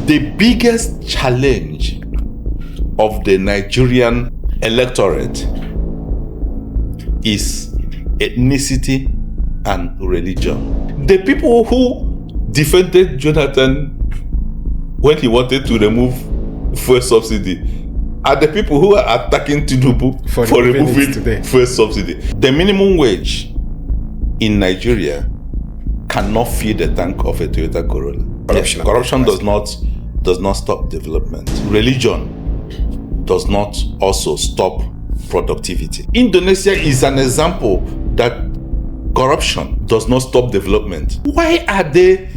The biggest challenge of the Nigerian electorate is ethnicity and religion. The people who defended Jonathan when he wanted to remove fuel subsidy are the people who are attacking Tinubu for removing fuel subsidy. The minimum wage in Nigeria cannot fill the tank of a Toyota Corolla. Corruption does not stop development. Religion does not also stop productivity. Indonesia is an example that corruption does not stop development. Why are they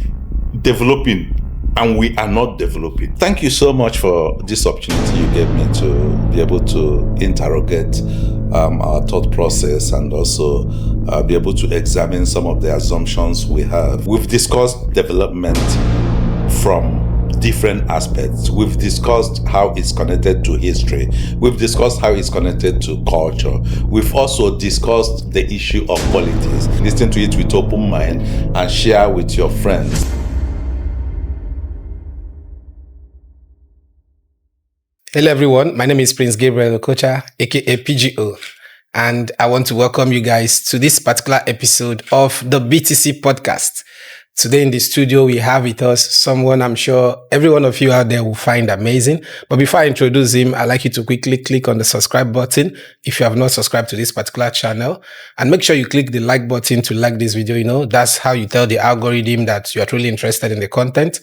developing and we are not developing? Thank you so much for this opportunity you gave me to be able to interrogate our thought process and also be able to examine some of the assumptions we have. We've discussed development from different aspects. We've discussed how it's connected to history. We've discussed how it's connected to culture. We've also discussed the issue of politics. Listen to it with open mind and share with your friends. Hello everyone, my name is Prince Gabriel Okocha, aka PGO, and I want to welcome you guys to this particular episode of the BTC podcast. Today in the studio, we have with us someone I'm sure every one of you out there will find amazing. But before I introduce him, I'd like you to quickly click on the subscribe button if you have not subscribed to this particular channel. And make sure you click the like button to like this video. That's how you tell the algorithm that you are truly interested in the content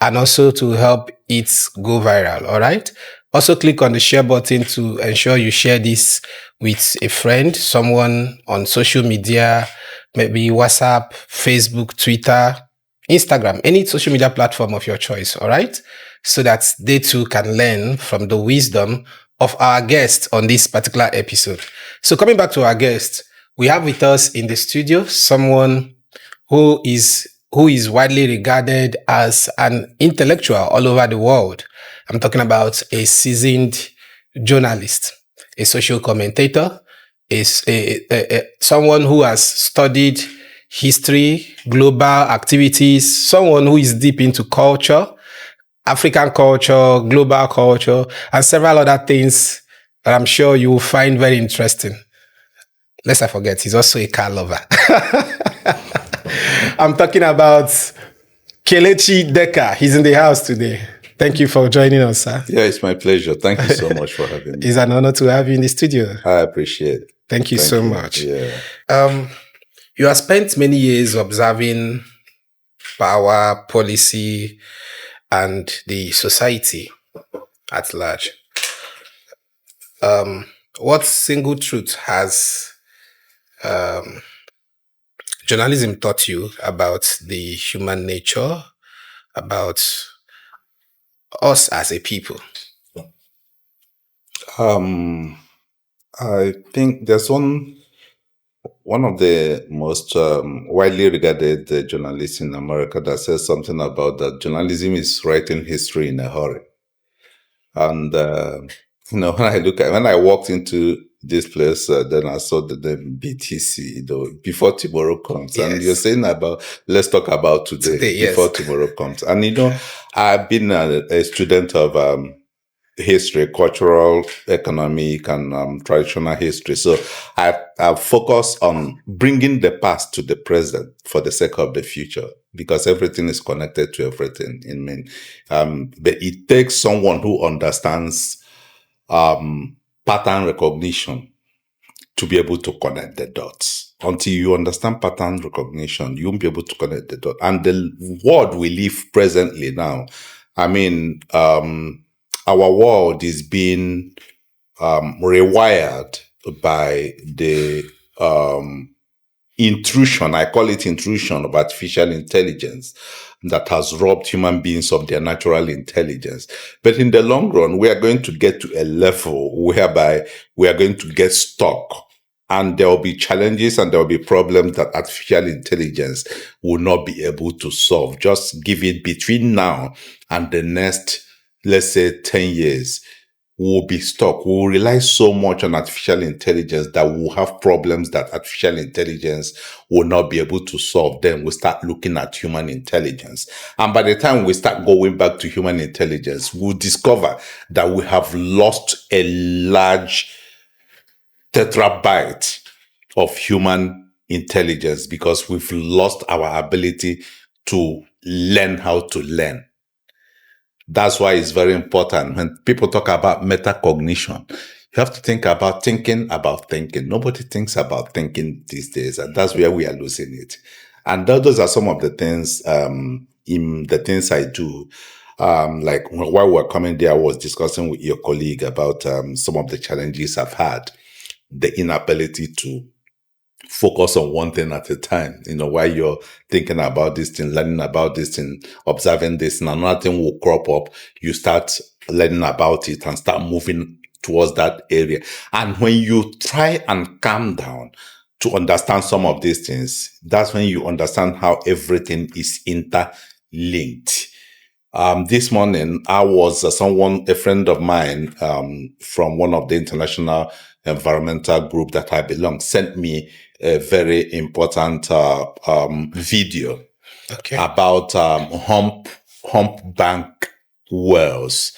and also to help it go viral, all right? Also click on the share button to ensure you share this with a friend, someone on social media, maybe WhatsApp, Facebook, Twitter, Instagram, any social media platform of your choice, all right? So that they too can learn from the wisdom of our guest on this particular episode. So coming back to our guest, we have with us in the studio someone who is widely regarded as an intellectual all over the world. I'm talking about a seasoned journalist, a social commentator, someone who has studied history, global activities, someone who is deep into culture, African culture, global culture, and several other things that I'm sure you will find very interesting. Lest I forget, he's also a car lover. I'm talking about Kelechi Deca. He's in the house today. Thank you for joining us, sir. Yeah, it's my pleasure. Thank you so much for having me. It's an honor to have you in the studio. I appreciate it. Thank you so much. Yeah. You have spent many years observing power, policy, and the society at large. What single truth has journalism taught you about the human nature, about us as a people? I think there's one of the most widely regarded journalists in America that says something about that journalism is writing history in a hurry. And when I walked into this place, then I saw the BTC, before tomorrow comes. Yes. And you're saying about, let's talk about today before yes. tomorrow comes. And I've been a student of history, cultural, economic, and traditional history. So I've focused on bringing the past to the present for the sake of the future, because everything is connected to everything in me. But it takes someone who understands pattern recognition to be able to connect the dots. Until you understand pattern recognition, you won't be able to connect the dots. And the world we live presently now, our world is being rewired by the intrusion, I call it intrusion, of artificial intelligence that has robbed human beings of their natural intelligence. But in the long run, we are going to get to a level whereby we are going to get stuck. And there will be challenges and there will be problems that artificial intelligence will not be able to solve. Just give it between now and the next, let's say, 10 years. we'll be stuck. We'll rely so much on artificial intelligence that we'll have problems that artificial intelligence will not be able to solve. Then we'll start looking at human intelligence. And by the time we start going back to human intelligence, we'll discover that we have lost a large tetrabyte of human intelligence because we've lost our ability to learn how to learn. That's why it's very important when people talk about metacognition. You have to think about thinking about thinking. Nobody thinks about thinking these days, and that's where we are losing it. And those are some of the things in the things I do. Like while we're coming there, I was discussing with your colleague about some of the challenges I've had, the inability to focus on one thing at a time. While you're thinking about this thing, learning about this thing, observing this, and another thing will crop up, you start learning about it and start moving towards that area. And when you try and calm down to understand some of these things, that's when you understand how everything is interlinked. This morning, I was a friend of mine from one of the international environmental group that I belong, sent me a very important video about humpback whales,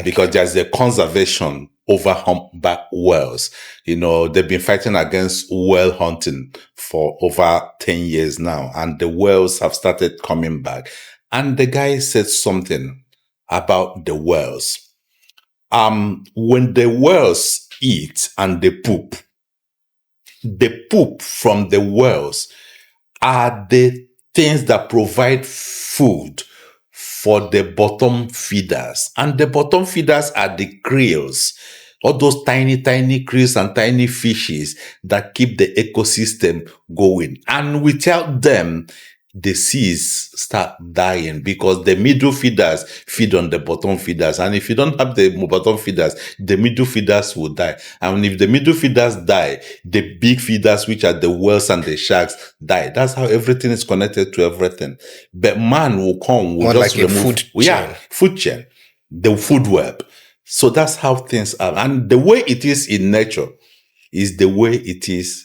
because there's a conservation over humpback whales. They've been fighting against whale hunting for over 10 years now, and the whales have started coming back. And the guy said something about the whales. When the whales eat and they poop, the poop from the whales are the things that provide food for the bottom feeders. And the bottom feeders are the krill, all those tiny, tiny krill and tiny fishes that keep the ecosystem going. And without them, the seas start dying because the middle feeders feed on the bottom feeders. And if you don't have the bottom feeders, the middle feeders will die. And if the middle feeders die, the big feeders, which are the whales and the sharks, die. That's how everything is connected to everything. But man will come, will just like remove. Food chain. Food chain. The food web. So that's how things are. And the way it is in nature is the way it is.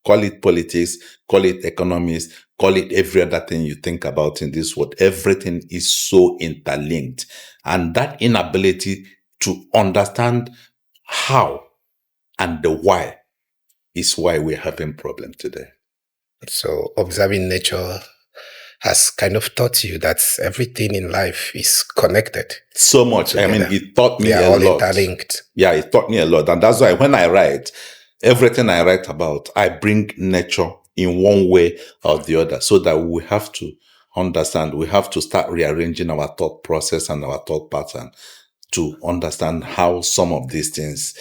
Call it politics, call it economics, call it every other thing you think about in this world. Everything is so interlinked. And that inability to understand how and the why is why we're having problem today. So observing nature has kind of taught you that everything in life is connected. So much. Together. I mean, it taught me They a are all lot. Interlinked. Yeah, it taught me a lot. And that's why when I write, everything I write about, I bring nature in one way or the other, so that we have to understand, we have to start rearranging our thought process and our thought pattern to understand how some of these things.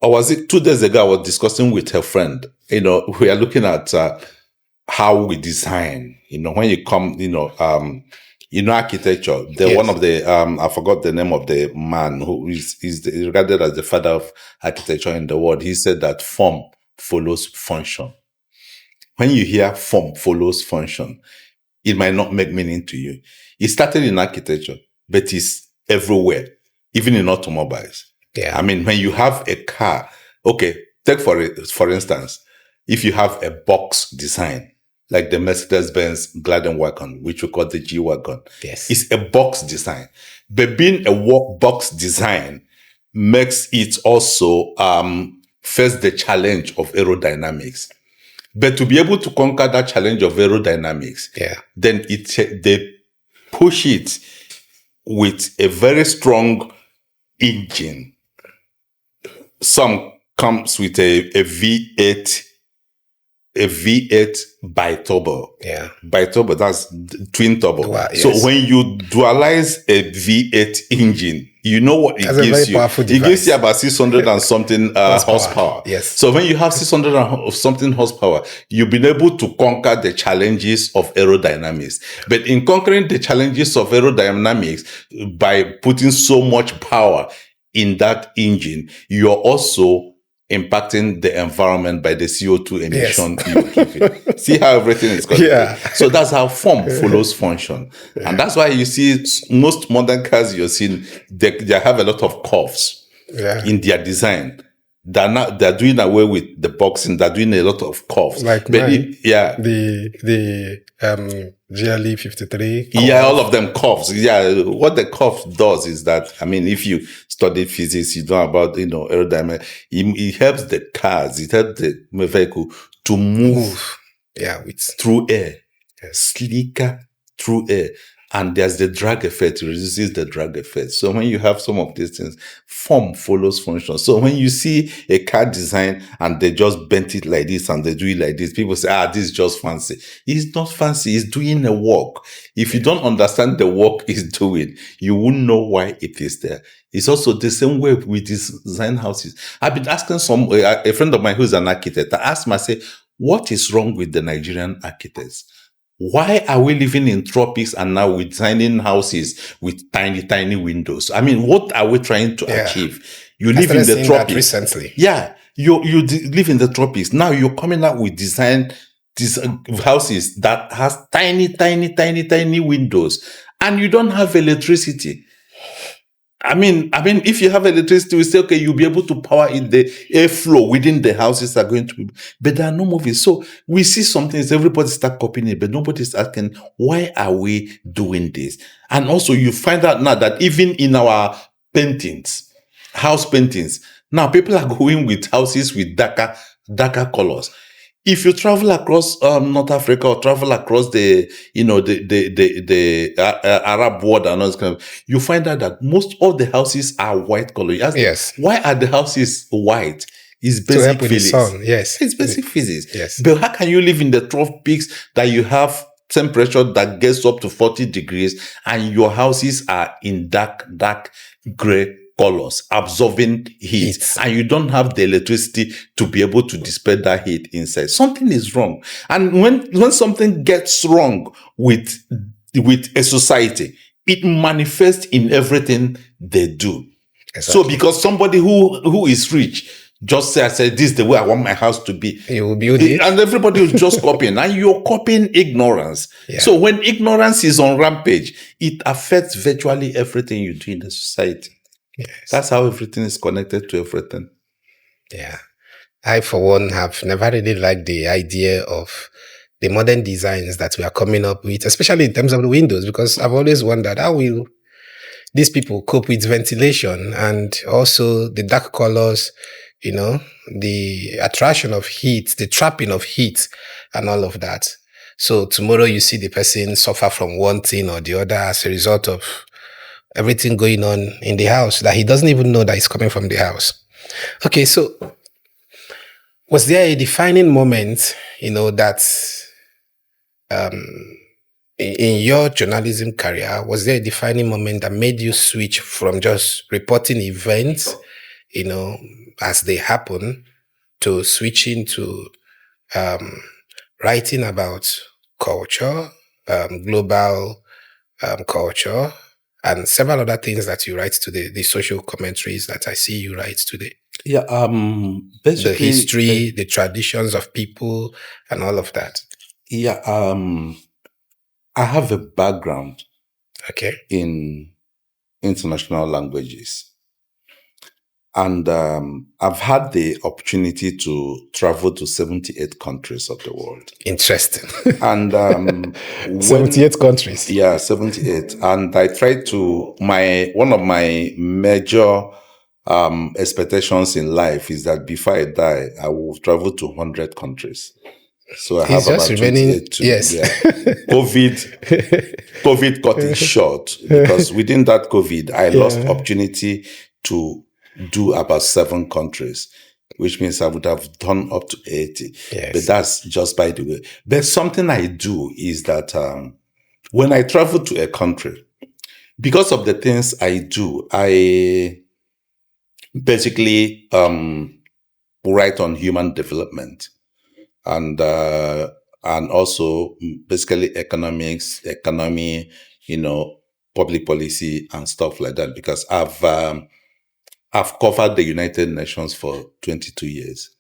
Or was it 2 days ago, I was discussing with a friend, we are looking at how we design, when you come, architecture. Yes. One of the, I forgot the name of the man who is regarded as the father of architecture in the world. He said that form follows function. When you hear form follows function, it might not make meaning to you. It started in architecture, but it's everywhere, even in automobiles. Yeah. I mean, when you have a car, okay, take for instance, if you have a box design, like the Mercedes-Benz Wagon, which we call the G-Wagon. Yes. It's a box design. But being a box design makes it also face the challenge of aerodynamics. But to be able to conquer that challenge of aerodynamics, then they push it with a very strong engine. Some comes with a V8 bi-turbo. Yeah. Bi-turbo, that's twin turbo. Yes. So when you dualize a V8 engine, you know what it gives you. It gives you about 600 and something horsepower. Yes. So when you have 600 and something horsepower, you've been able to conquer the challenges of aerodynamics. But in conquering the challenges of aerodynamics, by putting so much power in that engine, you're also impacting the environment by the CO2 emission you give it. See how everything is connected. Yeah. So that's how form follows function. And that's why you see most modern cars you're seeing, they have a lot of curves. in their design. They're doing away with the boxing. They're doing a lot of curves. Like But mine, the GLE 53. yeah, all of them curves. Yeah, what the curve does is that, I mean, if you study physics, you know about aerodynamics. It helps the cars. It helps the vehicle to move. Yeah, with through air, slicker through air. And there's the drag effect. It reduces the drag effect. So when you have some of these things, form follows function. So when you see a car design and they just bent it like this and they do it like this, people say, this is just fancy. It's not fancy. It's doing a work. If you don't understand the work it's doing, you won't know why it is there. It's also the same way with design houses. I've been asking a friend of mine who's an architect. I asked him, I say, what is wrong with the Nigerian architects? Why are we living in tropics and now we're designing houses with tiny, tiny windows? I mean, what are we trying to achieve? You live in the tropics. Recently. Yeah, you live in the tropics. Now you're coming out with these houses that has tiny, tiny, tiny, tiny windows, and you don't have electricity. I mean, if you have electricity, we say, okay, you'll be able to power it. The airflow within the houses are going to be, but there are no movies. So we see some things, everybody start copying it, but nobody's asking, why are we doing this? And also you find out now that even in our paintings, house paintings, now people are going with houses with darker colors. If you travel across North Africa or travel across the Arab world and all this kind of, you find out that most of the houses are white color. You ask them, why are the houses white? It's basic physics. Yes, it's basic physics. Yes, but how can you live in the tropics that you have temperature that gets up to 40 degrees and your houses are in dark gray colors, absorbing heat, and you don't have the electricity to be able to dispel that heat inside? Something is wrong. And when something gets wrong with a society, it manifests in everything they do. Exactly. So because somebody who is rich just say, this is the way I want my house to be, you will build it, and everybody is just copying, and you're copying ignorance. So when ignorance is on rampage, it affects virtually everything you do in the society. That's how everything is connected to everything. Yeah. I, for one, have never really liked the idea of the modern designs that we are coming up with, especially in terms of the windows, because I've always wondered, how will these people cope with ventilation and also the dark colors, the attraction of heat, the trapping of heat and all of that. So tomorrow you see the person suffer from one thing or the other as a result of everything going on in the house that he doesn't even know that is coming from the house. Okay, so was there a defining moment, that in your journalism career, was there a defining moment that made you switch from just reporting events, as they happen, to switching to writing about culture, global culture, and several other things that you write today, the social commentaries that I see you write today? Yeah, basically the history, the traditions of people, and all of that. Yeah, I have a background in international languages. And I've had the opportunity to travel to 78 countries of the world. Interesting. And 78 countries. Yeah, 78. And I tried to, one of my major expectations in life is that before I die, I will travel to 100 countries. So I have about 28 too. Yes. Yeah. COVID cut it short because within that COVID, I lost opportunity to do about 7 countries, which means I would have done up to 80. Yes. But that's just by the way. But something I do is that when I travel to a country, because of the things I do, I basically write on human development and also basically economics, economy, public policy and stuff like that, because I've covered the United Nations for 22 years.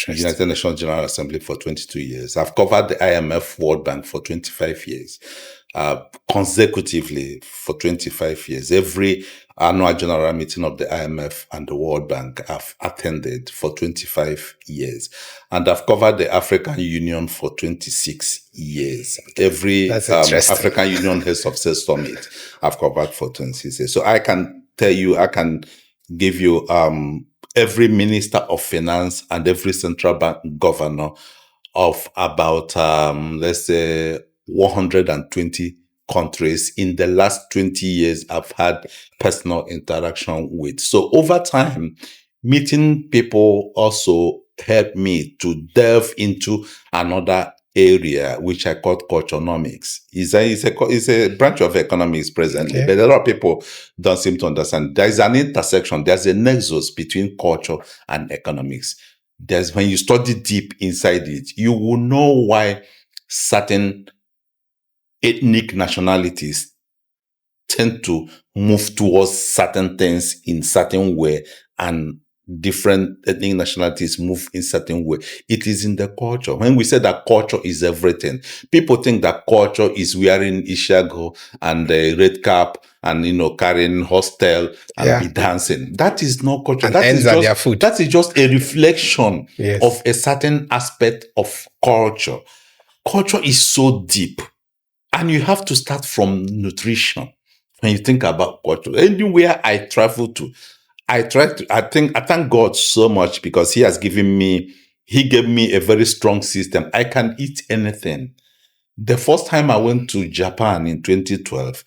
United Nations General Assembly for 22 years. I've covered the IMF World Bank for 25 years. consecutively for 25 years. Every annual general meeting of the IMF and the World Bank I've attended for 25 years. And I've covered the African Union for 26 years. Every That's interesting. African Union Health Success Summit I've covered for 26 years. So I can tell you, I can give you every minister of finance and every central bank governor of about, let's say, 120 countries in the last 20 years I've had personal interaction with. So over time, meeting people also helped me to delve into another area, which I call culturenomics. It's a branch of economics presently, but a lot of people don't seem to understand. There's an intersection, there's a nexus between culture and economics. When you study deep inside it, you will know why certain ethnic nationalities tend to move towards certain things in certain way, and different ethnic nationalities move in certain way. It is in the culture. When we say that culture is everything, people think that culture is wearing ishago and a red cap and, carrying hostel and be dancing. That is not culture. And ends at their food. That is just a reflection of a certain aspect of culture. Culture is so deep, and you have to start from nutrition. When you think about culture, anywhere I travel to, I thank God so much, because He gave me a very strong system. I can eat anything. The first time I went to Japan in 2012,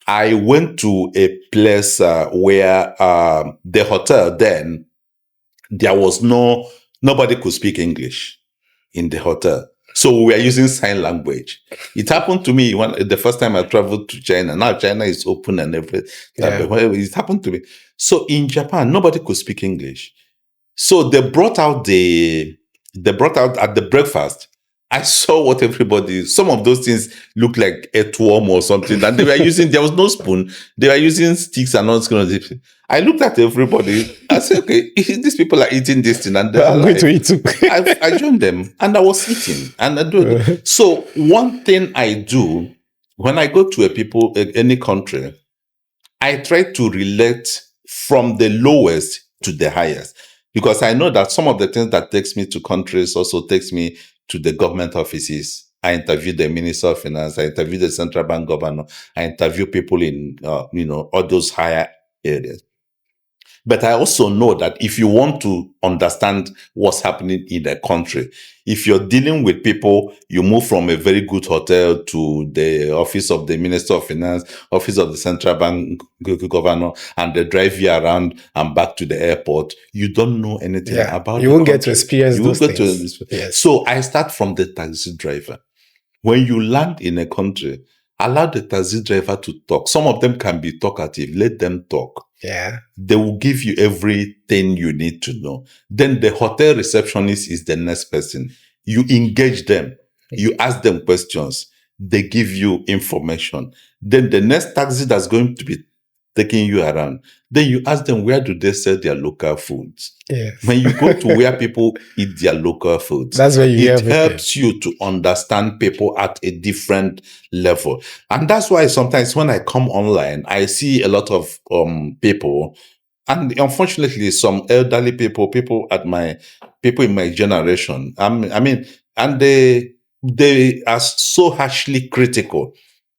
I went to a place where the hotel then, there was nobody could speak English in the hotel. So we were using sign language. It happened to me the first time I traveled to China. Now China is open and everything. It happened to me. So in Japan, nobody could speak English. So they brought out at the breakfast. I saw what some of those things looked like earthworm or something. And they were there was no spoon. They were using sticks and all this kind of thing. I looked at everybody. I said, okay, these people are eating this thing, and I'm going to eat too. I joined them, and I was eating. And I do. So one thing I do when I go to any country, I try to relate from the lowest to the highest, because I know that some of the things that takes me to countries also takes me to the government offices. I interview the Minister of Finance. I interview the central bank governor. I interview people in, all those higher areas. But I also know that if you want to understand what's happening in a country, if you're dealing with people, you move from a very good hotel to the office of the Minister of Finance, office of the central bank governor, and they drive you around and back to the airport. You don't know anything about it. You won't get to experience those things. Yes. So I start from the taxi driver. When you land in a country, allow the taxi driver to talk. Some of them can be talkative. Let them talk. Yeah. They will give you everything you need to know. Then the hotel receptionist is the next person. You engage them. You ask them questions. They give you information. Then the next taxi that's going to be taking you around, then you ask them, where do they sell their local foods? Yes. When you go to where people eat their local foods, that's where it helps you to understand people at a different level. And that's why sometimes when I come online, I see a lot of people, and unfortunately some elderly people in my generation. And they are so harshly critical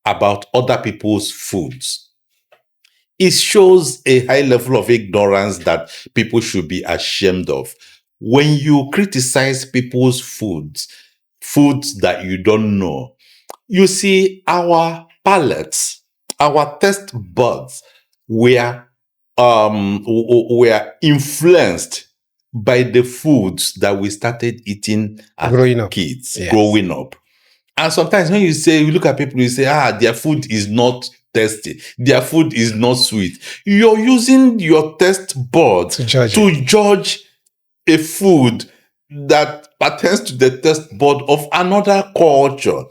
about other people's foods. It shows a high level of ignorance that people should be ashamed of. When you criticize people's foods that you don't know, you see our palates, our taste buds were influenced by the foods that we started eating as kids, growing up. And sometimes when you look at people, you say, their food is not tasty. Their food is not sweet. You're using your taste buds to judge a food that pertains to the taste bud of another culture.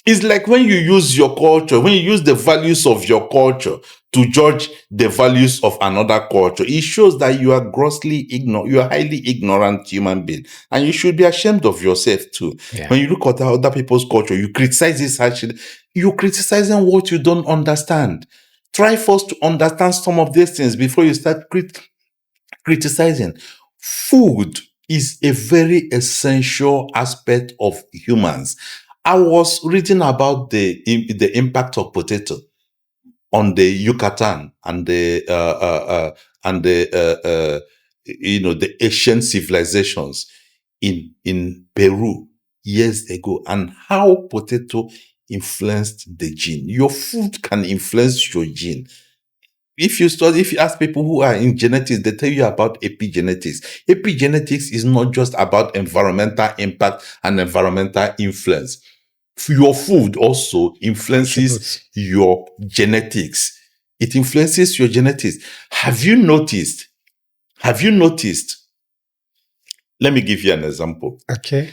It's like when you use your culture, when you use the values of your culture to judge the values of another culture, it shows that you are grossly ignorant, you are highly ignorant human being. And you should be ashamed of yourself too. Yeah. When you look at other people's culture, you criticize this actually, you're criticizing what you don't understand. Try first to understand some of these things before you start criticizing. Food is a very essential aspect of humans. I was reading about the impact of potato on the Yucatan and the ancient civilizations in Peru years ago, and how potato influenced the gene. Your food can influence your gene. If you ask people who are in genetics, they tell you about epigenetics. Epigenetics is not just about environmental impact and environmental influence. Your food also influences your genetics. It influences your genetics. Have you noticed? Let me give you an example. Okay.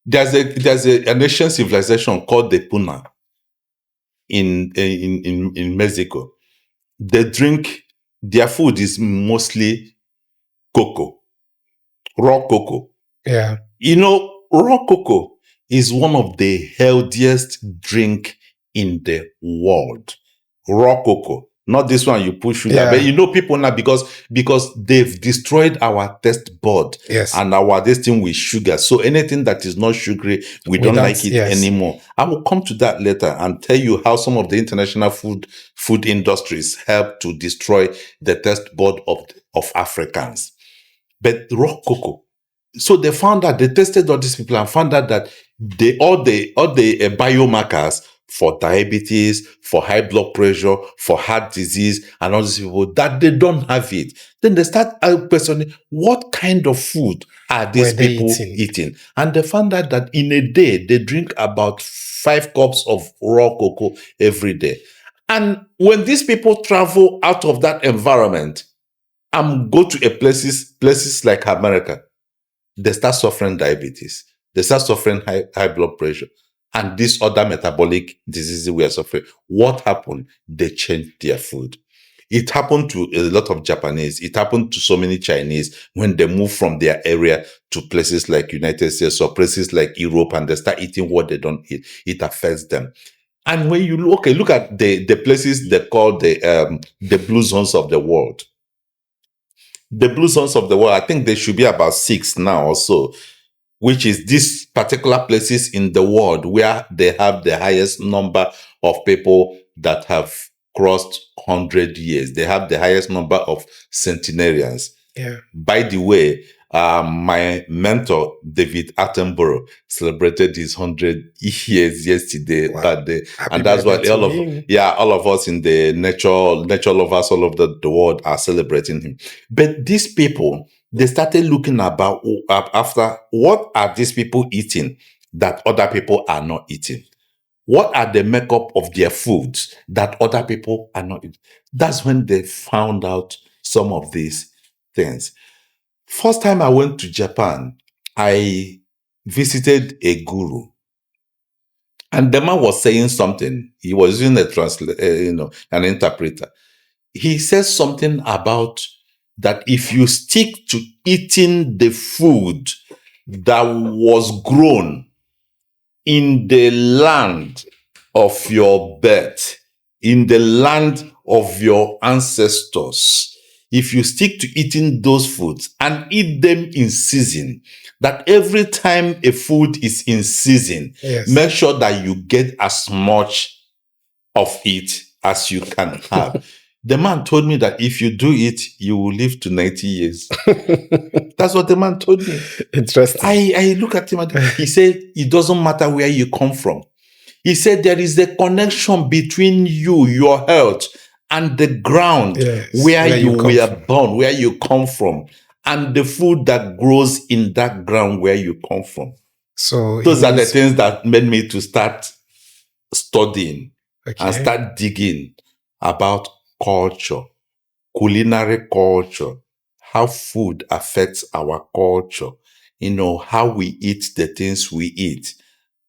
There's an ancient civilization called the Puna in Mexico. Their food is mostly cocoa, raw cocoa. Yeah. Raw cocoa is one of the healthiest drink in the world. Raw cocoa, not this one you put sugar. Yeah. But people now, because they've destroyed our taste bud Yes. and this thing with sugar. So anything that is not sugary, we don't like it anymore. I will come to that later and tell you how some of the international food industries help to destroy the taste bud of Africans. But raw cocoa. So they tested all these people and found out that all the biomarkers for diabetes, for high blood pressure, for heart disease, and all these people, that they don't have it. Then they start questioning, what kind of food are these people eating? And they found out that in a day, they drink about 5 cups of raw cocoa every day. And when these people travel out of that environment and go to places like America, they start suffering diabetes. They start suffering high blood pressure. And these other metabolic diseases we are suffering. What happened? They changed their food. It happened to a lot of Japanese. It happened to so many Chinese when they move from their area to places like United States or places like Europe, and they start eating what they don't eat. It affects them. And when you look at the places they call the blue zones of the world. The blue zones of the world, I think there should be about 6 now or so, which is these particular places in the world where they have the highest number of people that have crossed 100 years. They have the highest number of centenarians. Yeah. By the way, my mentor, David Attenborough, celebrated his 100 years yesterday. Wow. And that's what all of us in the nature lovers all over the world are celebrating him. But these people, they started looking after what are these people eating that other people are not eating. What are the makeup of their foods that other people are not eating? That's when they found out some of these things. First time I went to Japan, I visited a guru. And the man was saying something. He was using an interpreter. He says something about that if you stick to eating the food that was grown in the land of your birth, in the land of your ancestors, if you stick to eating those foods and eat them in season, that every time a food is in season, make sure that you get as much of it as you can have. The man told me that if you do it, you will live to 90 years. That's what the man told me. Interesting. I look at him and he said, it doesn't matter where you come from. He said there is a connection between you, your health, and the ground where you were born, where you come from, and the food that grows in that ground where you come from. So those are the things that made me to start studying and start digging about culture, culinary culture, how food affects our culture, how we eat the things we eat,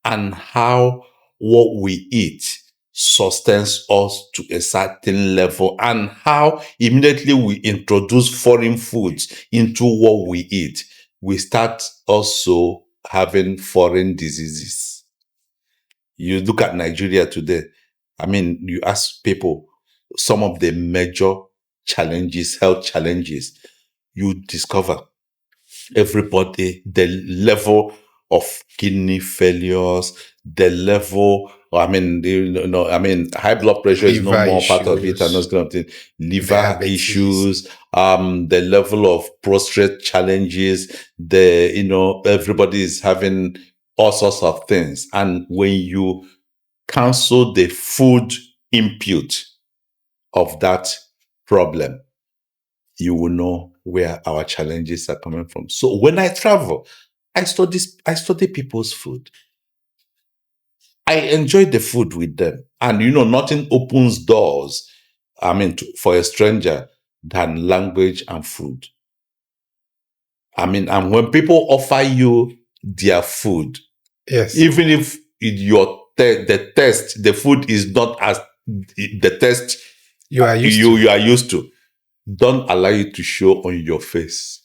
and how what we eat sustains us to a certain level, and how immediately we introduce foreign foods into what we eat, we start also having foreign diseases. You look at Nigeria today, I mean, you ask people some of the major challenges, health challenges, you discover everybody, the level of kidney failures, the level, high blood pressure is no Liver more part of it, and those issues, kind of thing. Liver diabetes. issues, the level of prostate challenges, everybody is having all sorts of things. And when you cancel the food input of that problem, you will know where our challenges are coming from. So when I travel, I study people's food. I enjoy the food with them. And nothing opens doors, for a stranger than language and food. And when people offer you their food, Yes. even if the food is not as the taste You are used to. you are used to, don't allow it to show on your face.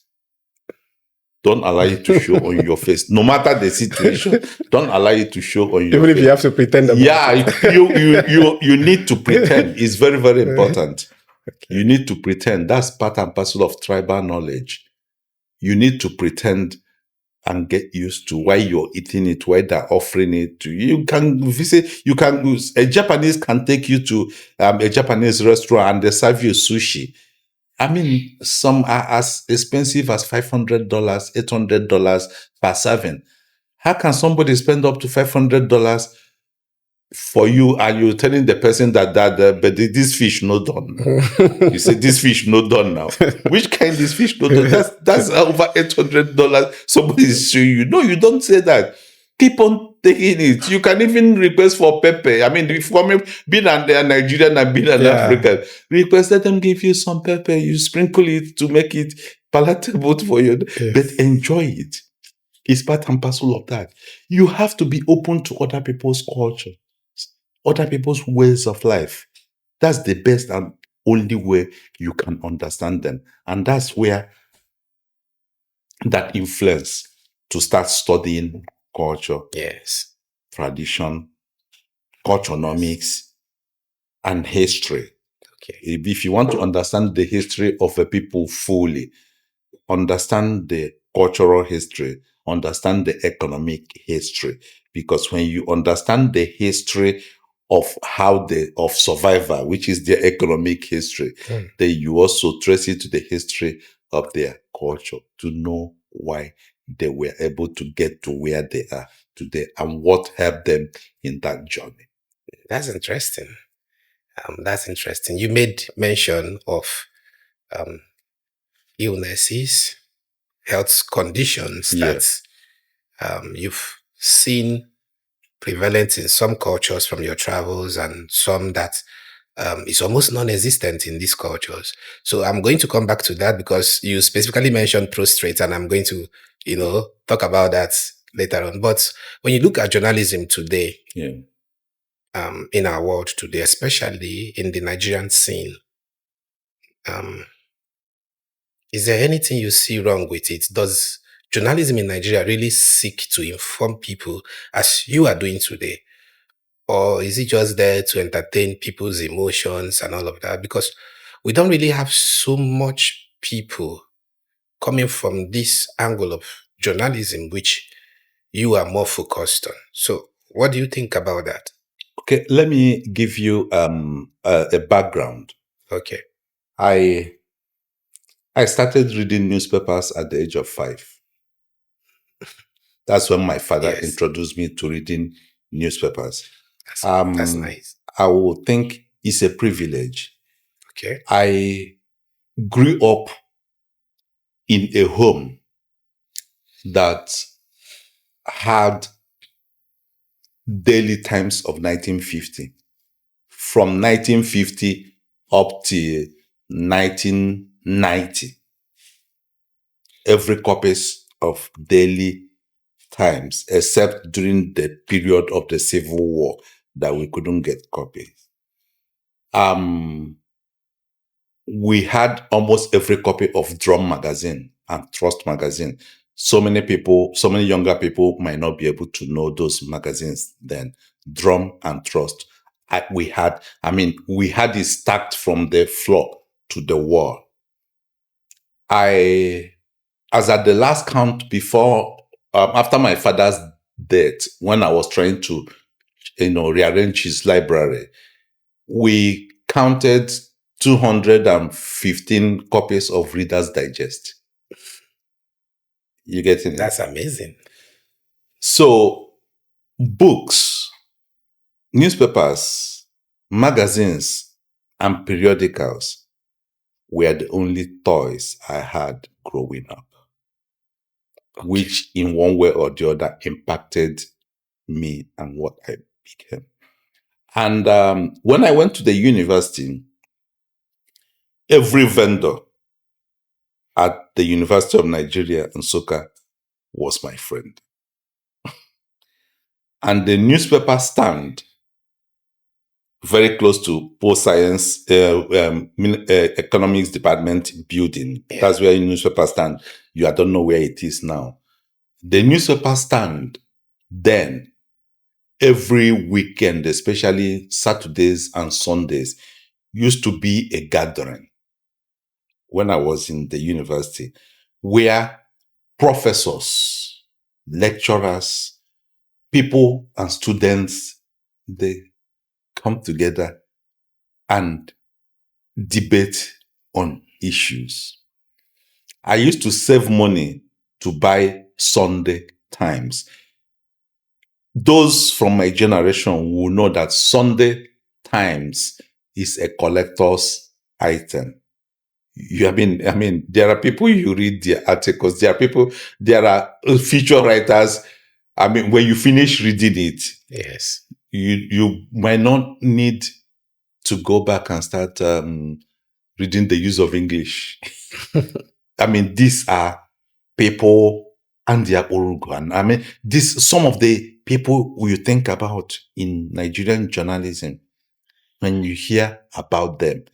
Don't allow it to show on your face. No matter the situation, don't allow it to show on your face. Even if you have to pretend about it. You need to pretend. It's very, very important. Okay. You need to pretend. That's part and parcel of tribal knowledge. You need to pretend and get used to why you're eating it, why they're offering it to you. You can visit, a Japanese can take you to a Japanese restaurant and they serve you sushi. Some are as expensive as $500, $800 per serving. How can somebody spend up to $500 for you, and you're telling the person that but this fish no done now? You say this fish no done now. Which kind this fish no done? That's over $800. Somebody is showing you. No, you don't say that. Keep on taking it. You can even request for pepper. If you're being a Nigerian and being an African, request, let them give you some pepper. You sprinkle it to make it palatable for you. Yes. But enjoy it. It's part and parcel of that. You have to be open to other people's culture, other people's ways of life. That's the best and only way you can understand them. And that's where that influence to start studying culture, yes, tradition, culturenomics, and history. Okay. If you want to understand the history of a people fully, understand the cultural history, understand the economic history. Because when you understand the history of of survival, which is their economic history, then you also trace it to the history of their culture to know why they were able to get to where they are today and what helped them in that journey. That's interesting. That's interesting. You made mention of illnesses, health conditions that you've seen prevalent in some cultures from your travels, and some that is almost non-existent in these cultures. So I'm going to come back to that because you specifically mentioned prostrate, and I'm going to, talk about that later on. But when you look at journalism today, in our world today, especially in the Nigerian scene, is there anything you see wrong with it? Does journalism in Nigeria really seek to inform people as you are doing today? Or is it just there to entertain people's emotions and all of that? Because we don't really have so much people coming from this angle of journalism, which you are more focused on. So what do you think about that? Okay, let me give you a background. Okay. I started reading newspapers at the age of 5. That's when my father introduced me to reading newspapers. That's nice. I would think it's a privilege. Okay. I grew up in a home that had daily times of 1950. From 1950 up to 1990. Every copies of daily times, except during the period of the Civil War that we couldn't get copies. We had almost every copy of Drum magazine and Trust magazine. So many younger people might not be able to know those magazines then. Drum and Trust. We had it stacked from the floor to the wall. As at the last count after my father's death, when I was trying to, rearrange his library, we counted 215 copies of Reader's Digest. You get it? That's amazing. So, books, newspapers, magazines, and periodicals were the only toys I had growing up, which in one way or the other impacted me and what I became. And when I went to the university, every vendor at the University of Nigeria, Nsukka, was my friend. And the newspaper stand, very close to Post Science Economics Department building. Yeah. That's where the newspaper stand. I don't know where it is now. The newspaper stand then, every weekend, especially Saturdays and Sundays, used to be a gathering when I was in the university, where professors, lecturers, people and students, they come together and debate on issues. I used to save money to buy Sunday Times. Those from my generation will know that Sunday Times is a collector's item. There are people, you read their articles, there are feature writers. When you finish reading it, yes, you might not need to go back and start reading the use of English. These are people and their Uruguayan. Some of the people you think about in Nigerian journalism, when you hear about them,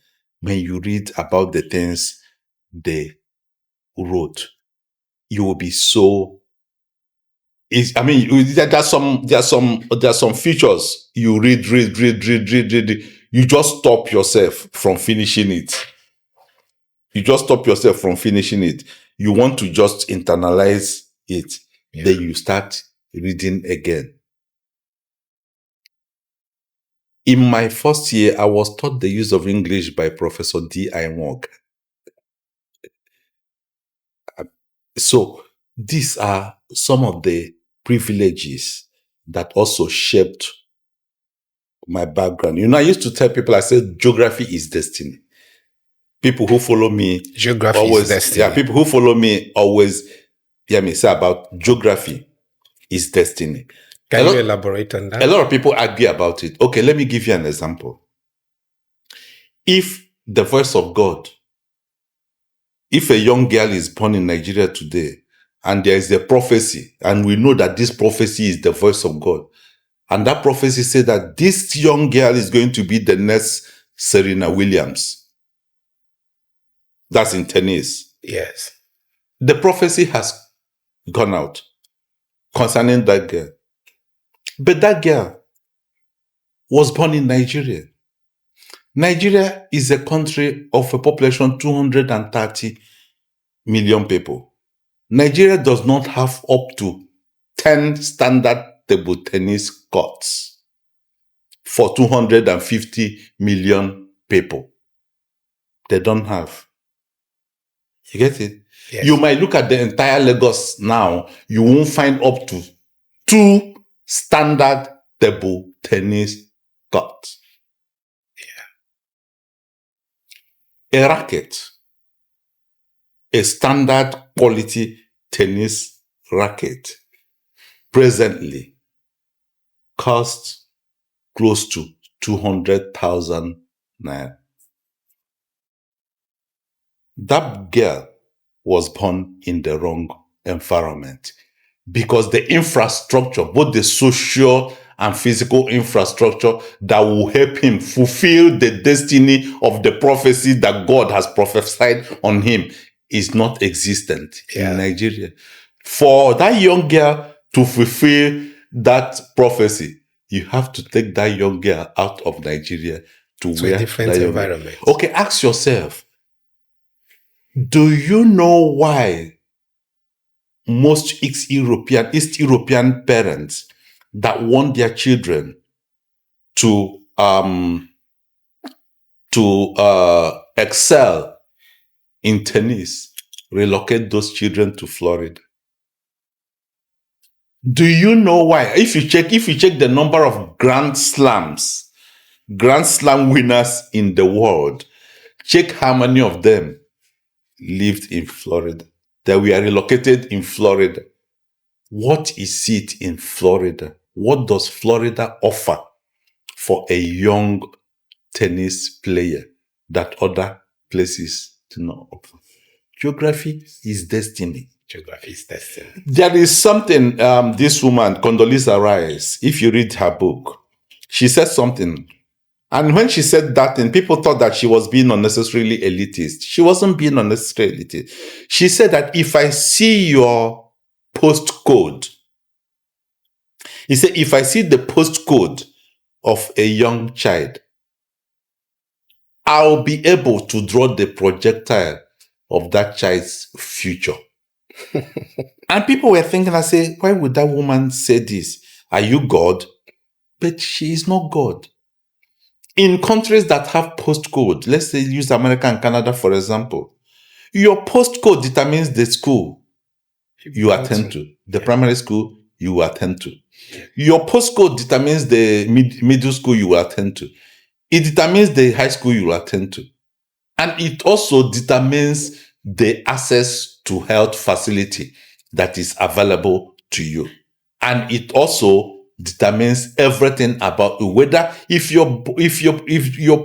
when you read about the things they wrote, you will be so. There are some features you read. You just stop yourself from finishing it. You want to just internalize it. Yeah. Then you start reading again. In my first year, I was taught the use of English by Professor D.I. Wong. So these are some of the privileges that also shaped my background. I used to tell people, I said, geography is destiny. People who follow me is destiny. Yeah, people who follow me always hear me say about geography is destiny. Can you elaborate on that? A lot of people argue about it. Okay, let me give you an example. If the voice of God, if a young girl is born in Nigeria today, and there is a prophecy, and we know that this prophecy is the voice of God, and that prophecy said that this young girl is going to be the next Serena Williams. That's in tennis. Yes. The prophecy has gone out concerning that girl. But that girl was born in Nigeria. Nigeria is a country of a population 230 million people. Nigeria does not have up to 10 standard table tennis courts for 250 million people. They don't have. You get it? Yes. You might look at the entire Lagos now, you won't find up to 2 standard table tennis courts. Yeah. A racket, a standard quality tennis racket, presently costs close to 200,000 naira. That girl was born in the wrong environment. because the infrastructure, both the social and physical infrastructure that will help him fulfill the destiny of the prophecy that God has prophesied on him, is not existent in Nigeria. For that young girl to fulfill that prophecy, you have to take that young girl out of Nigeria to where a different environment. Okay, ask yourself, do you know why most East European parents that want their children to excel in tennis relocate those children to Florida? Do you know why? If you check the number of Grand Slam winners in the world, check how many of them lived in Florida, that we are relocated in Florida. What is it in Florida? What does Florida offer for a young tennis player that other places do not offer? Geography is destiny. Geography is destiny. There is something, this woman, Condoleezza Rice, if you read her book, she said something. And when she said that thing, people thought that she was being unnecessarily elitist. She wasn't being unnecessarily elitist. She said that if I see your postcode, he said, if I see the postcode of a young child, I'll be able to draw the projectile of that child's future. And people were thinking, I say, why would that woman say this? Are you God? But she is not God. In countries that have postcode, let's say use America and Canada, for example, your postcode determines the school you attend to, the primary school you attend to. Your postcode determines the middle school you attend to. It determines the high school you attend to. And it also determines the access to health facility that is available to you. And it also determines everything about you. Whether if your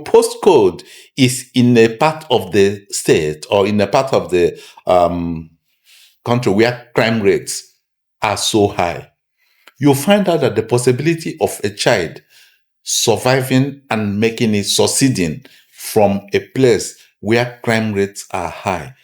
postcode is in a part of the state or in a part of the country where crime rates are so high, you'll find out that the possibility of a child surviving and making it succeeding from a place where crime rates are high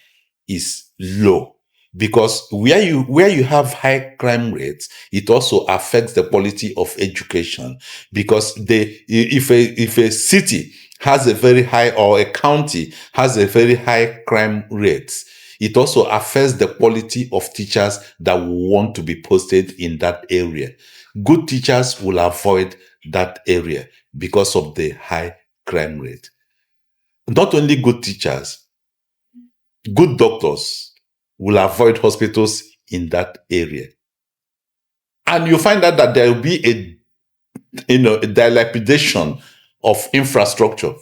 is low. Because where you have high crime rates, it also affects the quality of education. Because if a city has a very high, or a county has a very high crime rates, it also affects the quality of teachers that want to be posted in that area. Good teachers will avoid that area because of the high crime rate. Not only good teachers, good doctors will avoid hospitals in that area. And you find out that there will be a dilapidation of infrastructure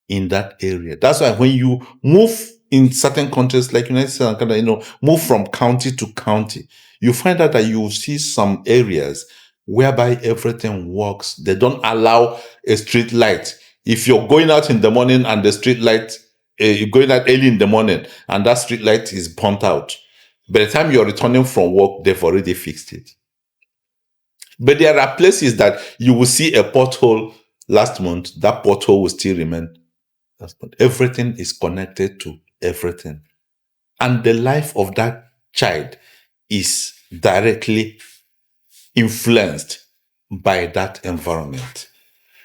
in that area. That's why when you move in certain countries like United States and Canada, move from county to county, you find out that you will see some areas whereby everything works. They don't allow a street light. If you're going out in the morning and the street light, you're going out early in the morning and that street light is burnt out, by the time you're returning from work, they've already fixed it. But there are places that you will see a pothole last month, that pothole will still remain. Everything is connected to everything. And the life of that child is directly influenced by that environment.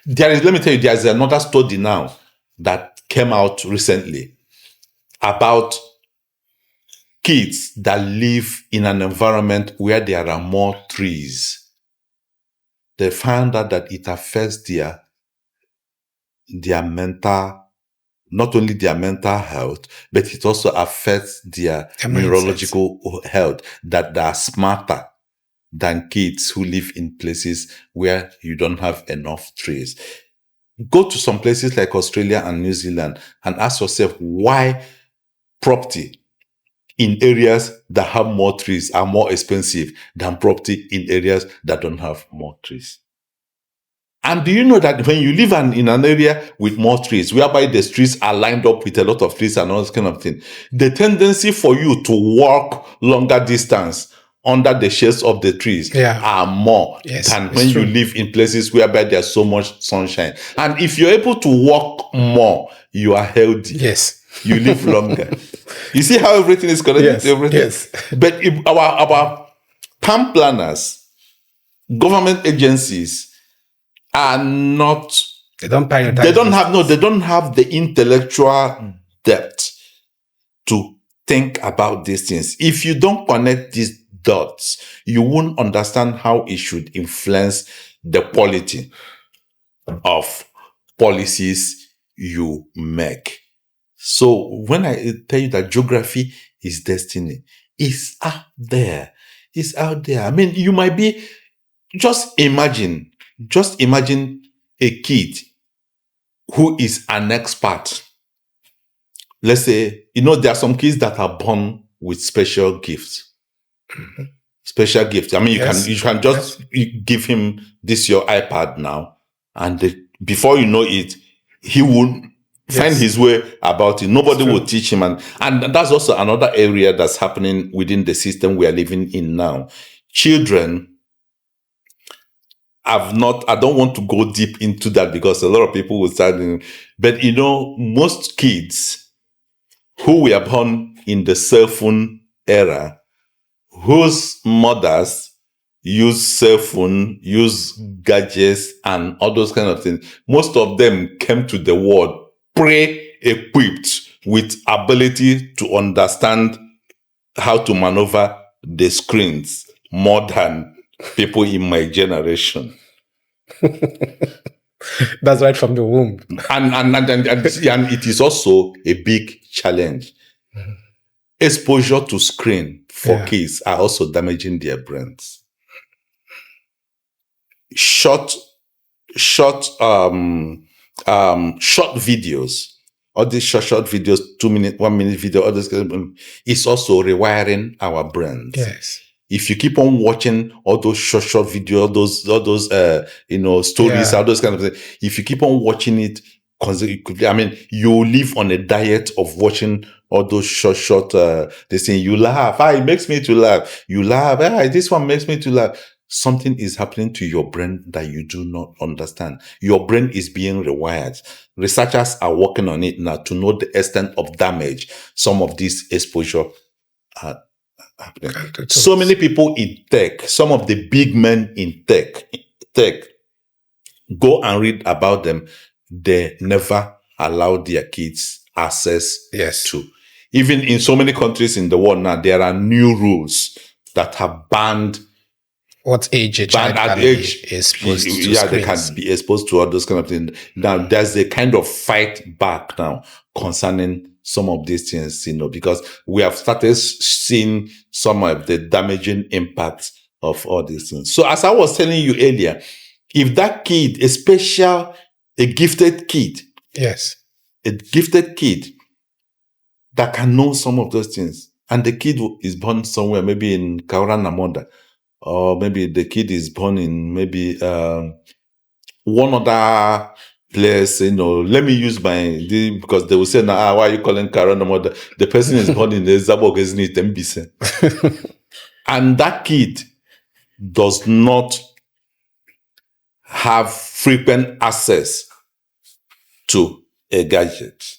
Let me tell you, there's another study now that came out recently about kids that live in an environment where there are more trees. They found out that it affects their mental, not only their mental health, but it also affects their neurological health, that they are smarter than kids who live in places where you don't have enough trees. Go to some places like Australia and New Zealand and ask yourself why property in areas that have more trees are more expensive than property in areas that don't have more trees. And do you know that when you live in an area with more trees, whereby the streets are lined up with a lot of trees and all this kind of thing, the tendency for you to walk longer distance under the shades of the trees are more than when you live in places whereby there's so much sunshine. And if you're able to walk more, you are healthy. Yes. You live longer. You see how everything is connected to everything? Yes. But if our town planners, government agencies are not... They don't prioritize. They don't have the intellectual depth to think about these things. If you don't connect these dots, you won't understand how it should influence the quality of policies you make. So when I tell you that geography is destiny, it's out there. It's out there. I mean, you might be... Just imagine a kid who is an expert. Let's say, there are some kids that are born with special gifts. Special gifts. I mean, you can just give him this your iPad now, and before you know it, he will find his way about it. Nobody will teach him, and that's also another area that's happening within the system we are living in now. Children I don't want to go deep into that because a lot of people will start, but most kids who were born in the cell phone era, whose mothers use cell phone, use gadgets and all those kind of things, most of them came to the world pre-equipped with ability to understand how to maneuver the screens more than people in my generation. That's right from the womb. And it is also a big challenge. Exposure to screen for kids are also damaging their brains. Short videos, all these short videos, 2 minute, 1 minute video, all this is also rewiring our brains. Yes. If you keep on watching all those short videos, all those stories, all those kind of things, if you keep on watching it, you live on a diet of watching all those short, they say you laugh, it makes me to laugh. You laugh, this one makes me to laugh. Something is happening to your brain that you do not understand. Your brain is being rewired. Researchers are working on it now to know the extent of damage some of this exposure are happening. So many people in tech, some of the big men in tech, go and read about them. They never allow their kids access to. Even in so many countries in the world now, there are new rules that have banned what age a child can be exposed to screens. They can be exposed to all those kind of things. Now, there's a kind of fight back now concerning some of these things, because we have started seeing some of the damaging impacts of all these things. So as I was telling you earlier, if that kid, a gifted kid that can know some of those things, and the kid is born somewhere, maybe in Kaura Namoda, or maybe the kid is born in maybe one other place, let me use because they will say, why are you calling Kaura Namoda? The person is born in the Zabog, isn't it? Mbise. And that kid does not have frequent access to a gadget.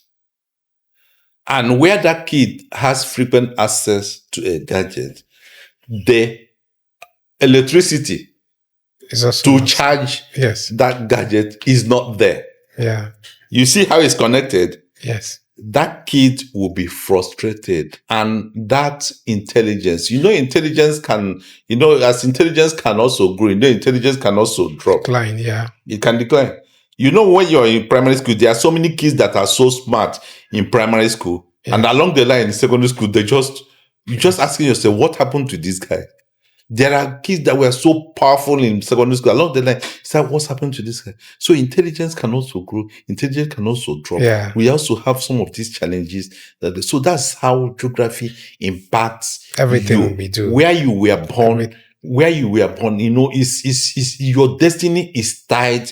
And where that kid has frequent access to a gadget, the electricity to charge that gadget is not there. Yeah. You see how it's connected? Yes. That kid will be frustrated. And that intelligence, intelligence can, as intelligence can also grow, intelligence can also drop. Decline, yeah. It can decline. When you're in primary school, there are so many kids that are so smart in primary school. Yeah. And along the line in secondary school, you're just asking yourself, what happened to this guy? There are kids that were so powerful in secondary school. Along the line, it's like, what's happened to this guy? So intelligence can also grow. Intelligence can also drop. Yeah. We also have some of these challenges. So that's how geography impacts everything we do. Where you were born, is your destiny is tied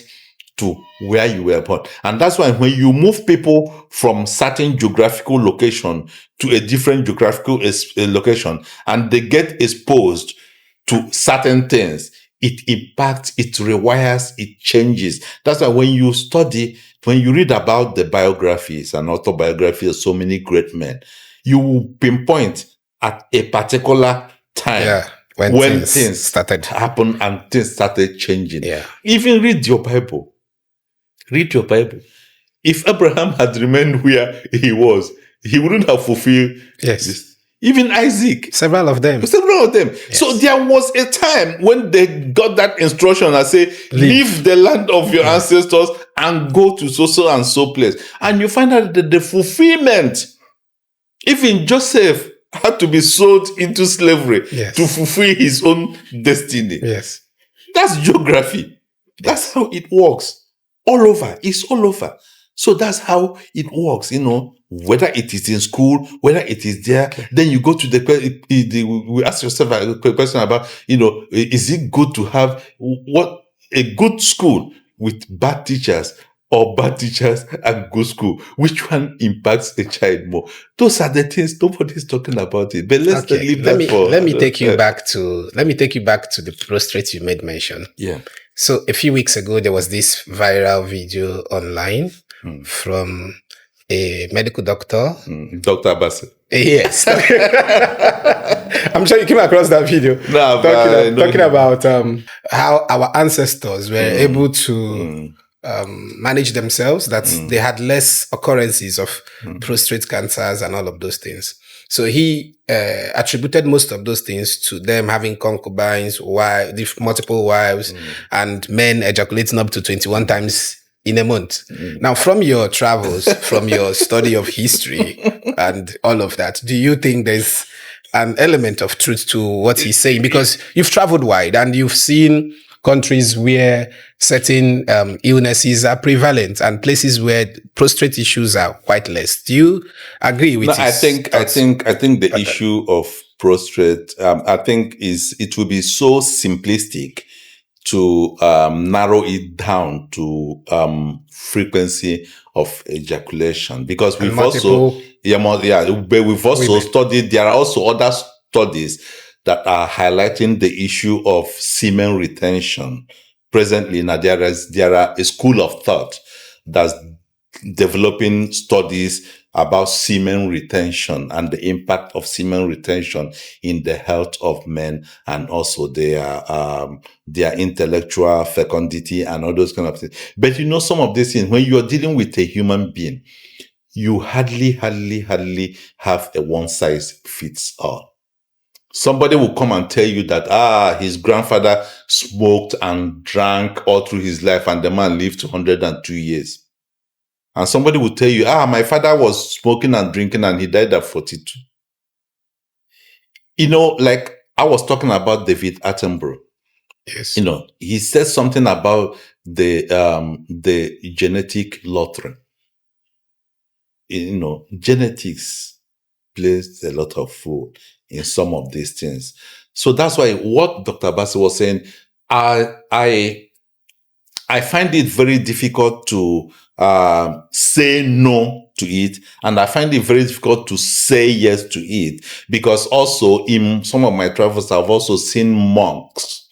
to where you were born. And that's why when you move people from certain geographical location to a different geographical location, and they get exposed to certain things, it impacts, it rewires, it changes. That's why when you read about the biographies and autobiographies of so many great men, you will pinpoint at a particular time when things started happen and things started changing. Yeah. Even read your Bible. Read your Bible. If Abraham had remained where he was, he wouldn't have fulfilled this. Even Isaac. Several of them. Yes. So there was a time when they got that instruction and say, leave the land of your ancestors and go to so and so place. And you find out that the fulfillment, even Joseph had to be sold into slavery to fulfill his own destiny. Yes. That's geography. That's how it works. All over. It's all over. So that's how it works, whether it is in school, whether it is there. Then you go to we ask yourself a question about, is it good to have a good school with bad teachers or bad teachers and good school? Which one impacts a child more? Those are the things nobody's talking about it. But let's leave that for. Let me take you back to the prostrate you made mention. Yeah. So a few weeks ago, there was this viral video online from a medical doctor. Dr. Bassett. Yes. I'm sure you came across that video. Talking about how our ancestors were able to manage themselves, that they had less occurrences of prostate cancers and all of those things. So he attributed most of those things to them having concubines, multiple wives, and men ejaculating up to 21 times in a month. Now, from your travels, from your study of history and all of that, do you think there's an element of truth to what he's saying? Because you've traveled wide and you've seen countries where certain illnesses are prevalent and places where prostate issues are quite less. Do you agree with this? I think the issue of prostate, I think it will be so simplistic to narrow it down to frequency of ejaculation, because we've also studied. There are also other studies that are highlighting the issue of semen retention. Presently, now there are a school of thought that's developing studies about semen retention and the impact of semen retention in the health of men and also their intellectual fecundity and all those kind of things. But some of these things, when you're dealing with a human being, you hardly have a one size fits all. Somebody will come and tell you that his grandfather smoked and drank all through his life and the man lived 102 years. And somebody will tell you, my father was smoking and drinking and he died at 42. Like I was talking about David Attenborough. Yes. He said something about the genetic lottery. Genetics plays a lot of role in some of these things. So that's why what Dr. Bassett was saying, I find it very difficult to say no to it, and I find it very difficult to say yes to it, because also in some of my travels, I've also seen monks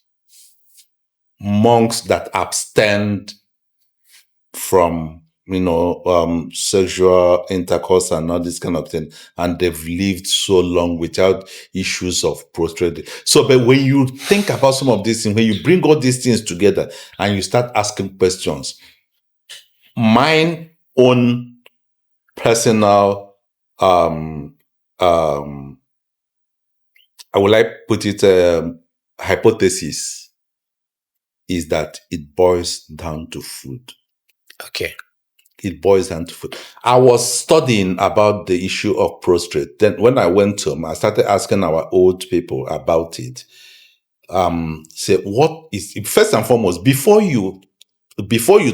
that abstained from sexual intercourse and all this kind of thing, and they've lived so long without issues of prostate. So, but when you think about some of these things, when you bring all these things together and you start asking questions, my own personal, I would like put it, hypothesis is that it boils down to food. Okay. It boils down to food. I was studying about the issue of prostate. Then when I went home, I started asking our old people about it. Say, what is, first and foremost, before you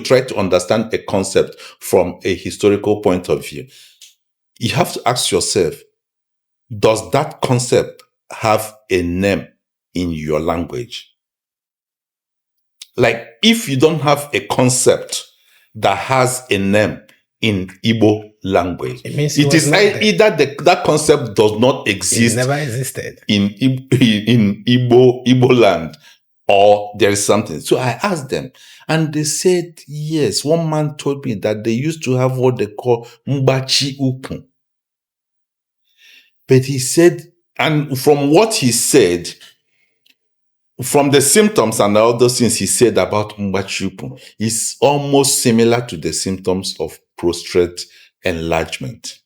try to understand a concept from a historical point of view, you have to ask yourself, does that concept have a name in your language? Like, if you don't have a concept that has a name in Igbo language. It means it is either that concept does not exist. It never existed in Igbo land, or there is something. So I asked them, and they said yes. One man told me that they used to have what they call mbachi ukun. But he said, and from what he said, from the symptoms and all those things he said about mbachi ukun, is almost similar to the symptoms of prostate enlargement.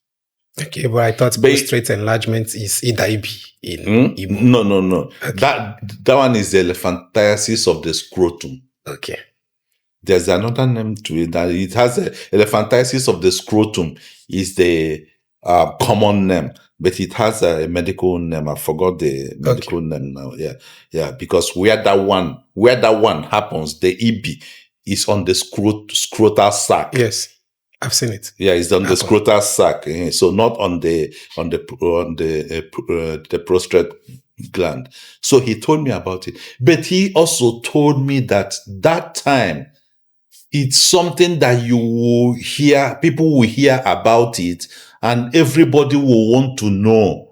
Okay, but I thought prostate enlargement is Idaibi in Igbo. No. Okay. That one is the elephantiasis of the scrotum. Okay. There's another name to it. That it has elephantiasis of the scrotum is the common name, but it has a medical name. I forgot the medical name now. Yeah. Because where that one happens, the EB is on the scrotal sac. Yes. I've seen it. Yeah, it's on the scrotal sac, so not on the prostate gland. So he told me about it, but he also told me that time it's something that you will hear, people will hear about it, and everybody will want to know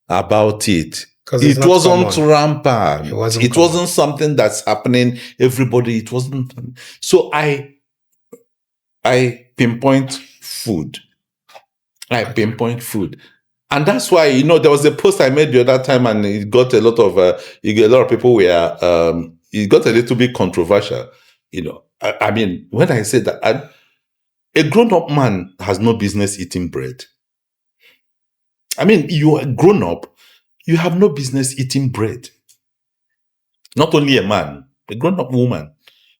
about it. It wasn't rampant. It wasn't something that's happening. Everybody, it wasn't. So I pinpoint food. Pinpoint food. And that's why, there was a post I made the other time, and it got a lot of people were, it got a little bit controversial. I mean, when I say that, a grown-up man has no business eating bread. I mean, you are grown up, you have no business eating bread. Not only a man, a grown-up woman,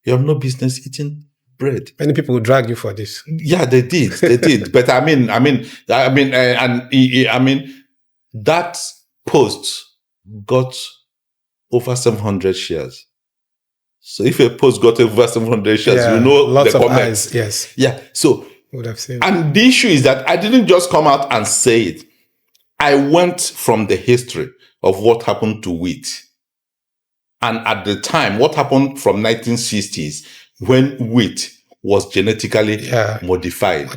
you have no business eating bread. Many people will drag you for this. Yeah, they did. But I mean, that post got over 700 shares. So if a post got over 700 shares, lots the of comments. eyes, yes. Yeah, so would have seen. And the issue is that I didn't just come out and say it. I went from the history of what happened to wheat. And at the time, what happened from 1960s, when wheat was genetically modified.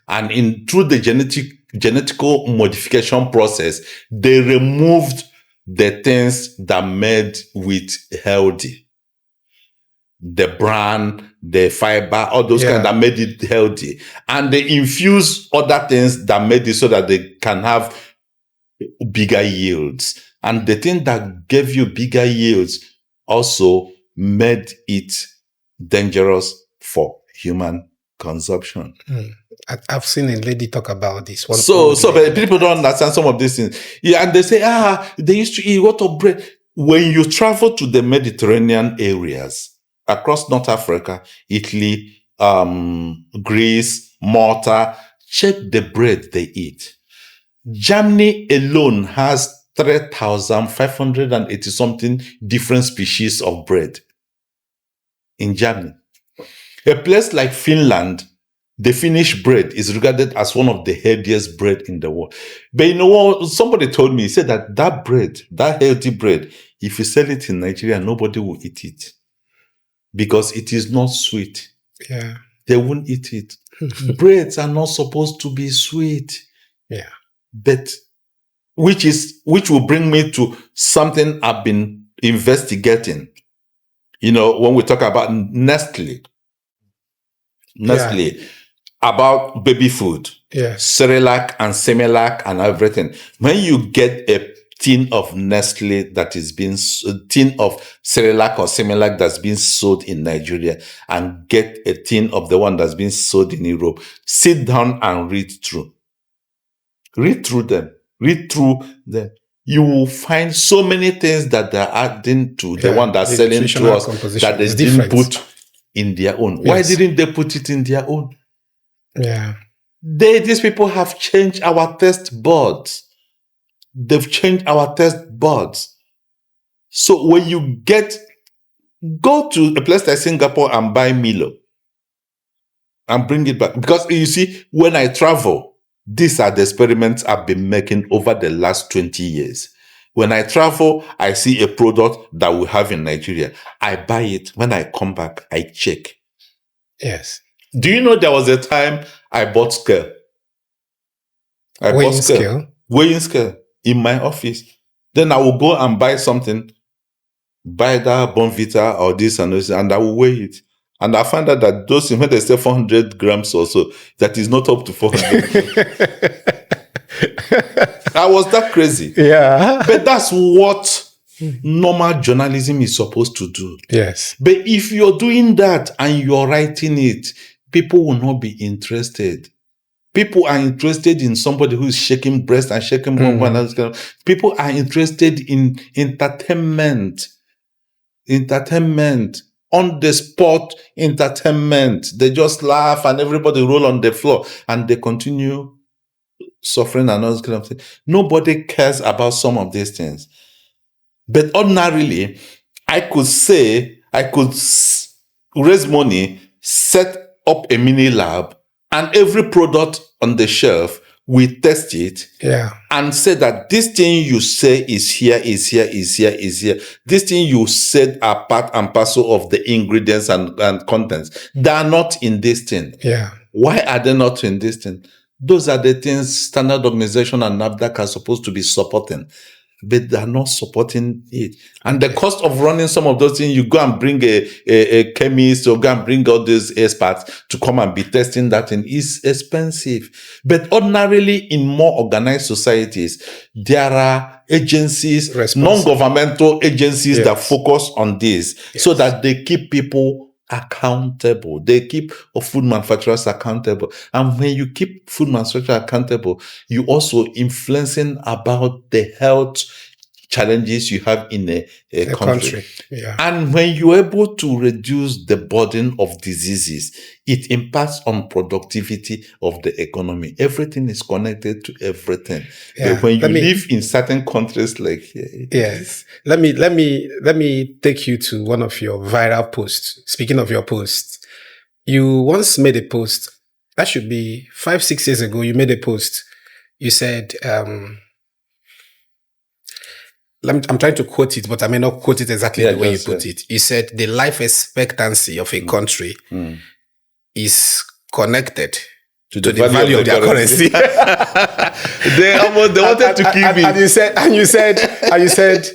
And through the genetical modification process, they removed the things that made wheat healthy. The bran, the fiber, all those kind that made it healthy. And they infused other things that made it so that they can have bigger yields. And the thing that gave you bigger yields also made it dangerous for human consumption. I've seen a lady talk about this. But people don't understand some of these things. Yeah, and they say, they used to eat what of bread. When you travel to the Mediterranean areas, across North Africa, Italy, Greece, Malta, check the bread they eat. Germany alone has 3,580 something different species of bread. In Germany. A place like Finland, the Finnish bread is regarded as one of the healthiest bread in the world. But you know what? Somebody told me, he said that bread, that healthy bread, if you sell it in Nigeria, nobody will eat it. Because it is not sweet. Yeah. They won't eat it. Breads are not supposed to be sweet. Yeah. But which will bring me to something I've been investigating. When we talk about Nestle, about baby food, Cerelac and Similac and everything. When you get a tin of Nestle tin of Cerelac or Similac that's been sold in Nigeria, and get a tin of the one that's been sold in Europe, sit down and read through them. You will find so many things that they're adding to the one that's selling to us that they didn't put in their own. Yes. Why didn't they put it in their own? Yeah. These people have changed our taste buds. They've changed our taste buds. So when you go to a place like Singapore and buy Milo and bring it back. Because you see, when I travel, these are the experiments I've been making over the last 20 years. When I travel, I see a product that we have in Nigeria. I buy it. When I come back, I check. Yes. Do you know there was a time I bought scale? Weighing scale in my office. Then I will go and buy something, buy that Bonvita or this and this, and I will weigh it. And I found out that those, when they say 400 grams or so, that is not up to 400 grams. I was that crazy. Yeah. But that's what normal journalism is supposed to do. Yes. But if you're doing that and you're writing it, people will not be interested. People are interested in somebody who is shaking breast and shaking bum. People are interested in entertainment, on the spot entertainment. They just laugh and everybody roll on the floor and they continue suffering and all this kind of thing. Nobody cares about some of these things. But ordinarily, I could raise money, set up a mini lab, and every product on the shelf, we test it and say that this thing you say is here. This thing you said are part and parcel of the ingredients and contents. They are not in this thing. Yeah. Why are they not in this thing? Those are the things Standard Organization and NAFDAC are supposed to be supporting. But they are not supporting it. And the cost of running some of those things, you go and bring a chemist or go and bring all these experts to come and be testing that thing, is expensive. But ordinarily, in more organized societies, there are agencies, non-governmental agencies that focus on this so that they keep people accountable. They keep food manufacturers accountable. And when you keep food manufacturers accountable, you also influencing about the health challenges you have in a country. Yeah. And when you're able to reduce the burden of diseases, it impacts on productivity of the economy. Everything is connected to everything. Yeah. But when you live in certain countries like here, yes, let me take you to one of your viral posts. Speaking of your posts, you once made a post. That should be 5-6 years ago. You made a post. You said, I'm trying to quote it, but I may not quote it exactly the way you put it. You said the life expectancy of a country is connected to the value of their currency. They wanted to kill me. And you said,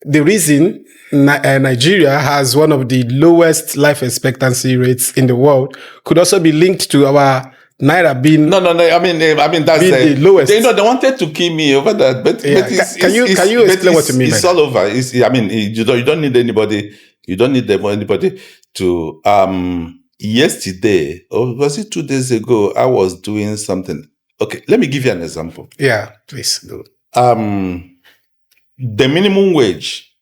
the reason Nigeria has one of the lowest life expectancy rates in the world could also be linked to our Naira being no. I mean that's the lowest. They wanted to kill me over that, but can you explain what you mean? It's all over. You don't need anybody. You don't need anybody to. Yesterday, or was it 2 days ago? I was doing something. Okay, let me give you an example. Yeah, please. The minimum wage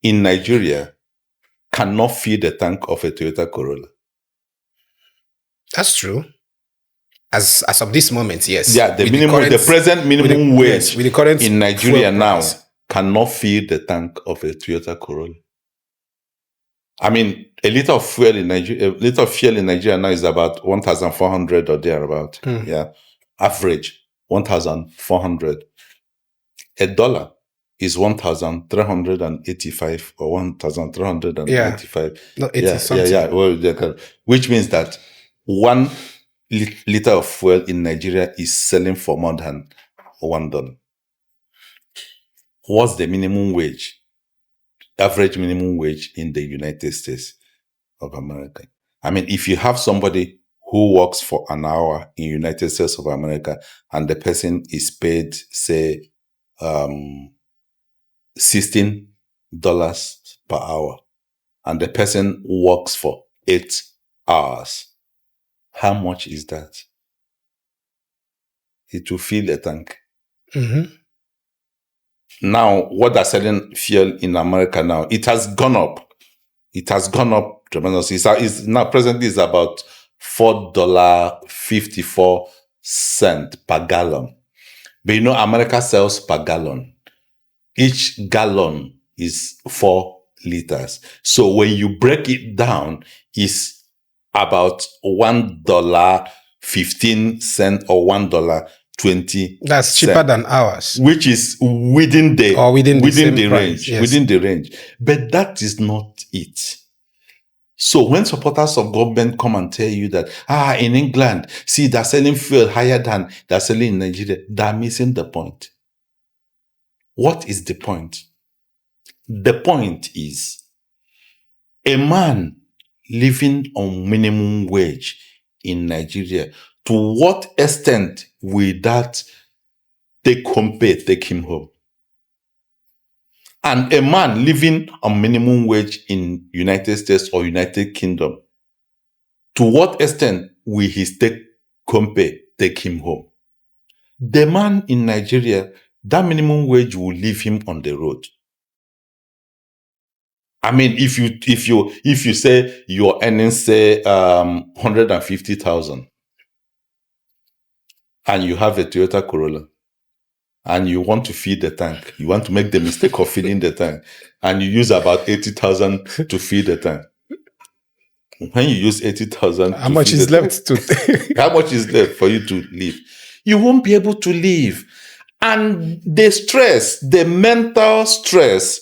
in Nigeria cannot fill the tank of a Toyota Corolla. That's true. As of this moment, yes. Yeah, the present minimum wage with the current in Nigeria now cannot fill the tank of a Toyota Corolla. I mean, a liter of fuel in Nigeria now is about 1,400 or thereabout. Yeah, average 1,400. $1 is 1,385 or 1,385. No, 80 something. Yeah. Well, which means that 1 liter of fuel in Nigeria is selling for more than $1. What's the minimum wage? Average minimum wage in the United States of America. I mean, if you have somebody who works for an hour in United States of America and the person is paid, say, $16 per hour, and the person works for 8 hours, how much is that? It will fill a tank. Mm-hmm. Now, what they're selling fuel in America now, it has gone up. It has gone up tremendously. It's now presently is about $4.54 per gallon. But you know, America sells per gallon. Each gallon is 4 liters. So when you break it down, it's about $1.15 or $1.20. That's cheaper than ours, which is within the range. Yes. Within the range. But that is not it. So when supporters of government come and tell you that, in England, see, they're selling fuel higher than they're selling in Nigeria, they're missing the point. What is the point? The point is a man living on minimum wage in Nigeria, to what extent will that take him home? And a man living on minimum wage in United States or United Kingdom, to what extent will his take him home? The man in Nigeria, that minimum wage will leave him on the road. I mean, if you say you're earning, say, 150,000, and you have a Toyota Corolla, and you want to feed the tank, you want to make the mistake of filling the tank, and you use about 80,000 to feed the tank. When you use 80,000, how much is left how much is left for you to live? You won't be able to live. And the stress, the mental stress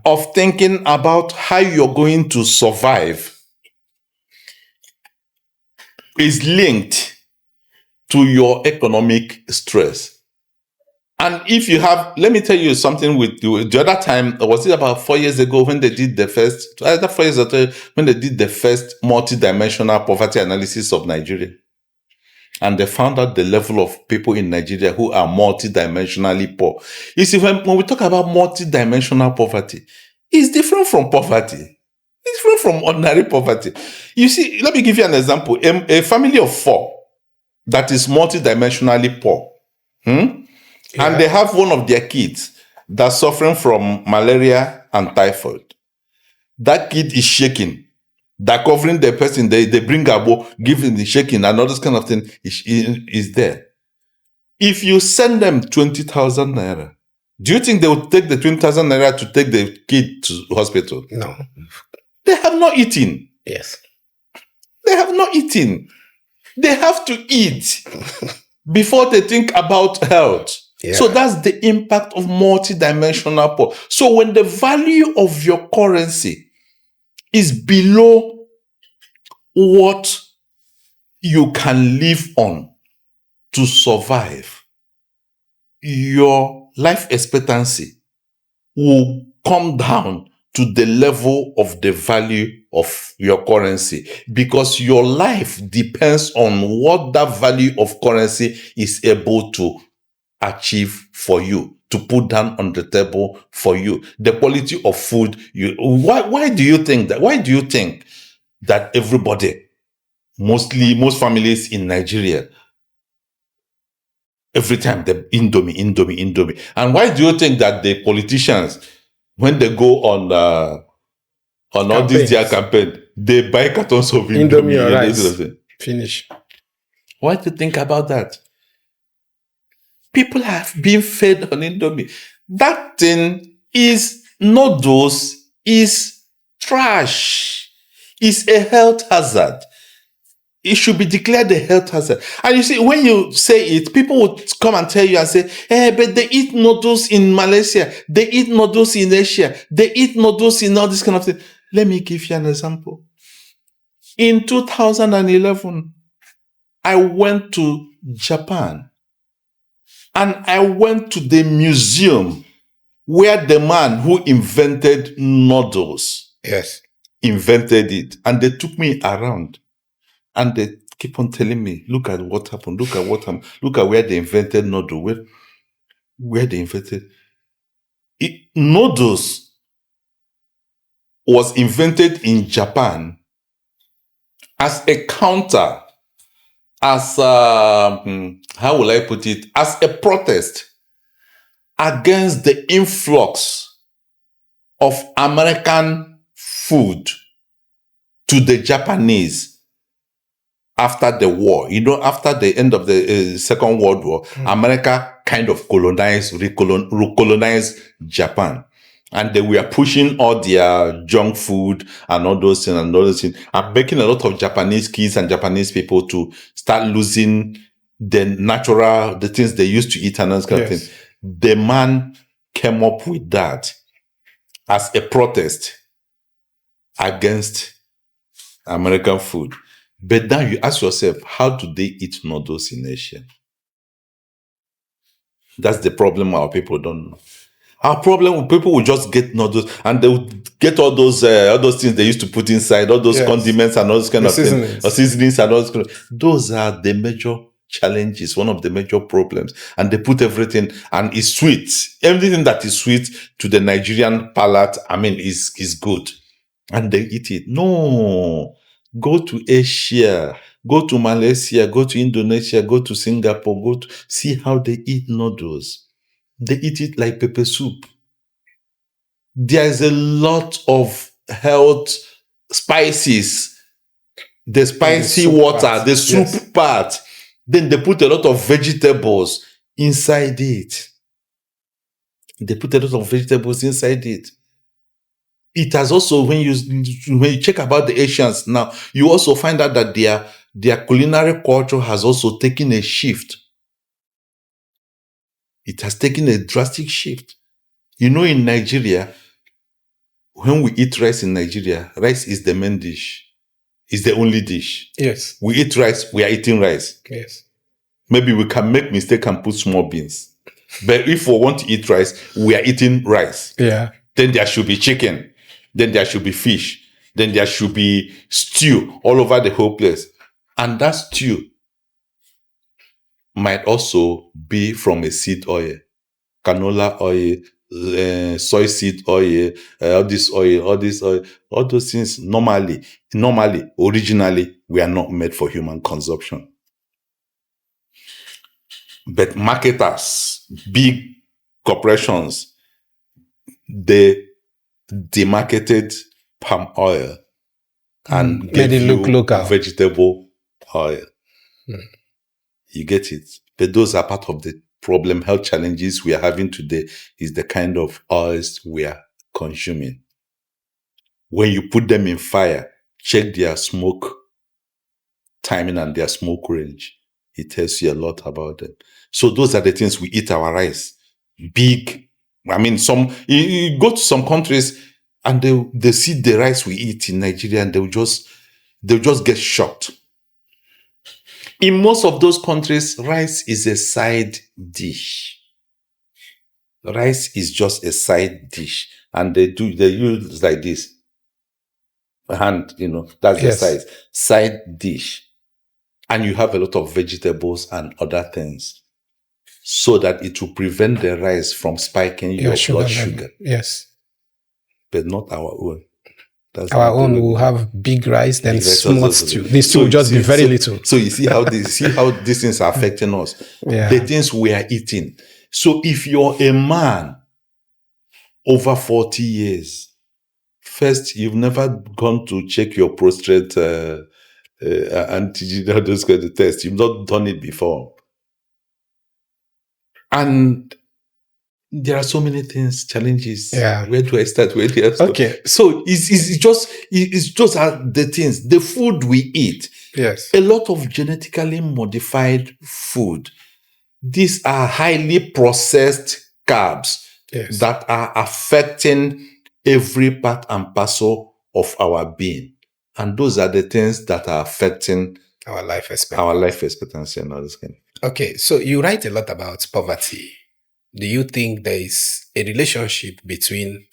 of thinking about how you're going to survive is linked to your economic stress. And if you have, let me tell you something with you. The other time, was it about 4 years ago when they did the first, either 4 years ago, when they did the first multidimensional poverty analysis of Nigeria? And they found out the level of people in Nigeria who are multidimensionally poor. You see, when we talk about multidimensional poverty, it's different from poverty. It's different from ordinary poverty. You see, let me give you an example. A family of 4 that is multidimensionally poor, and they have one of their kids that's suffering from malaria and typhoid. That kid is shaking. They're covering the person. They bring abo, give him the shaking, and all this kind of thing is there. If you send them 20,000 naira, do you think they would take the 20,000 naira to take the kid to hospital? No. They have not eaten. Yes. They have not eaten. They have to eat before they think about health. Yeah. So that's the impact of multidimensional poor. So when the value of your currency is below what you can live on to survive, your life expectancy will come down to the level of the value of your currency, because your life depends on what that value of currency is able to achieve for you, to put down on the table for you. The quality of food why do you think that everybody, most families in Nigeria, every time the Indomie. And why do you think that the politicians, when they go on all this their campaign, they buy cartons of Indomie or rice? Finish. Why do you think about that? People have been fed on Indomie. That thing is noodles, is trash. It's a health hazard. It should be declared a health hazard. And you see, when you say it, people would come and tell you and say, but they eat noodles in Malaysia. They eat noodles in Asia. They eat noodles in all this kind of thing. Let me give you an example. In 2011, I went to Japan. And I went to the museum where the man who invented noodles invented it. And they took me around. And they keep on telling me, look at what happened. Look at where they invented noodle. Where they invented it. Noodles was invented in Japan as a counter, as how will I put it, as a protest against the influx of American food to the Japanese after the war. You know, after the end of the Second World War, America kind of recolonized Japan. And they were pushing all their junk food and all those things and making a lot of Japanese kids and Japanese people to start losing the things they used to eat and those kind of things. The man came up with that as a protest against American food. But now you ask yourself, how do they eat noodles in Asia? That's the problem our people don't know. Our problem, people will just get noodles and they will get all those things they used to put inside, all those condiments and all those kind of things, or seasonings and all those. Those are the major challenges, one of the major problems. And they put everything, and it's sweet. Everything that is sweet to the Nigerian palate, is good. And they eat it. No. Go to Asia, go to Malaysia, go to Indonesia, go to Singapore, see how they eat noodles. They eat it like pepper soup. There is a lot of health spices. The spicy water, the soup part. Then they put a lot of vegetables inside it. It has also, when you check about the Asians now, you also find out that their culinary culture has also taken a shift. It has taken a drastic shift. In Nigeria, when we eat rice in Nigeria, rice is the main dish. It's the only dish. Yes. We eat rice, we are eating rice. Yes. Maybe we can make mistake and put small beans. But if we want to eat rice, we are eating rice. Yeah. Then there should be chicken. Then there should be fish. Then there should be stew all over the whole place. And that stew might also be from a seed oil. Canola oil, soy seed oil, all this oil, all those things normally, originally, we are not made for human consumption. But marketers, big corporations, they demarketed palm oil and made it look local. Vegetable oil. You get it? But those are part of the problem, health challenges we are having today, is the kind of oils we are consuming. When you put them in fire, check their smoke timing and their smoke range. It tells you a lot about them. So those are the things we eat our rice. Big. You go to some countries and they see the rice we eat in Nigeria and they'll just get shocked. In most of those countries, rice is a side dish. Rice is just a side dish. And they use like this. And, that's the size. Side dish. And you have a lot of vegetables and other things. So that it will prevent the rice from spiking your blood sugar. Yes. But not our own. Our own will have big rice, then small stew. The stew will just be very little. So you see how these things are affecting us. Yeah. The things we are eating. So if you're a man over 40 years, first, you've never gone to check your prostate antigen, those kind of tests. You've not done it before. And there are so many things, challenges. Yeah. Where do I start? Where do I start? Okay. So it's just the things, the food we eat. Yes. A lot of genetically modified food. These are highly processed carbs that are affecting every part and parcel of our being. And those are the things that are affecting our life expectancy and all this kind. Okay, so you write a lot about poverty. Do you think there is a relationship between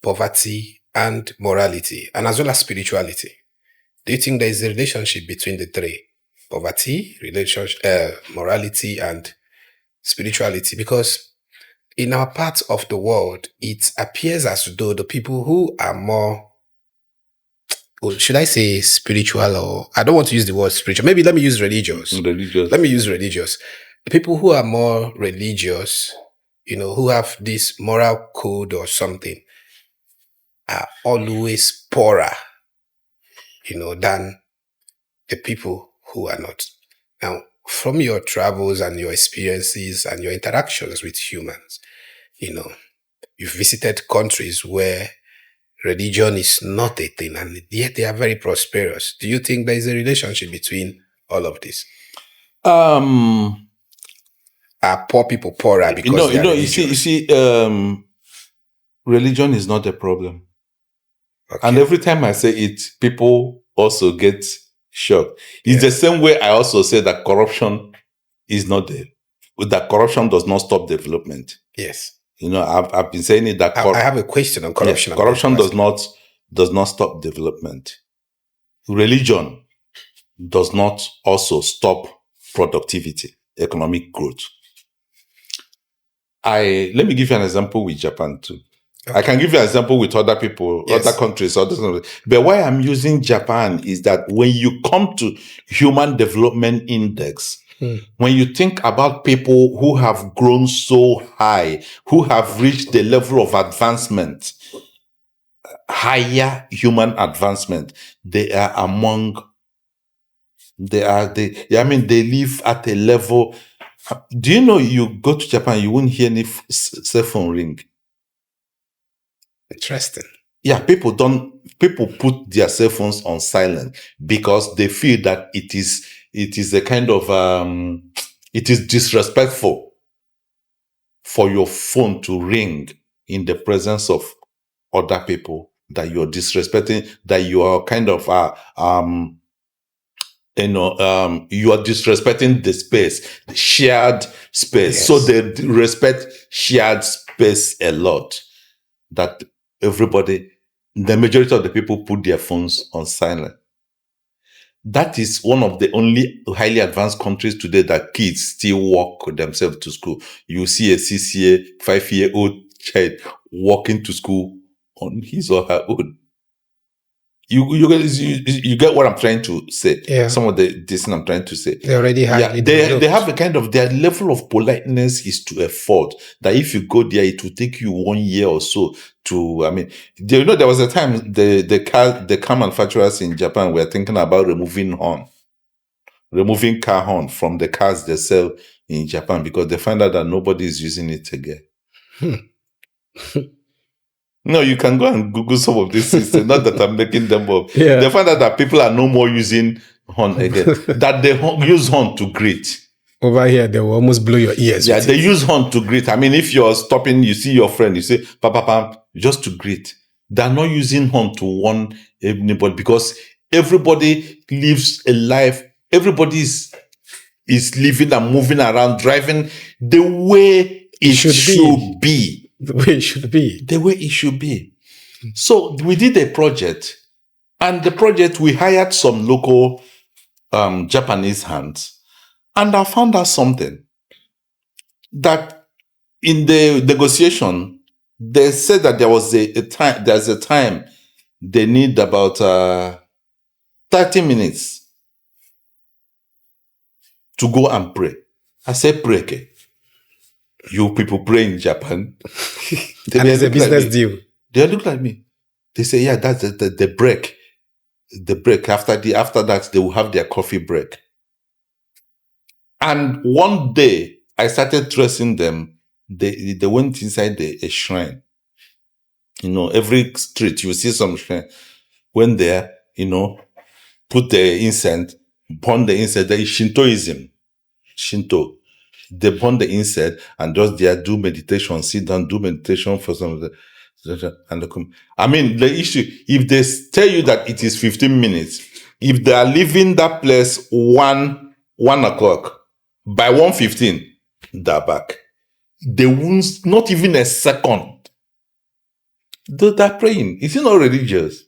poverty and morality, and as well as spirituality? Do you think there is a relationship between the three? Poverty, morality, and spirituality? Because in our part of the world, it appears as though the people who are more, should I say spiritual, or I don't want to use the word spiritual. Maybe let me use religious. Let me use religious. The people who are more religious, who have this moral code or something, are always poorer, than the people who are not. Now, from your travels and your experiences and your interactions with humans, you've visited countries where religion is not a thing, and yet they are very prosperous. Do you think there is a relationship between all of this? Are poor people poorer because you see, religion is not a problem. Okay. And every time I say it, people also get shocked. It's the same way I also say that corruption is not there. That corruption does not stop development. Yes. I've been saying it that I have a question on corruption. corruption does not stop development. Religion does not also stop productivity, economic growth. Let me give you an example with Japan too. Okay. I can give you an example with other people, other countries, but why I'm using Japan is that when you come to Human Development Index, when you think about people who have grown so high, who have reached the level of advancement, higher human advancement, they live at a level. Do you know you go to Japan, you won't hear any cell phone ring? Interesting. Yeah, people put their cell phones on silent because they feel that it is a kind of it is disrespectful for your phone to ring in the presence of other people, that you're disrespecting, that you are kind of you are disrespecting the space, the shared space. Yes. So they respect shared space a lot. That the majority of the people put their phones on silent. That is one of the only highly advanced countries today that kids still walk themselves to school. You see a 6-year, 5-year-old child walking to school on his or her own. You get what I'm trying to say. Yeah. Some of this I'm trying to say. They already have. They have a kind of, their level of politeness is to a fault that if you go there, it will take you 1 year or so to. I mean, there was a time the car manufacturers in Japan were thinking about removing car horn from the cars they sell in Japan because they find out that nobody is using it again. No, you can go and Google some of these systems. Not that I'm making them up. Yeah. They find out that people are no more using horn again. That they use horn to greet. Over here, they will almost blow your ears. Yeah, they use horn to greet. I mean, if you're stopping, you see your friend, you say, pam, just to greet. They're not using horn to warn anybody because everybody lives a life. Everybody is living and moving around, driving the way it should be. The way it should be. The way it should be. So we did a project, and the project, we hired some local Japanese hands, and I found out something, that in the negotiation, they said that there's a time they need about 30 minutes to go and pray. I said, pray, okay. You people pray in Japan. And it's a business deal. They look like me. They say, yeah, that's the break. The break. After that, they will have their coffee break. And one day, I started dressing them. They went inside a shrine. Every street, you see some shrine. Went there, put the incense, burn the incense. There is Shintoism. Shinto. They burn the incense and just there do meditation, sit down, do meditation for some of the, and I mean, the issue, if they tell you that it is 15 minutes, if they are leaving that place 1 o'clock, by 1:15, they're back. They won't, not even a second. They're praying. Is it not religious?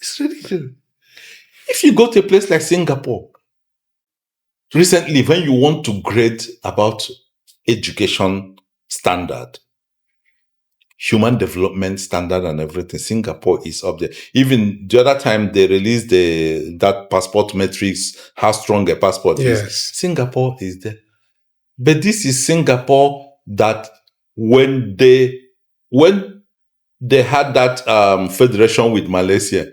It's religious. If you go to a place like Singapore, recently, when you want to grade about education standard, human development standard and everything, Singapore is up there. Even the other time they released that passport metrics, how strong a passport is. Singapore is there. But this is Singapore that when they had that federation with Malaysia,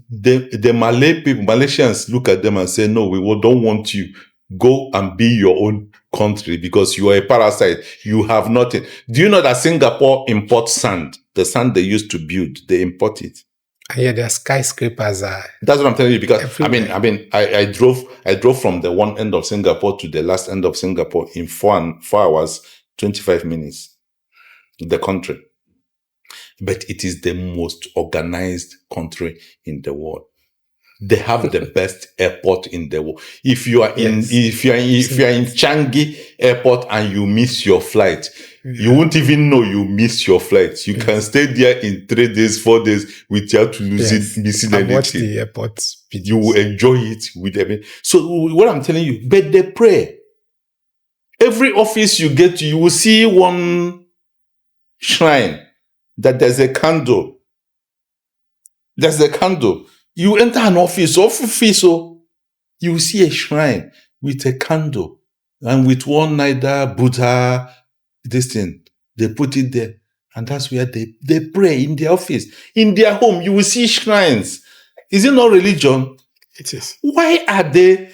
the Malay people, Malaysians look at them and say, no, we don't want you. Go and be your own country because you are a parasite. You have nothing. Do you know that Singapore imports sand? The sand they used to build, they import it. Yeah, their skyscrapers are. That's what I'm telling you because everywhere. I drove from the one end of Singapore to the last end of Singapore in 4 hours, 25 minutes. The country. But it is the most organized country in the world. They have the best airport in the world. If you are in Changi Airport and you miss your flight, you won't even know you missed your flight. You can stay there in 3 days, 4 days without missing anything. Watch the airport videos. You will enjoy it with them. So what I'm telling you, but they pray. Every office you get to, you will see one shrine that there's a candle. There's a candle. You enter an office, so you will see a shrine with a candle and with one neither Buddha, this thing. They put it there. And that's where they pray in their office. In their home, you will see shrines. Is it not religion? It is. Why are they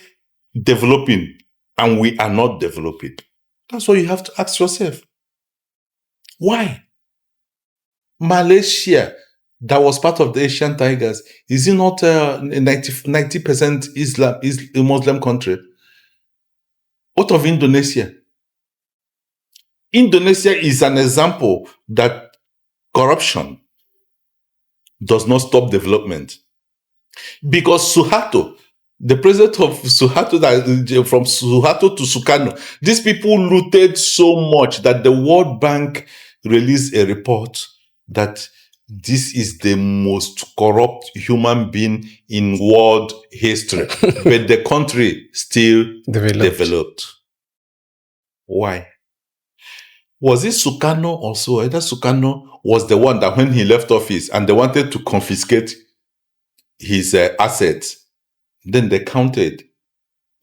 developing and we are not developing? That's what you have to ask yourself. Why? Malaysia, that was part of the Asian Tigers, is it not a 90% Muslim country? What of Indonesia? Indonesia is an example that corruption does not stop development. Because Suharto, the president of Suharto, from Suharto to Sukarno, these people looted so much that the World Bank released a report that this is the most corrupt human being in world history. But the country still developed. Why? Was it Sukarno also? Either Sukarno was the one that when he left office and they wanted to confiscate his assets, then they counted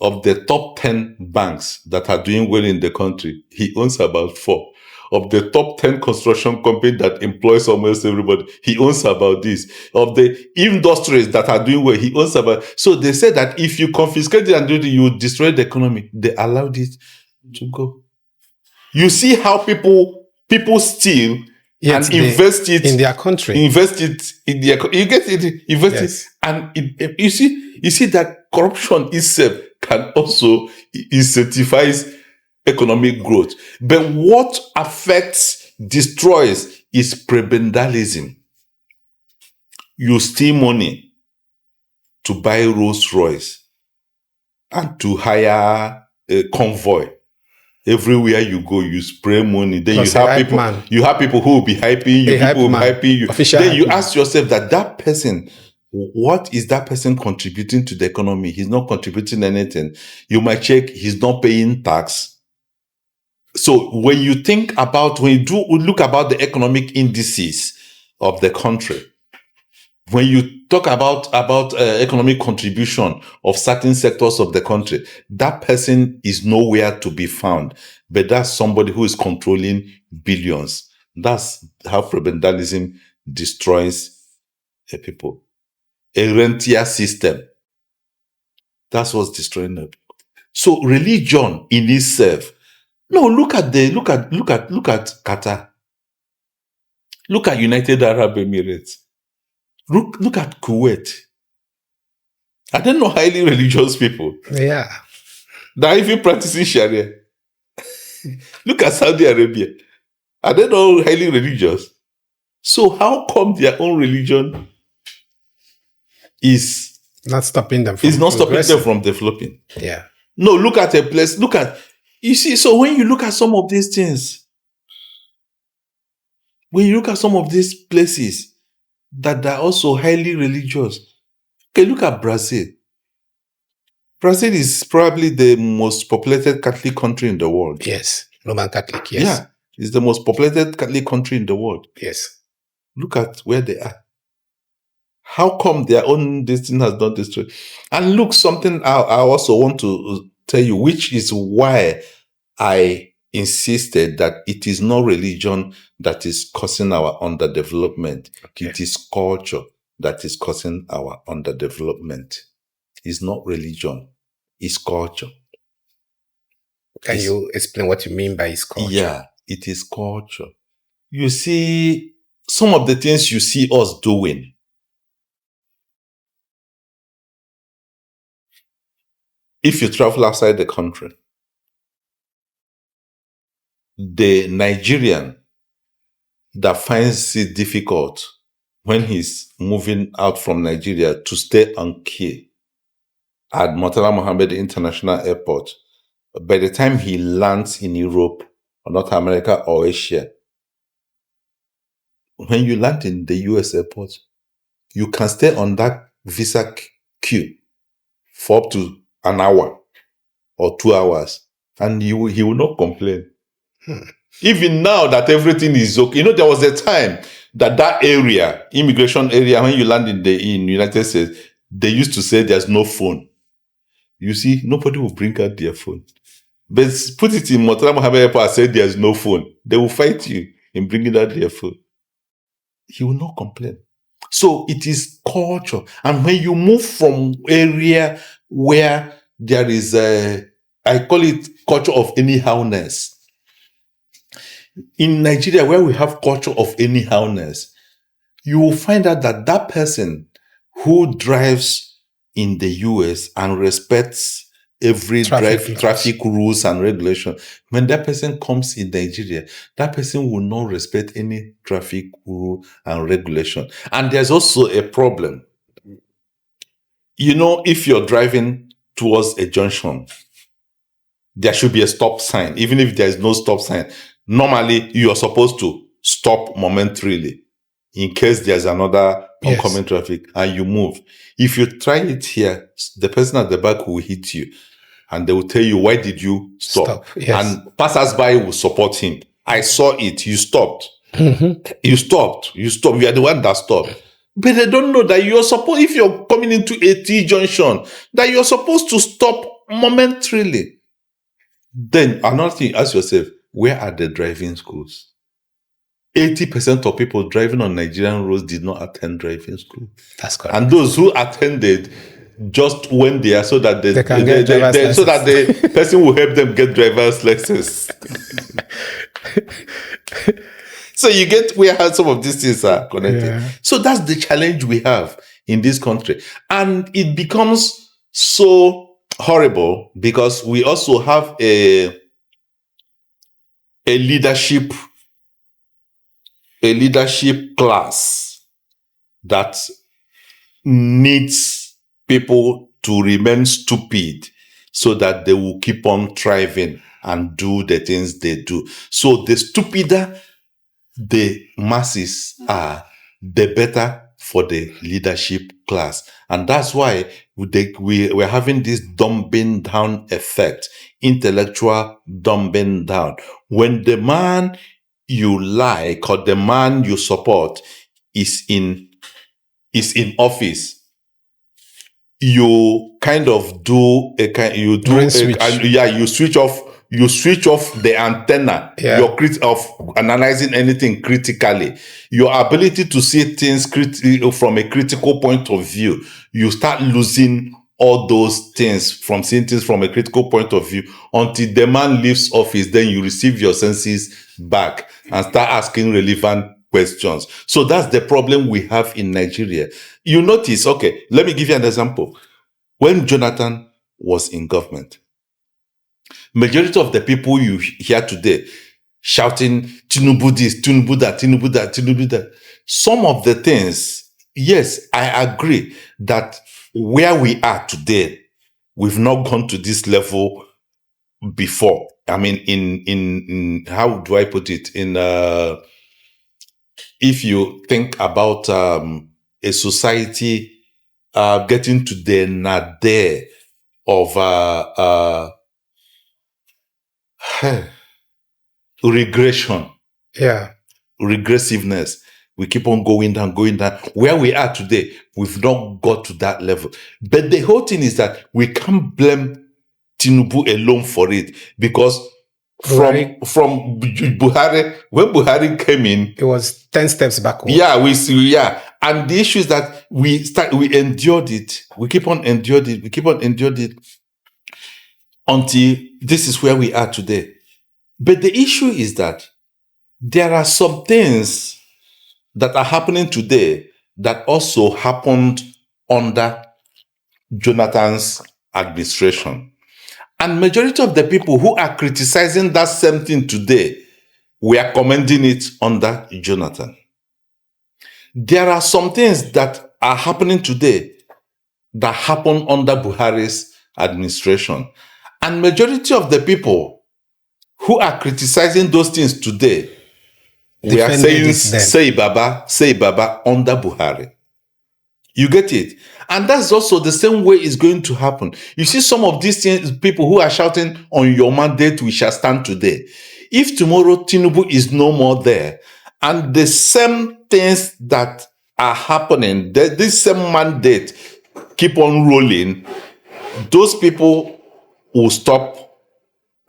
of the top 10 banks that are doing well in the country, he owns about 4. Of the top 10 construction companies that employs almost everybody, he owns about this. Of the industries that are doing well, he owns about. So they said that if you confiscate it and do it, you destroy the economy. They allowed it to go. You see how people steal and invest it in their country. Invest it in their. You get it. Invest it, and you see that corruption itself can also incentivize economic growth. But what destroys is prebendalism. You steal money to buy Rolls Royce and to hire a convoy. Everywhere you go, you spray money. Then you have people. You have people who will be hyping you. People will be hyping you. Then you ask yourself that person, what is that person contributing to the economy? He's not contributing anything. You might check. He's not paying tax. So when you look about the economic indices of the country, when you talk about economic contribution of certain sectors of the country, that person is nowhere to be found. But that's somebody who is controlling billions. That's how prebendalism destroys a people. A rentier system. That's what's destroying them. So religion in itself. No, look at Qatar. Look at United Arab Emirates. Look at Kuwait. Are they not highly religious people? Yeah. They're even practicing Sharia. Look at Saudi Arabia. Are they not highly religious? So how come their own religion is not stopping them from developing? Yeah. No, look at a place. You see, so when you look at some of these things, when you look at some of these places that are also highly religious, okay, look at Brazil. Brazil is probably the most populated Catholic country in the world. Yes, Roman Catholic, yes. Yeah, it's the most populated Catholic country in the world. Yes. Look at where they are. How come their own destiny has not destroyed? And look, something I also want to tell you, which is why I insisted that it is not religion that is causing our underdevelopment. Okay. It is culture that is causing our underdevelopment. It's not religion. It's culture. Can you explain what you mean by its culture? Yeah, it is culture. You see, some of the things you see us doing, if you travel outside the country, the Nigerian that finds it difficult when he's moving out from Nigeria to stay on key at Murtala Mohammed International Airport, by the time he lands in Europe or North America or Asia, when you land in the US airport, you can stay on that visa queue for up to an hour or 2 hours, and he will not complain. Even now that everything is okay, there was a time that area, immigration area, when you land in the United States, they used to say there's no phone. You see, nobody will bring out their phone. But put it in Murtala Mohammed Airport and say there's no phone. They will fight you in bringing out their phone. He will not complain. So it is culture. And when you move from area where there is I call it culture of anyhowness. In Nigeria, where we have culture of anyhowness, you will find out that person who drives in the US and respects every traffic rules and regulation, when that person comes in Nigeria, that person will not respect any traffic rule and regulation. And there's also a problem. If you're driving towards a junction, there should be a stop sign. Even if there is no stop sign, normally you are supposed to stop momentarily in case there's another oncoming traffic and you move. If you try it here, the person at the back will hit you and they will tell you, why did you stop? Yes. And passers-by will support him. I saw it. You stopped. Mm-hmm. You stopped. You are the one that stopped. But they don't know that you're supposed, if you're coming into a T-junction, that you're supposed to stop momentarily. Then another thing, ask yourself, where are the driving schools? 80% of people driving on Nigerian roads did not attend driving school. That's correct. And those who attended just went there so that they can get driver's license. So that the person will help them get driver's license. So we have some of these things are connected. Yeah. So that's the challenge we have in this country. And it becomes so horrible because we also have a leadership class that needs people to remain stupid so that they will keep on thriving and do the things they do. So the stupider the masses are, the better for the leadership class. And that's why we're having this dumbing down effect, intellectual dumbing down. When the man you like or the man you support is in office, you kind of you switch off the antenna. Yeah. Your of analyzing anything critically, your ability to see things from a critical point of view, you start losing all those things from seeing things from a critical point of view until the man leaves office. Then you receive your senses back and start asking relevant questions. So that's the problem we have in Nigeria. You notice, okay, let me give you an example. When Jonathan was in government, majority of the people you hear today shouting, Tinubu this, Tinubu that, Tinubu that, Tinubu that. Some of the things, yes, I agree that where we are today, we've not gone to this level before. I mean, in how do I put it? If you think about a society getting to the nadir of regression, regressiveness. We keep on going down. Where we are today, we've not got to that level. But the whole thing is that we can't blame Tinubu alone for it, because from Buhari, when Buhari came in, it was 10 steps backward. And the issue is that we endured it. We keep on endured it until this is where we are today. But the issue is that there are some things that are happening today that also happened under Jonathan's administration. And majority of the people who are criticizing that same thing today, we are commending it under Jonathan. There are some things that are happening today that happened under Buhari's administration. And majority of the people who are criticizing those things today, we are saying, say Baba under Buhari. You get it? And that's also the same way it's going to happen. You see some of these things, people who are shouting on your mandate, we shall stand today. If tomorrow Tinubu is no more there, and the same things that are happening, this same mandate keep on rolling, those people will stop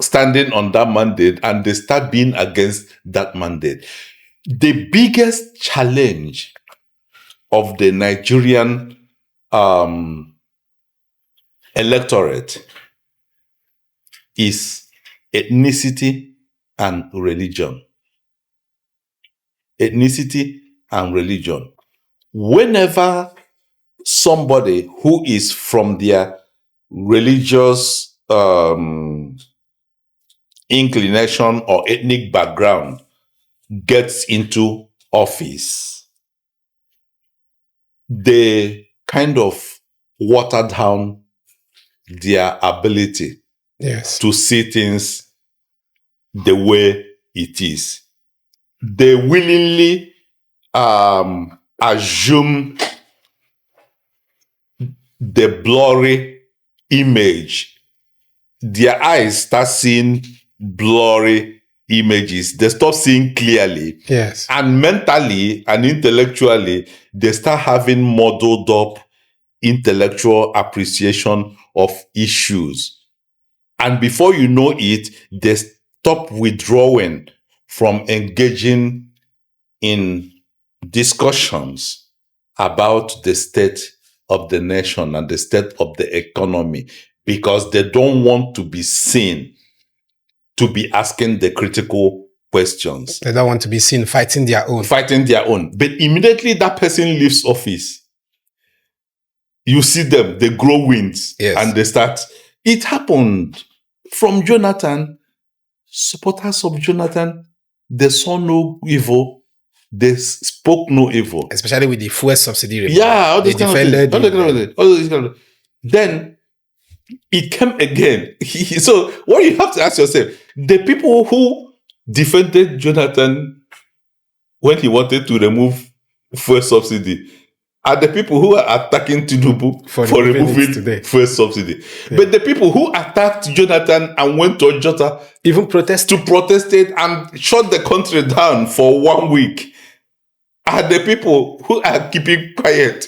standing on that mandate and they start being against that mandate. The biggest challenge of the Nigerian electorate is ethnicity and religion. Ethnicity and religion. Whenever somebody who is from their religious inclination or ethnic background gets into office, they kind of water down their ability to see things the way it is. They willingly assume the blurry image. Their eyes start seeing blurry images. They stop seeing clearly. Yes. And mentally and intellectually, they start having muddled up intellectual appreciation of issues. And before you know it, they stop withdrawing from engaging in discussions about the state of the nation and the state of the economy, because they don't want to be seen to be asking the critical questions. They don't want to be seen fighting their own. But immediately that person leaves office, you see them, they grow wings. Yes. And they start. It happened from Jonathan. Supporters of Jonathan, they saw no evil. They spoke no evil. Especially with the fuel subsidy. Yeah, all they defended it. Then it came again. So what you have to ask yourself, the people who defended Jonathan when he wanted to remove fuel subsidy are the people who are attacking Tinubu for removing fuel subsidy. Yeah. But the people who attacked Jonathan and went to Ojota even protested and shut the country down for 1 week are the people who are keeping quiet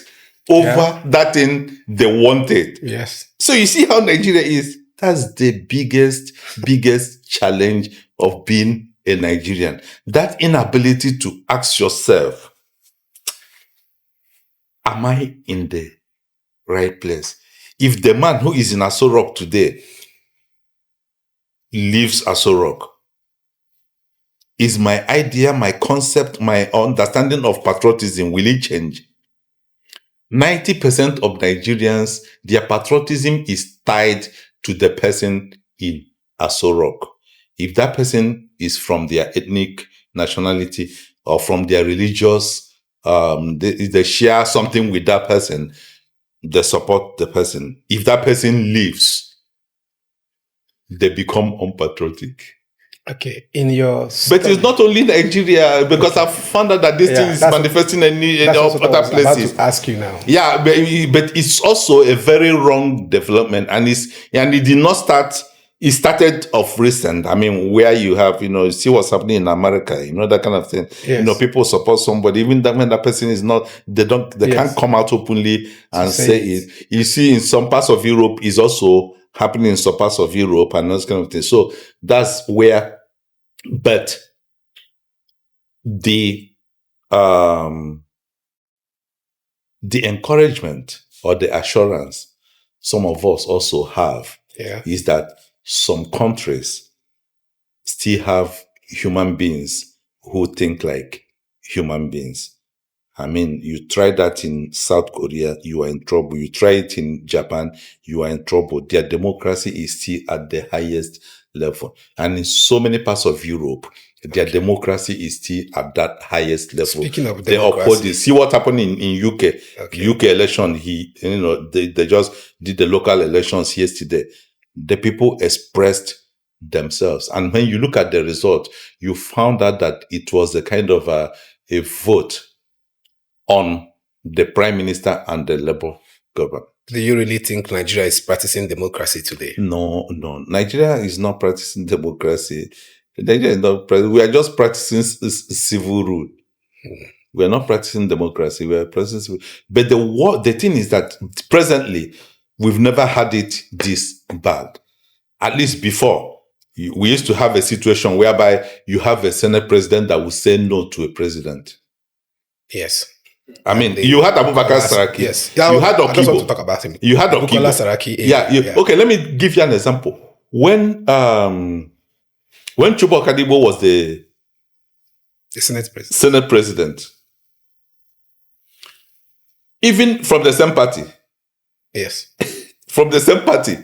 over that thing they wanted. Yes. So you see how Nigeria is. That's the biggest challenge of being a Nigerian. That inability to ask yourself, am I in the right place? If the man who is in Aso Rock today leaves Aso Rock, is my idea, my concept, my understanding of patriotism, will it change? 90% of Nigerians, their patriotism is tied to the person in Aso Rock. If that person is from their ethnic nationality or from their religious, they share something with that person, they support the person. If that person leaves, they become unpatriotic. Okay, in your study. But it's not only Nigeria, because I've found out that this thing is manifesting in other places. About to ask you now. Yeah, but it's also a very wrong development, and it did not start. It started of recent. I mean, where you have, see what's happening in America, that kind of thing. Yes. People support somebody, even when that person is not, they can't come out openly and say it. You see, in some parts of Europe, is also happening in some parts of Europe and those kind of things. So that's where, but the encouragement or the assurance some of us also have is that some countries still have human beings who think like human beings. I mean, you try that in South Korea, you are in trouble. You try it in Japan, you are in trouble. Their democracy is still at the highest level. And in so many parts of Europe, their democracy is still at that highest level. Speaking of they democracy, uphold it. See what happened in UK. Okay. UK election, they just did the local elections yesterday. The people expressed themselves. And when you look at the result, you found out that it was a kind of a vote on the prime minister and the Labour government. Do you really think Nigeria is practicing democracy today? No. Nigeria is not practicing democracy. Nigeria is not. We are just practicing civil rule. We are not practicing democracy. We are practicing. But the thing is that presently we've never had it this bad. At least before, we used to have a situation whereby you have a Senate president that will say no to a president. Yes. I mean, you had Abubakar Saraki. Yes. You had Okibo. I just want to talk about him. You had Abubakar Okibo. Saraki. Yeah. Okay, let me give you an example. When Chubo Kadibo was the Senate president, even from the same party. Yes. From the same party.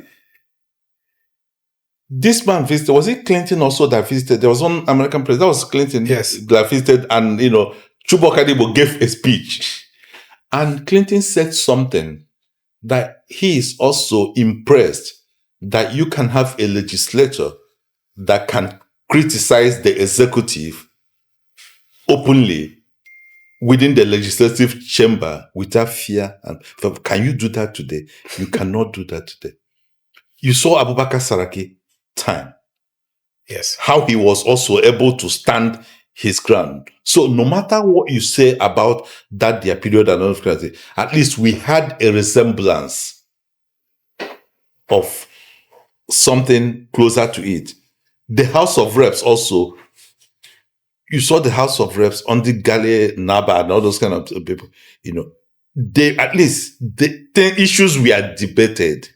This man visited. Was it Clinton also that visited? There was one American president. That was Clinton. Yes. That visited, and Chubo Kadibo gave a speech. And Clinton said something that he is also impressed that you can have a legislature that can criticize the executive openly within the legislative chamber without fear. And can you do that today? You cannot do that today. You saw Abubakar Saraki time. Yes. How he was also able to stand his ground. So no matter what you say about that their period and all, at least we had a resemblance of something closer to it. The House of Reps also, you saw the House of Reps on the Gale, Naba, and all those kind of people, they at least the issues were debated.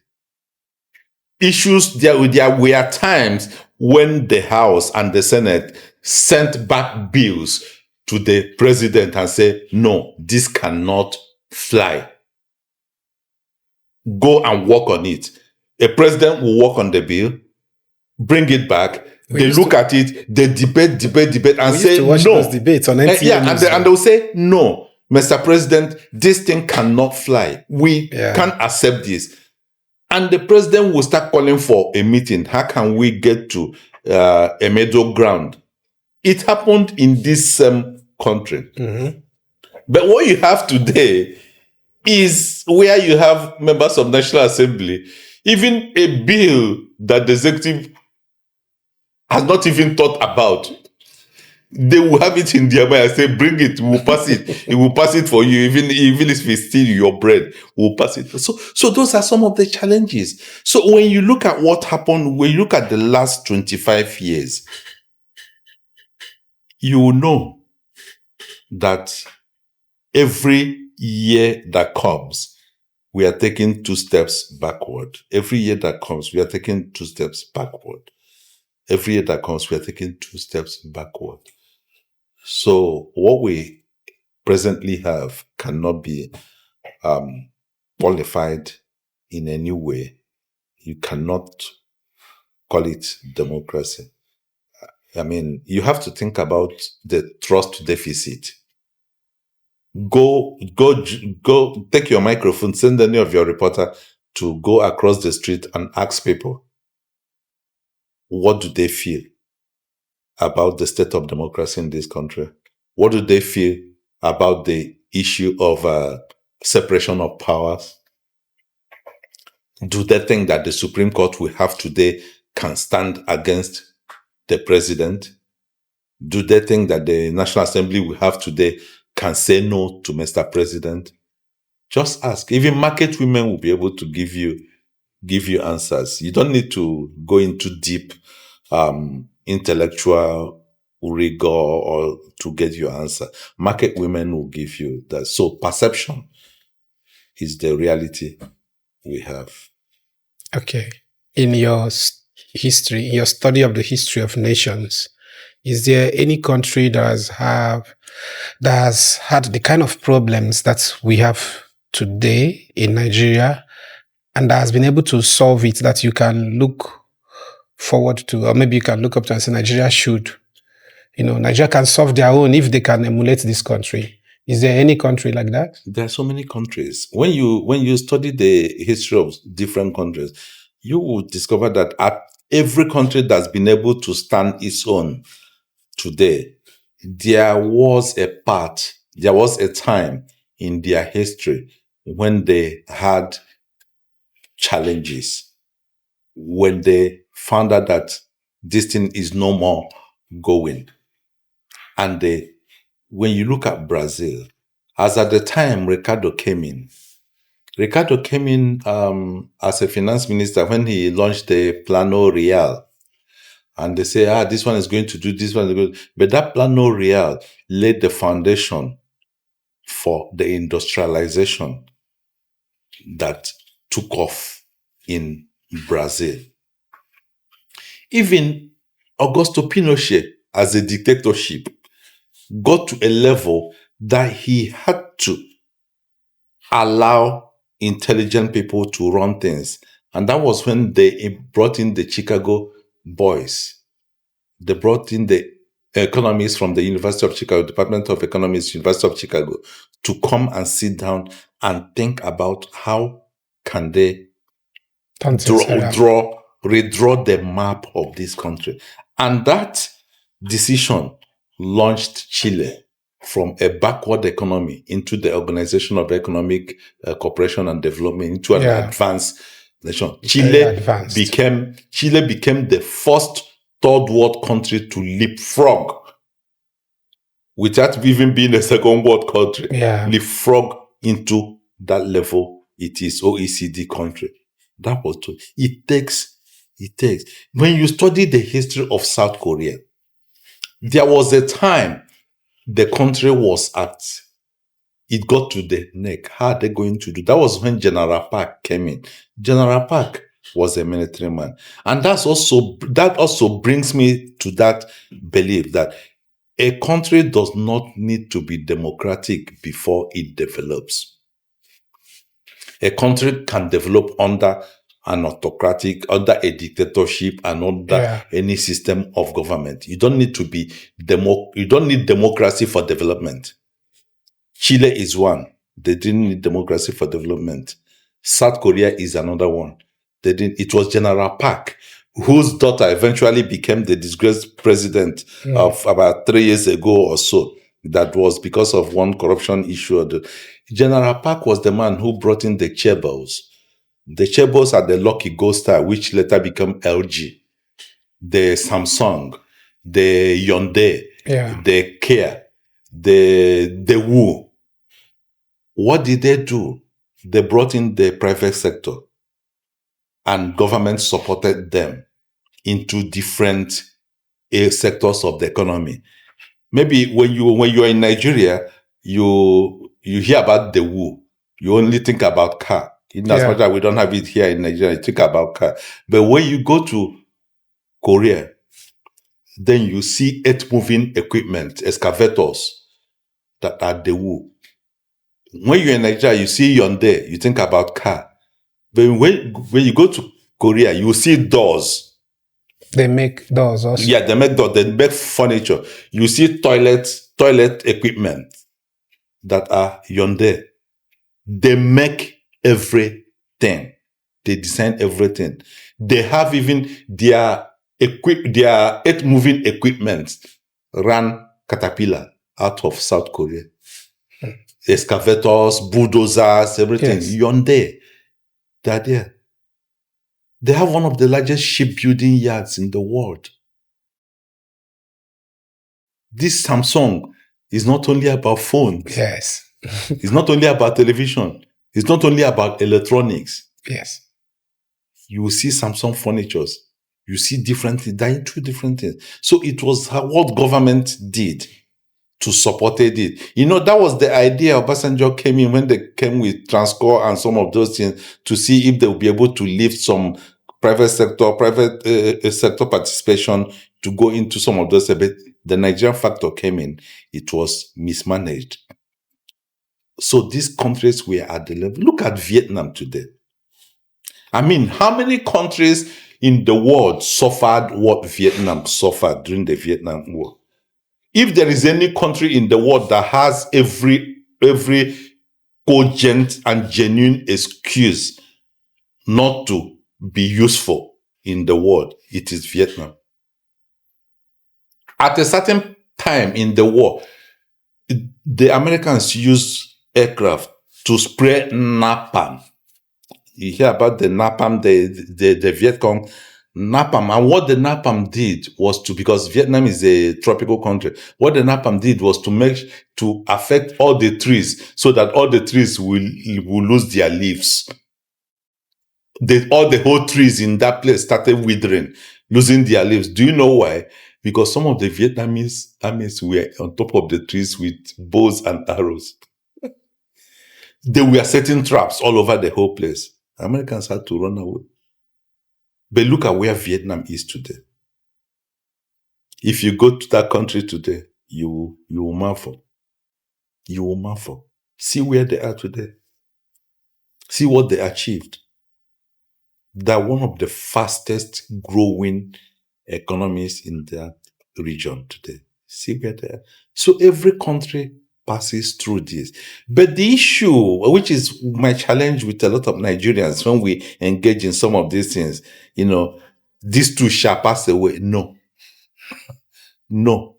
Issues there were times when the House and the Senate sent back bills to the president and said, no, this cannot fly. Go and work on it. A president will work on the bill, bring it back, they look at it, they debate, and say no. Those debates on NTA and they'll say, no, Mr. President, this thing cannot fly. We can't accept this. And the president will start calling for a meeting. How can we get to a middle ground? It happened in this same country. Mm-hmm. But what you have today is where you have members of National Assembly, even a bill that the executive has not even thought about. They will have it in their mind and say, bring it, we'll pass it. It will pass it for you, even if we steal your bread, we'll pass it. So those are some of the challenges. So when you look at what happened, when you look at the last 25 years, you will know that every year that comes, we are taking 2 steps backward. Every year that comes, we are taking 2 steps backward. Every year that comes, we are taking 2 steps backward. So what we presently have cannot be qualified in any way. You cannot call it democracy. I mean, you have to think about the trust deficit. Go, take your microphone, send any of your reporter to go across the street and ask people, what do they feel about the state of democracy in this country? What do they feel about the issue of separation of powers? Do they think that the Supreme Court we have today can stand against the president? Do they think that the National Assembly we have today can say no to Mr. President? Just ask. Even market women will be able to give you answers. You don't need to go into deep intellectual rigor or to get your answer. Market women will give you that. So perception is the reality we have. Okay. In your history, in your study of the history of nations, is there any country that has had the kind of problems that we have today in Nigeria and that has been able to solve it, that you can look forward to, or maybe you can look up to and say Nigeria should, Nigeria can solve their own if they can emulate this country? Is there any country like that? There are so many countries. When you study the history of different countries, you will discover that at every country that's been able to stand its own today, there was a time in their history when they had challenges, when they found out that this thing is no more going. And when you look at Brazil, as at the time Ricardo came in as a finance minister when he launched the Plano Real. And they say, this one is going to do this one. But that Plano Real laid the foundation for the industrialization that took off in Brazil. Even Augusto Pinochet, as a dictatorship, got to a level that he had to allow intelligent people to run things. And that was when they brought in the Chicago boys. They brought in the economists from the University of Chicago, Department of Economics, University of Chicago, to come and sit down and think about how can they redraw the map of this country. And that decision launched Chile from a backward economy into the Organization of Economic Cooperation and Development, into an advanced nation. Chile became the first third world country to leapfrog, without even being a second world country, leapfrog into that level. It is OECD country. That was true. It takes. When you study the history of South Korea, there was a time the country it got to the neck. How are they going to do? That was when General Park came in. General Park was a military man. And that also brings me to that belief that a country does not need to be democratic before it develops. A country can develop under an autocratic, under a dictatorship, and under any system of government. You don't need to be you don't need democracy for development. Chile is one. They didn't need democracy for development. South Korea is another one. It was General Park, whose daughter eventually became the disgraced president of about 3 years ago or so. That was because of one corruption issue. General Park was the man who brought in the chaebols. The chaebols are the Lucky Gold Star, which later became LG, the Samsung, the Hyundai, the Kia, the Woo. What did they do? They brought in the private sector, and government supported them into different sectors of the economy. Maybe when you're in Nigeria, you hear about the Woo. You only think about car. In as much as we don't have it here in Nigeria, you think about car. But when you go to Korea, then you see earth-moving equipment, excavators, that are the Woo. When you're in Nigeria, you see Hyundai, you think about car. But when you go to Korea, you see doors. They make doors also. Yeah, they make doors. They make furniture. You see toilet equipment that are Hyundai. They make everything. They design everything. They have even their earth-moving equipment ran Caterpillar out of South Korea. Excavators, bulldozers, everything. Hyundai. They're there. They have one of the largest shipbuilding yards in the world. This Samsung is not only about phones. Yes. It's not only about television. It's not only about electronics. Yes. You will see Samsung furnitures. You see different things. They're into different things. So it was what government did to support it. That was the idea. Obasanjo came in when they came with Transcore and some of those things to see if they would be able to lift some private sector participation to go into some of those. But the Nigerian factor came in. It was mismanaged. So these countries were at the level. Look at Vietnam today. I mean, how many countries in the world suffered what Vietnam suffered during the Vietnam War. If there is any country in the world that has every cogent and genuine excuse not to be useful in the world, it is Vietnam. At a certain time in the war, the Americans used aircraft to spray napalm. You hear about the napalm, the Viet Cong napalm. And what the napalm did was because Vietnam is a tropical country, what the napalm did was to affect all the trees so that all the trees will lose their leaves. All the whole trees in that place started withering, losing their leaves. Do you know why? Because some of the Vietnamese armies were on top of the trees with bows and arrows. They were setting traps all over the whole place. Americans had to run away. But look at where Vietnam is today. If you go to that country today, you will marvel. You will marvel. See where they are today. See what they achieved. They're one of the fastest growing economies in that region today. See where they are. So every country passes through this. But the issue, which is my challenge with a lot of Nigerians when we engage in some of these things, these two shall pass away. No. No.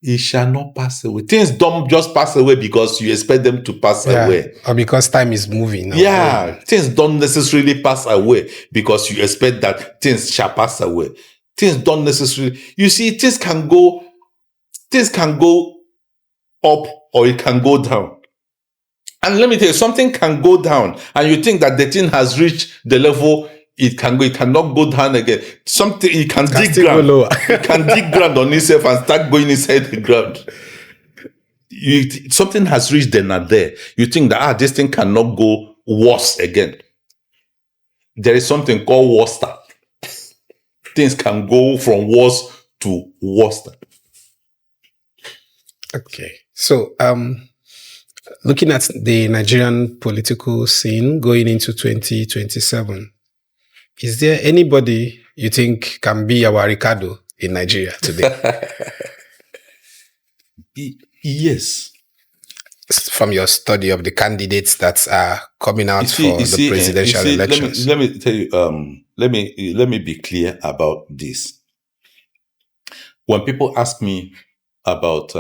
It shall not pass away. Things don't just pass away because you expect them to pass away. Or because time is moving. Things don't necessarily pass away because you expect that things shall pass away. Things don't necessarily. You see, things can go up or it can go down. And let me tell you, something can go down and you think that the thing has reached the level it cannot go down again. Something it can dig ground. It can dig ground on itself and start going inside the ground. Something has reached the not there. You think that this thing cannot go worse again. There is something called worster. Things can go from worse to worster. Okay. So looking at the Nigerian political scene going into 2027, is there anybody you think can be our Ricardo in Nigeria today? Yes. From your study of the candidates that are coming out for the presidential elections. Let me tell you, let me be clear about this. When people ask me about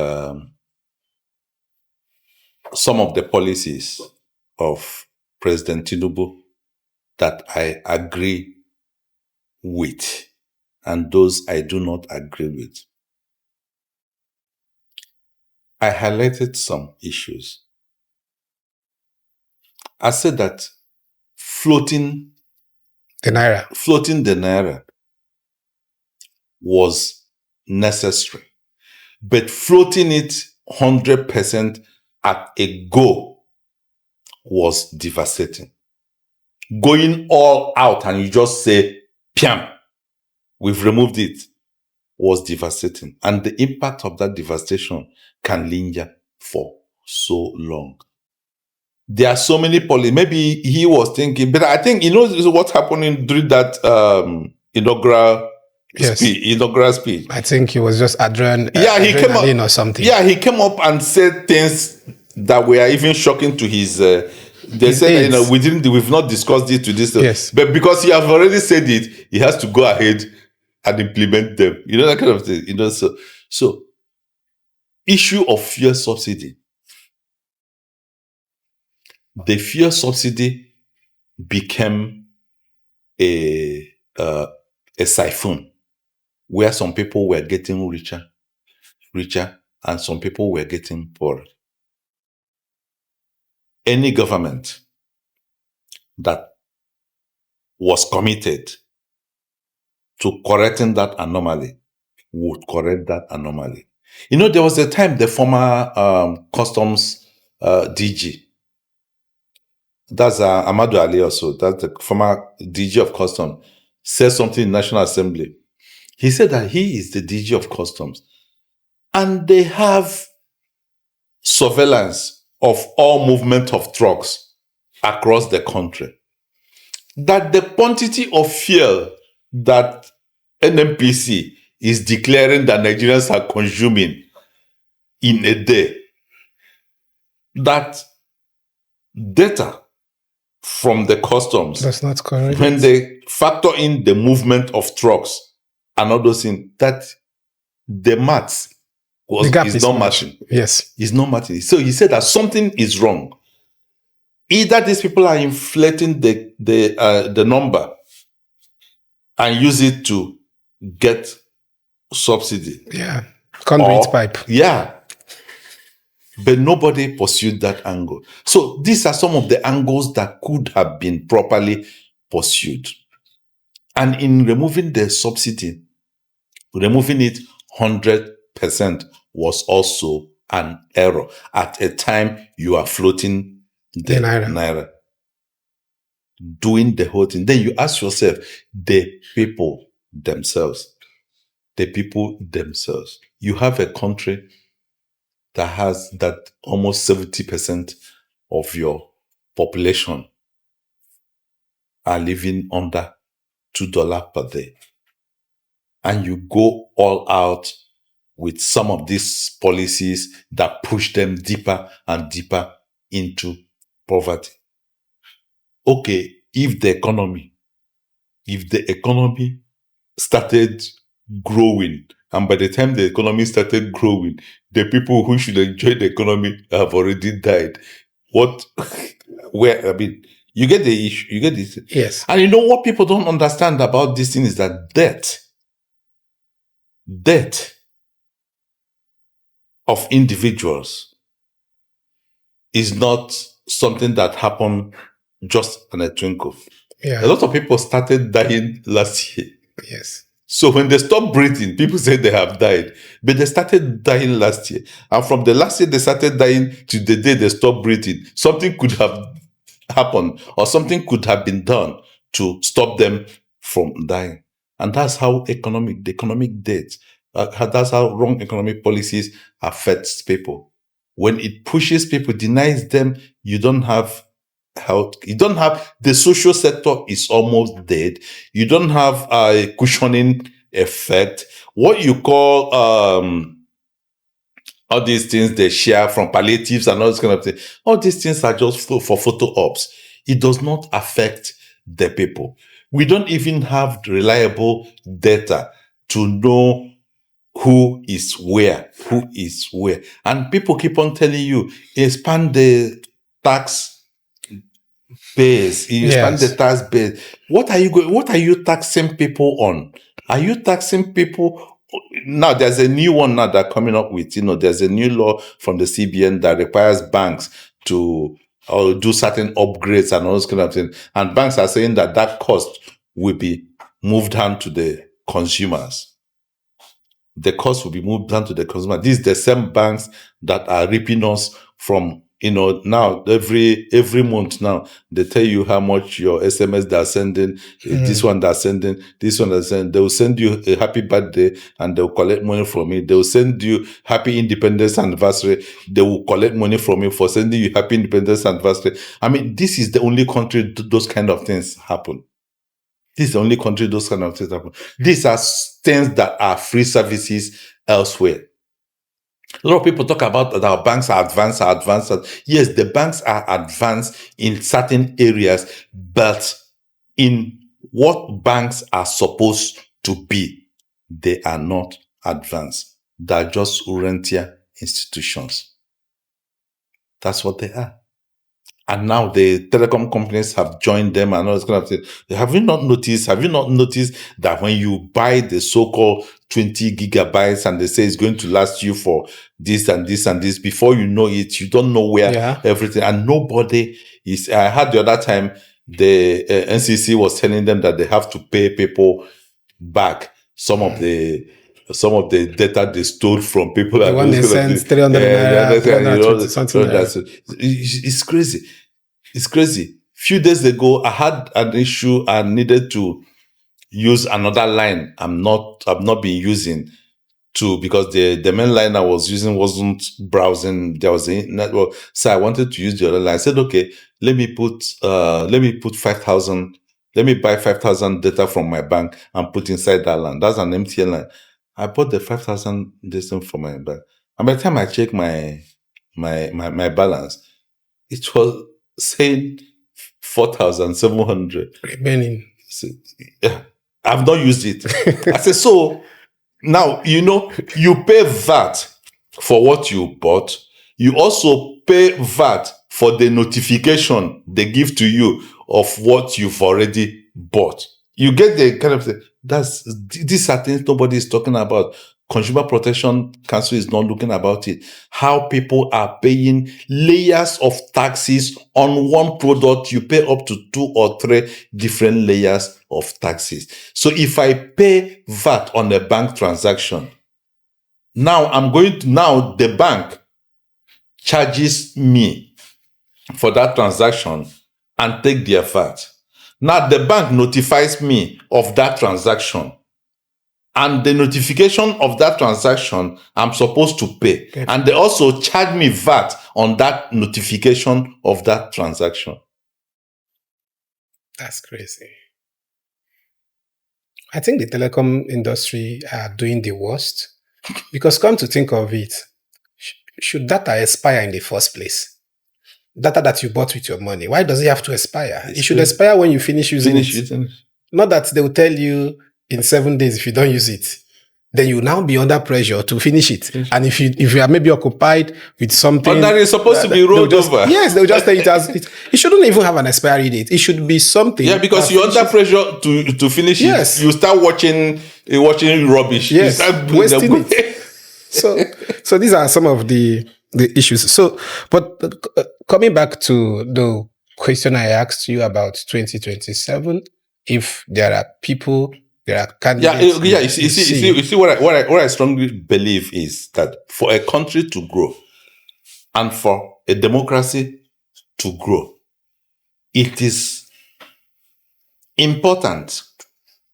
some of the policies of President Tinubu that I agree with and those I do not agree with, I highlighted some issues. I said that floating the naira was necessary, but floating it 100% at a go was devastating. Going all out and you just say, "Piam, we've removed it," was devastating. And the impact of that devastation can linger for so long. There are so many policies. Maybe he was thinking, but I think, what's happening during that inaugural speech. I think he was just he came up or something. Yeah, he came up and said things that were even shocking to his. They said, we've not discussed it to this. Yes. But because he has already said it, he has to go ahead and implement them. That kind of thing. So issue of fuel subsidy. The fuel subsidy became a siphon where some people were getting richer, and some people were getting poorer. Any government that was committed to correcting that anomaly would correct that anomaly. There was a time the former customs DG, that's Amadou Ali also, that's the former DG of Customs, said something in National Assembly. He said that he is the DG of Customs and they have surveillance of all movement of trucks across the country. That the quantity of fuel that NMPC is declaring that Nigerians are consuming in a day, that data from the customs, That's not correct. when they factor in the movement of trucks and all those things, that the maths is not matching. Yes. It's not matching. So he said that something is wrong. Either these people are inflating the number and use it to get subsidy. Yeah. Conduit pipe. Yeah. But nobody pursued that angle. So these are some of the angles that could have been properly pursued. And in removing the subsidy, removing it 100% was also an error. At a time you are floating the naira, doing the whole thing. Then you ask yourself, the people themselves. You have a country that has that almost 70% of your population are living under $2 per day. And you go all out with some of these policies that push them deeper and deeper into poverty. Okay, if the economy started growing, and by the time the economy started growing, the people who should enjoy the economy have already died. You get the issue. You get this. Yes. And you know what people don't understand about this thing is that death of individuals is not something that happened just in a twinkle. Yeah. A lot of people started dying last year. Yes. So when they stopped breathing, people say they have died. But they started dying last year. And from the last year they started dying to the day they stopped breathing, something could have happened or something could have been done to stop them from dying. And that's how the economic debt, that's how wrong economic policies affects people. When it pushes people, denies them, you don't have health. You don't have, the social sector is almost dead. You don't have a cushioning effect. What you call all these things they share from palliatives and all this kind of thing, all these things are just for photo ops. It does not affect the people. We don't even have reliable data to know who is where. And people keep on telling you, expand the tax base. Expand the tax base. What are you taxing people on? Are you taxing people? Now there's a new one now that coming up with, there's a new law from the CBN that requires banks to do certain upgrades and all those kind of things. And banks are saying that cost will be moved down to the consumers. The cost will be moved down to the consumer. These are the same banks that are ripping us from, now every month now, they tell you how much your SMS they're sending, this one they're sending, they will send you a happy birthday and they'll collect money from it. They will send you happy independence anniversary. They will collect money from you for sending you happy independence anniversary. I mean, this is the only country those kind of things happen. This is the only country those kind of things happen. These are things that are free services elsewhere. A lot of people talk about that our banks are advanced. Yes, the banks are advanced in certain areas, but in what banks are supposed to be, they are not advanced. They're just rentier institutions. That's what they are. And now the telecom companies have joined them and all this kind of thing. Have you not noticed that when you buy the so-called 20 gigabytes and they say it's going to last you for this and this and this, before you know it, you don't know where everything, and nobody is. I heard the other time the NCC was telling them that they have to pay people back some of the data they stole from people. The one they sent 300 naira, something like that. It's crazy. It's crazy. Few days ago, I had an issue and needed to use another line I'm not been using because the main line I was using wasn't browsing. There was a network, so I wanted to use the other line. I said, okay, let me put 5,000 let me buy 5,000 data from my bank and put inside that line. That's an MTN line. I bought the 5,000 data from my bank. And by the time I check my balance, it was saying 4,700. Remaining. So, yeah, I've not used it. I said, so now, you pay VAT for what you bought. You also pay VAT for the notification they give to you of what you've already bought. You get the kind of thing. These are things nobody is talking about. Consumer Protection Council is not looking about it. How people are paying layers of taxes on one product. You pay up to 2 or 3 different layers of taxes. So if I pay VAT on a bank transaction, now the bank charges me for that transaction and take their VAT. Now the bank notifies me of that transaction. And the notification of that transaction, I'm supposed to pay. Okay. And they also charge me VAT on that notification of that transaction. That's crazy. I think the telecom industry are doing the worst. Because come to think of it, should data expire in the first place? Data that you bought with your money, why does it have to expire? It should expire when you finish using it. Not that they will tell you in 7 days if you don't use it. Then you will now be under pressure to finish it. And if you are maybe occupied with something... But that is supposed to be rolled over. Yes, they'll just tell it as... It shouldn't even have an expiry date. It should be something... Yeah, because you're under pressure to finish it. You start watching rubbish. Yes, wasting it. So these are some of the issues. So, but coming back to the question I asked you about 2027, if there are people... There are candidates. Yeah. You see, what I strongly believe is that for a country to grow and for a democracy to grow, it is important,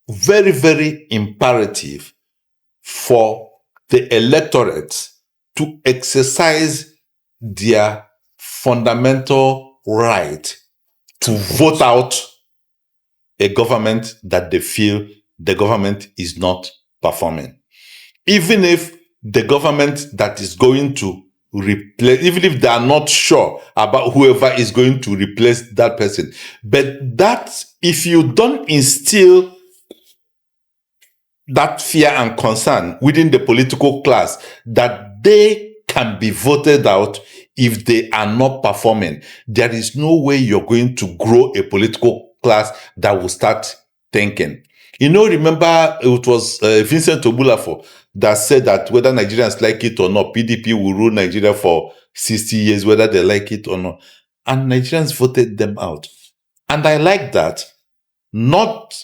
very, very imperative for the electorate to exercise their fundamental right to vote out a government that they feel the government is not performing. Even if the government that is going to replace, even if they are not sure about whoever is going to replace that person. But that, if you don't instill that fear and concern within the political class, that they can be voted out if they are not performing, there is no way you're going to grow a political class that will start thinking. Remember it was Vincent Obulafo that said that whether Nigerians like it or not, PDP will rule Nigeria for 60 years, whether they like it or not. And Nigerians voted them out. And I like that, not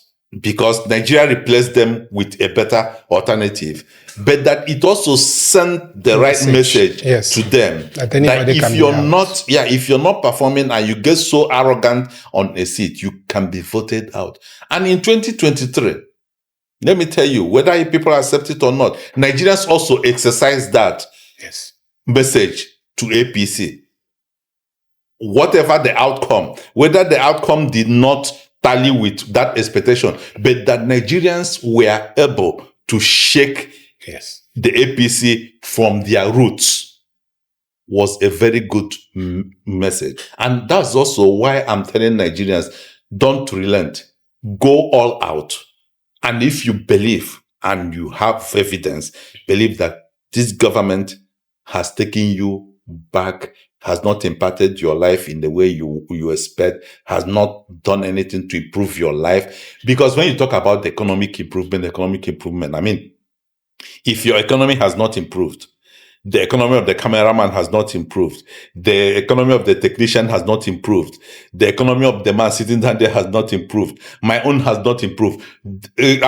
because Nigeria replaced them with a better alternative, but that it also sent the right message to them. That if you're not performing and you get so arrogant on a seat, you can be voted out. And in 2023, let me tell you, whether people accept it or not, Nigerians also exercise that message to APC. Whatever the outcome, whether the outcome did not tally with that expectation, but that Nigerians were able to shake the APC from their roots was a very good message. And that's also why I'm telling Nigerians, don't relent, go all out. And if you believe and you have evidence, believe that this government has taken you back, has not impacted your life in the way you expect, has not done anything to improve your life. Because when you talk about the economic improvement, I mean, if your economy has not improved, the economy of the cameraman has not improved, the economy of the technician has not improved, the economy of the man sitting down there has not improved, my own has not improved. Is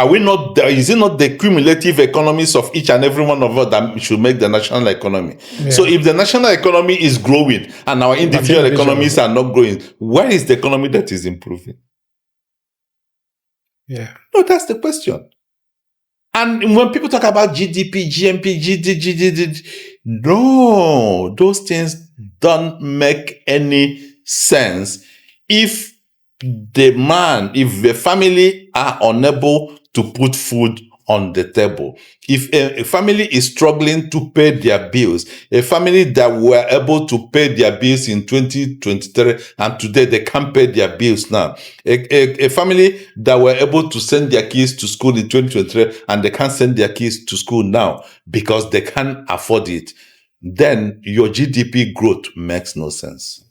it not the cumulative economies of each and every one of us that should make the national economy? Yeah. So if the national economy is growing and our individual economies are not growing, where is the economy that is improving? Yeah. No, that's the question. And when people talk about GDP, GMP, no, those things don't make any sense if the man, if the family are unable to put food on the table, if a family is struggling to pay their bills, a family that were able to pay their bills in 2023 and today they can't pay their bills now, a family that were able to send their kids to school in 2023 and they can't send their kids to school now because they can't afford it, then your GDP growth makes no sense.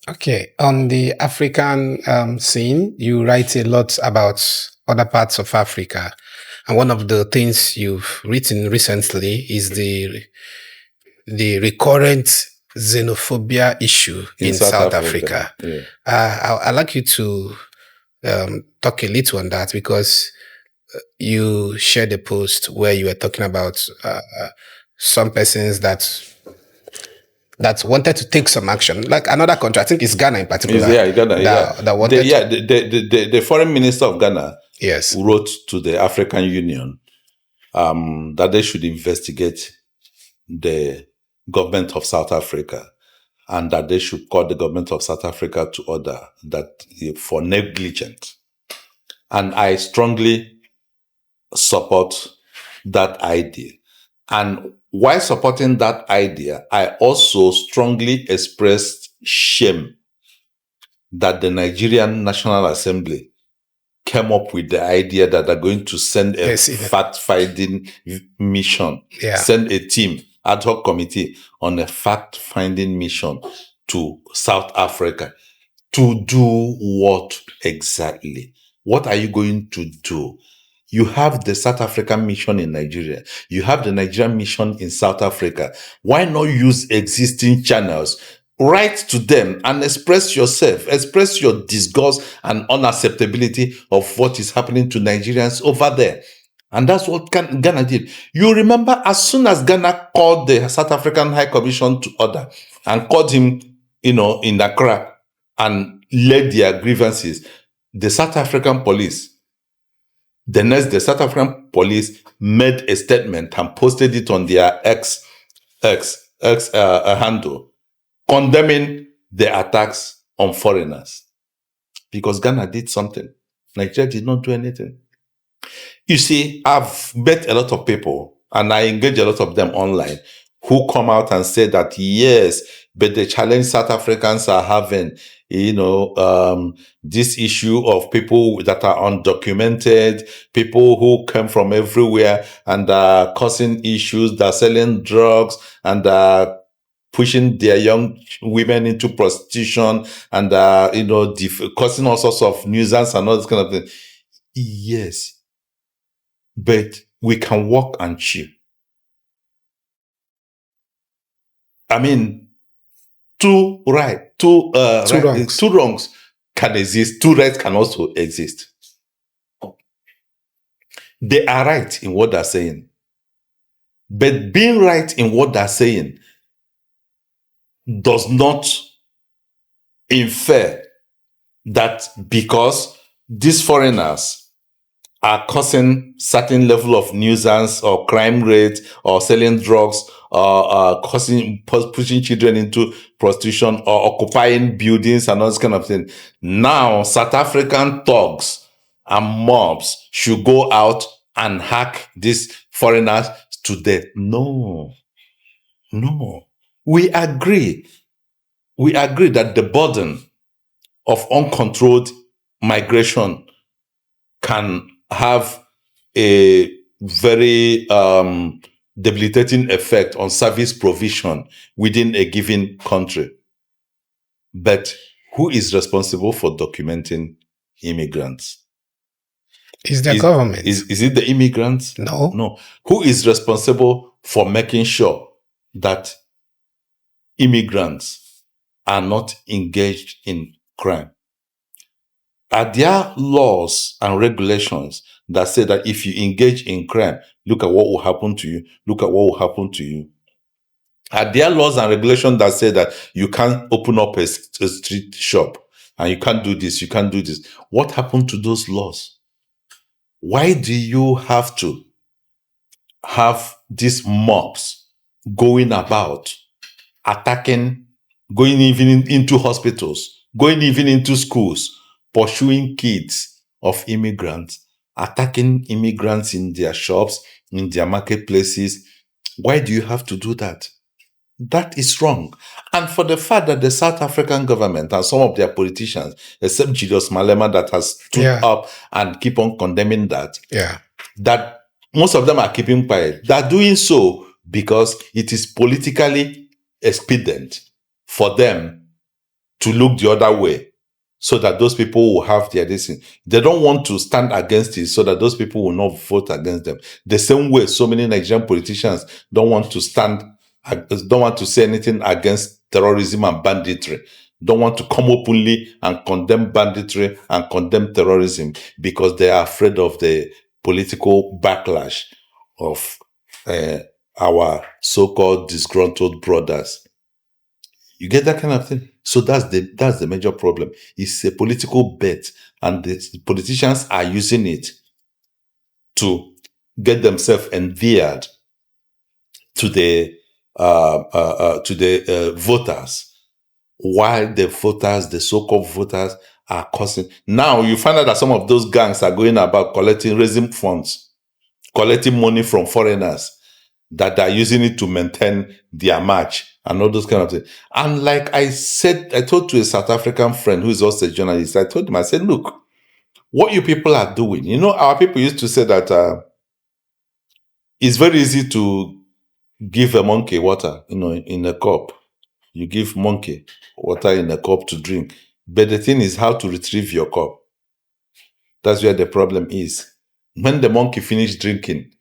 Okay, on the African scene, you write a lot about other parts of Africa. And one of the things you've written recently is the recurrent xenophobia issue in South Africa. Yeah. I'd like you to talk a little on that, because you shared a post where you were talking about some persons that wanted to take some action, like another country. I think it's Ghana in particular. Ghana. That wanted the foreign minister of Ghana, yes, wrote to the African Union that they should investigate the government of South Africa, and that they should call the government of South Africa to order that for negligence. And I strongly support that idea. And while supporting that idea, I also strongly expressed shame that the Nigerian National Assembly came up with the idea that they're going to send a fact-finding mission, send a team, ad hoc committee on a fact-finding mission to South Africa. To do what exactly? What are you going to do? You have the South African mission in Nigeria. You have the Nigerian mission in South Africa. Why not use existing channels? Write to them and express yourself, express your disgust and unacceptability of what is happening to Nigerians over there. And that's what Ghana did. You remember, as soon as Ghana called the South African High Commission to order and called him, in Accra and led their grievances, the South African police made a statement and posted it on their X handle, condemning the attacks on foreigners, because Ghana did something. Nigeria did not do anything. You see, I've met a lot of people and I engage a lot of them online who come out and say that, yes, but the challenge South Africans are having, this issue of people that are undocumented, people who come from everywhere and are causing issues, they're selling drugs and pushing their young women into prostitution and, causing all sorts of nuisance and all this kind of thing. Yes, but we can walk and chew. I mean, two wrongs can exist. Two rights can also exist. They are right in what they're saying. But being right in what they're saying does not infer that because these foreigners are causing certain level of nuisance or crime rate or selling drugs or pushing children into prostitution or occupying buildings and all this kind of thing, now South African thugs and mobs should go out and hack these foreigners to death. No. We agree that the burden of uncontrolled migration can have a very debilitating effect on service provision within a given country. But who is responsible for documenting immigrants? Is the government. Is it the immigrants? No. Who is responsible for making sure that immigrants are not engaged in crime? Are there laws and regulations that say that if you engage in crime, look at what will happen to you? Look at what will happen to you. Are there laws and regulations that say that you can't open up a street shop and you can't do this, you can't do this? What happened to those laws? Why do you have to have these mobs going about, attacking, going even into hospitals going even into schools, pursuing kids of immigrants, attacking immigrants in their shops, in their marketplaces. Why do you have to do that? That is wrong. And for the fact that the South African government and some of their politicians, except Julius Malema that has stood up and keep on condemning that, that most of them are keeping quiet. They're doing so because it is politically expedient for them to look the other way so that those people will have their decision. They don't want to stand against it so that those people will not vote against them. The same way so many Nigerian politicians don't want to say anything against terrorism and banditry, don't want to come openly and condemn banditry and condemn terrorism because they are afraid of the political backlash of our so-called disgruntled brothers. You get that kind of thing? So that's the major problem. It's a political bet, and the politicians are using it to get themselves endeared to the voters, while the voters, the so-called voters, are causing. Now you find out that some of those gangs are going about raising funds, collecting money from foreigners that are using it to maintain their march and all those kind of things. And like I said, I told to a South African friend who is also a journalist, I told him, I said, look, what you people are doing, our people used to say that it's very easy to give a monkey water, in a cup. You give monkey water in a cup to drink. But the thing is how to retrieve your cup. That's where the problem is. When the monkey finished drinking,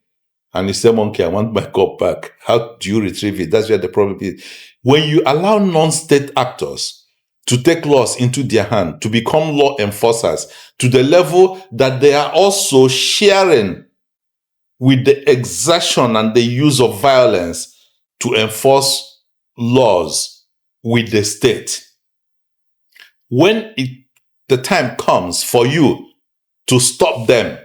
and you say, monkey, I want my cup back, how do you retrieve it? That's where the problem is. When you allow non-state actors to take laws into their hand, to become law enforcers, to the level that they are also sharing with the exertion and the use of violence to enforce laws with the state. When the time comes for you to stop them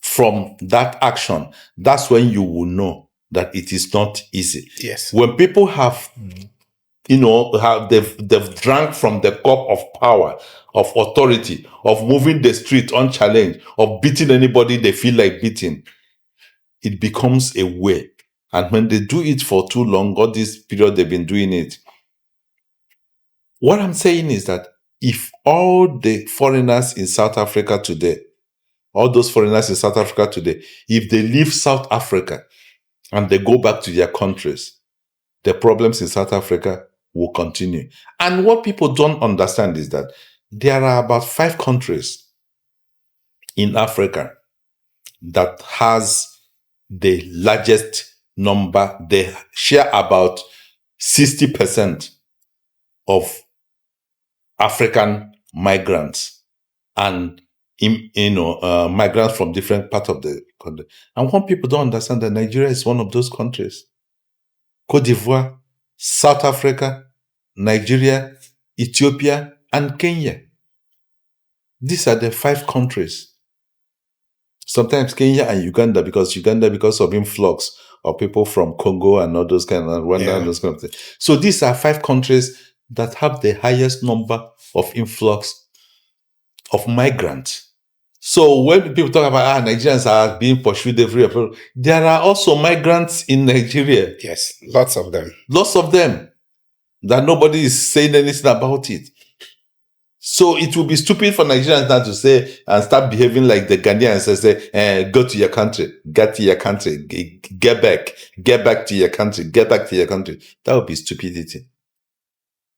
from that action, that's when you will know that it is not easy. Yes. When people have, they've drank from the cup of power, of authority, of moving the street unchallenged, of beating anybody they feel like beating, it becomes a way. And when they do it for too long, all this period they've been doing it, what I'm saying is that if all the foreigners in South Africa today, all those foreigners in South Africa today, if they leave South Africa and they go back to their countries, the problems in South Africa will continue. And what people don't understand is that there are about 5 countries in Africa that has the largest number. They share about 60% of African migrants and migrants from different parts of the country. And what people don't understand that Nigeria is one of those countries. Cote d'Ivoire, South Africa, Nigeria, Ethiopia, and Kenya. These are the 5 countries. Sometimes Kenya and Uganda, because of influx of people from Congo and all those kind of Rwanda and those kind of things. So these are 5 countries that have the highest number of influx of migrants. So when people talk about Nigerians are being pursued everywhere, there are also migrants in Nigeria. Yes, lots of them. Lots of them. That nobody is saying anything about it. So it will be stupid for Nigerians now to say and start behaving like the Ghanaians and say, go to your country, get to your country, get back to your country, get back to your country. That would be stupidity.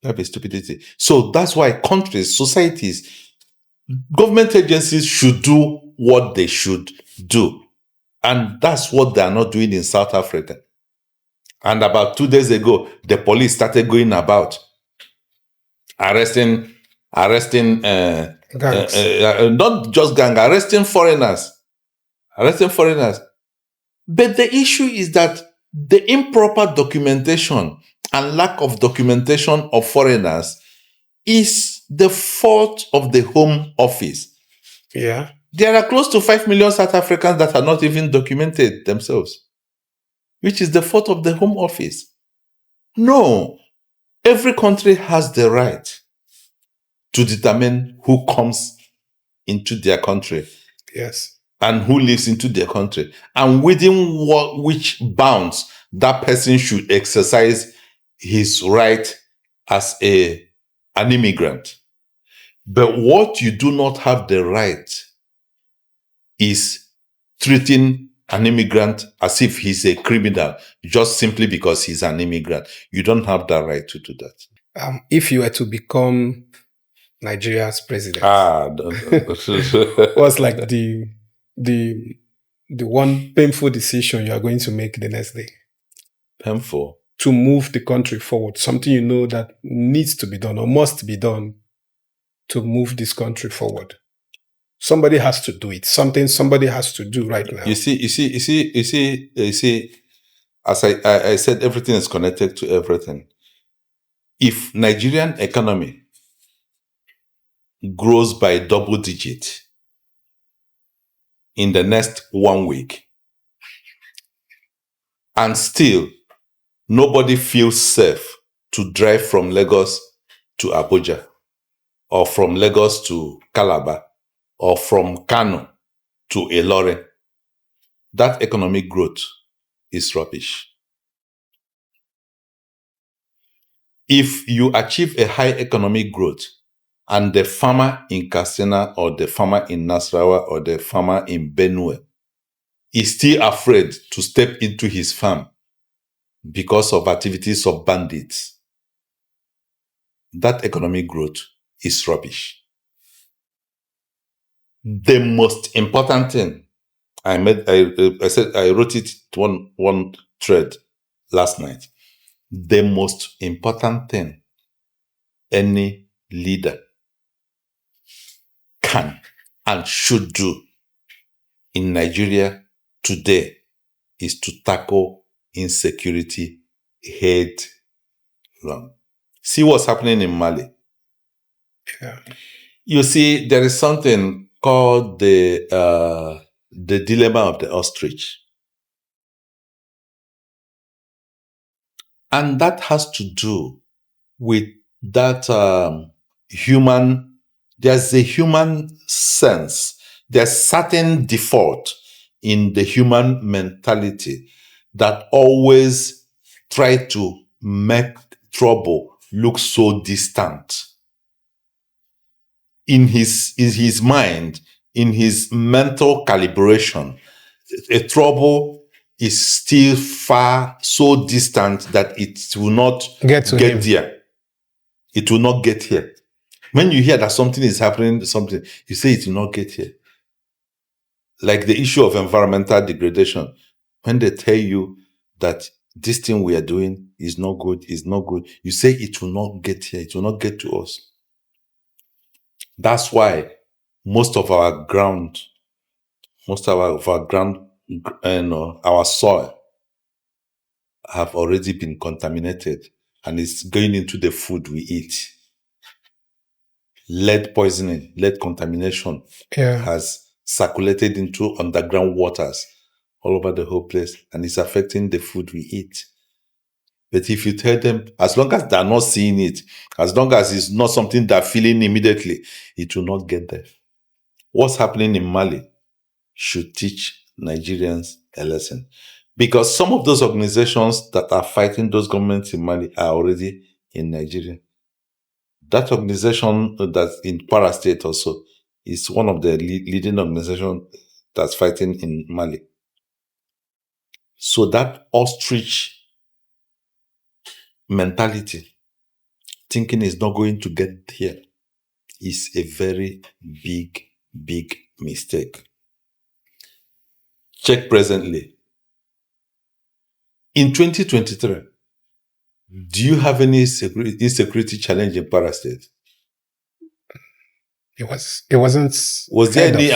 That would be stupidity. So that's why countries, societies, government agencies should do what they should do. And that's what they are not doing in South Africa. And about 2 days ago, the police started going about arresting not just gang, arresting foreigners. But the issue is that the improper documentation and lack of documentation of foreigners is the fault of the Home Office. Yeah. There are close to 5 million South Africans that are not even documented themselves, which is the fault of the Home Office. No, every country has the right to determine who comes into their country. Yes. And who lives into their country, and within which bounds that person should exercise his right as an immigrant. But what you do not have the right is treating an immigrant as if he's a criminal just simply because he's an immigrant. You don't have that right to do that. If you were to become Nigeria's president, what's like the one painful decision you are going to make the next day? Painful? To move the country forward, something you know that needs to be done or must be done to move this country forward. Somebody has to do it. Something somebody has to do right now. You see, as I said, everything is connected to everything. If Nigerian economy grows by double digit in the next 1 week, and still nobody feels safe to drive from Lagos to Abuja, or from Lagos to Calabar, or from Kano to Ilorin, that economic growth is rubbish. If you achieve a high economic growth and the farmer in Katsina or the farmer in Nasarawa or the farmer in Benue is still afraid to step into his farm because of activities of bandits, that economic growth is rubbish. The most important thing I wrote it one thread last night. The most important thing any leader can and should do in Nigeria today is to tackle insecurity head on. See what's happening in Mali. Yeah. You see, there is something called the dilemma of the ostrich. And that has to do with that there's a human sense. There's certain default in the human mentality that always try to make trouble look so distant. In his mind, in his mental calibration, a trouble is still far, so distant that it will not get there. It will not get here. When you hear that something is happening, you say it will not get here. Like the issue of environmental degradation. When they tell you that this thing we are doing is not good, you say it will not get here, it will not get to us. That's why most of our ground, our soil have already been contaminated and it's going into the food we eat. Lead poisoning, lead contamination has circulated into underground waters all over the whole place and it's affecting the food we eat. But if you tell them, as long as they're not seeing it, as long as it's not something they're feeling immediately, it will not get there. What's happening in Mali should teach Nigerians a lesson. Because some of those organizations that are fighting those governments in Mali are already in Nigeria. That organization that's in Para State also is one of the leading organizations that's fighting in Mali. So that ostrich mentality, thinking is not going to get here, is a very big, big mistake. Check presently. In 2023, do you have any insecurity challenge in Para State? It wasn't. Was there any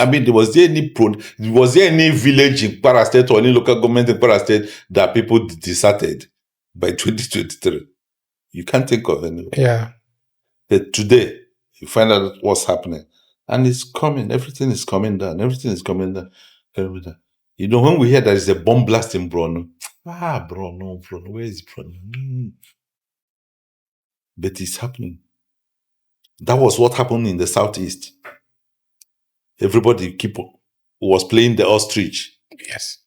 village in Para State or any local government in Para State that people deserted by 2023? You can't think of any. Yeah. But today, you find out what's happening. And it's coming. Everything is coming down. You know, when we hear there is a bomb blast in Brno, Brno, where is Brno? But it's happening. That was what happened in the Southeast. Everybody was playing the ostrich. Yes.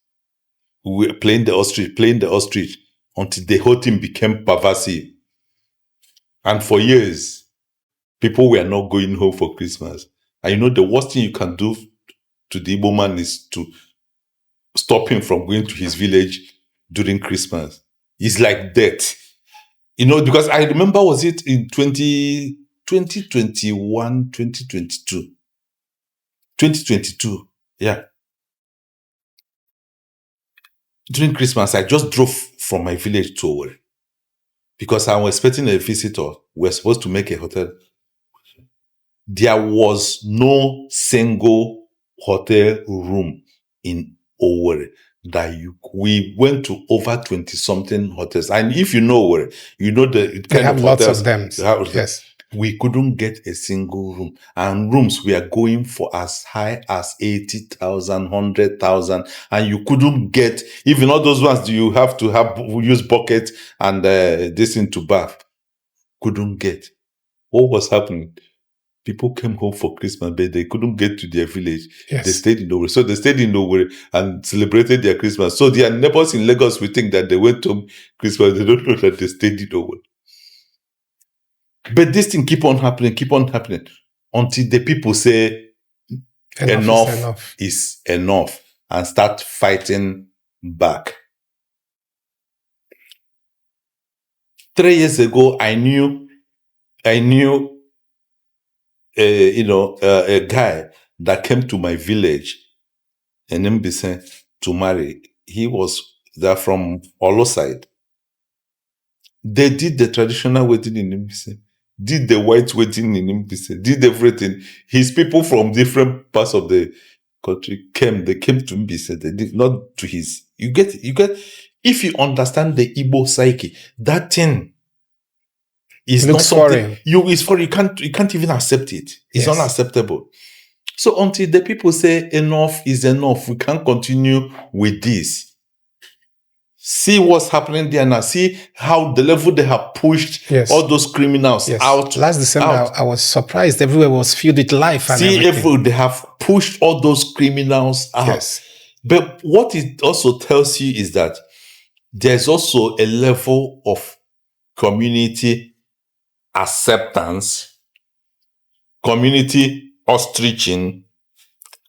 We were playing the ostrich, until the whole thing became pervasive. And for years, people were not going home for Christmas. And the worst thing you can do to the Igbo man is to stop him from going to his village during Christmas. It's like death. Because I remember, was it in 2021, 2022? 2022, yeah. During Christmas, I just drove from my village to Owerri because I was expecting a visitor. We were supposed to make a hotel. There was no single hotel room in Owerri we went to over 20-something hotels. And if you know Owerri, you know the They kind have of lots hotels. of them. Yes. We couldn't get a single room. And rooms we are going for as high as 80,000, 100,000. And you couldn't get, even all those ones you have to use bucket and this thing to bath. Couldn't get. What was happening? People came home for Christmas, but they couldn't get to their village. Yes. They stayed in Owerri. So they stayed in Owerri and celebrated their Christmas. So their neighbors in Lagos will think that they went home Christmas. They don't know that they stayed in Owerri. But this thing keep on happening until the people say enough is enough and start fighting back. 3 years ago, I knew a guy that came to my village in Mbise to marry. He was there from Olo side. They did the traditional wedding in Mbise, did the white wedding in Mbise, did everything. His people from different parts of the country they came to Mbise. They did not to his. You get, if you understand the Igbo psyche, that thing is not something it's foreign. You can't even accept it. It's unacceptable. So until the people say enough is enough, we can't continue with this. See what's happening there now. See how the level they have pushed all those criminals out. Last December, I was surprised. Everywhere was filled with life. And everything. They have pushed all those criminals out. Yes. But what it also tells you is that there's also a level of community acceptance, community ostriching,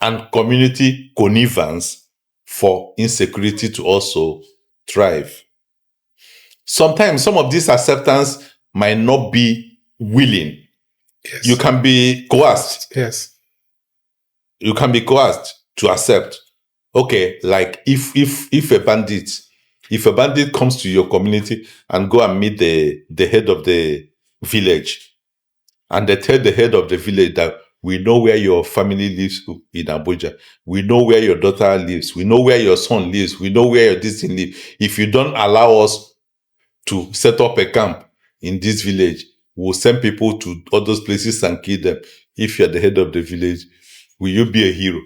and community connivance for insecurity to also thrive. Sometimes some of this acceptance might not be willing. Yes. You can be coerced. Yes. You can be coerced to accept. Okay, like if a bandit comes to your community and go and meet the head of the village, and they tell the head of the village that we know where your family lives in Abuja. We know where your daughter lives. We know where your son lives. We know where your this thing lives. If you don't allow us to set up a camp in this village, we'll send people to all those places and kill them. If you're the head of the village, will you be a hero?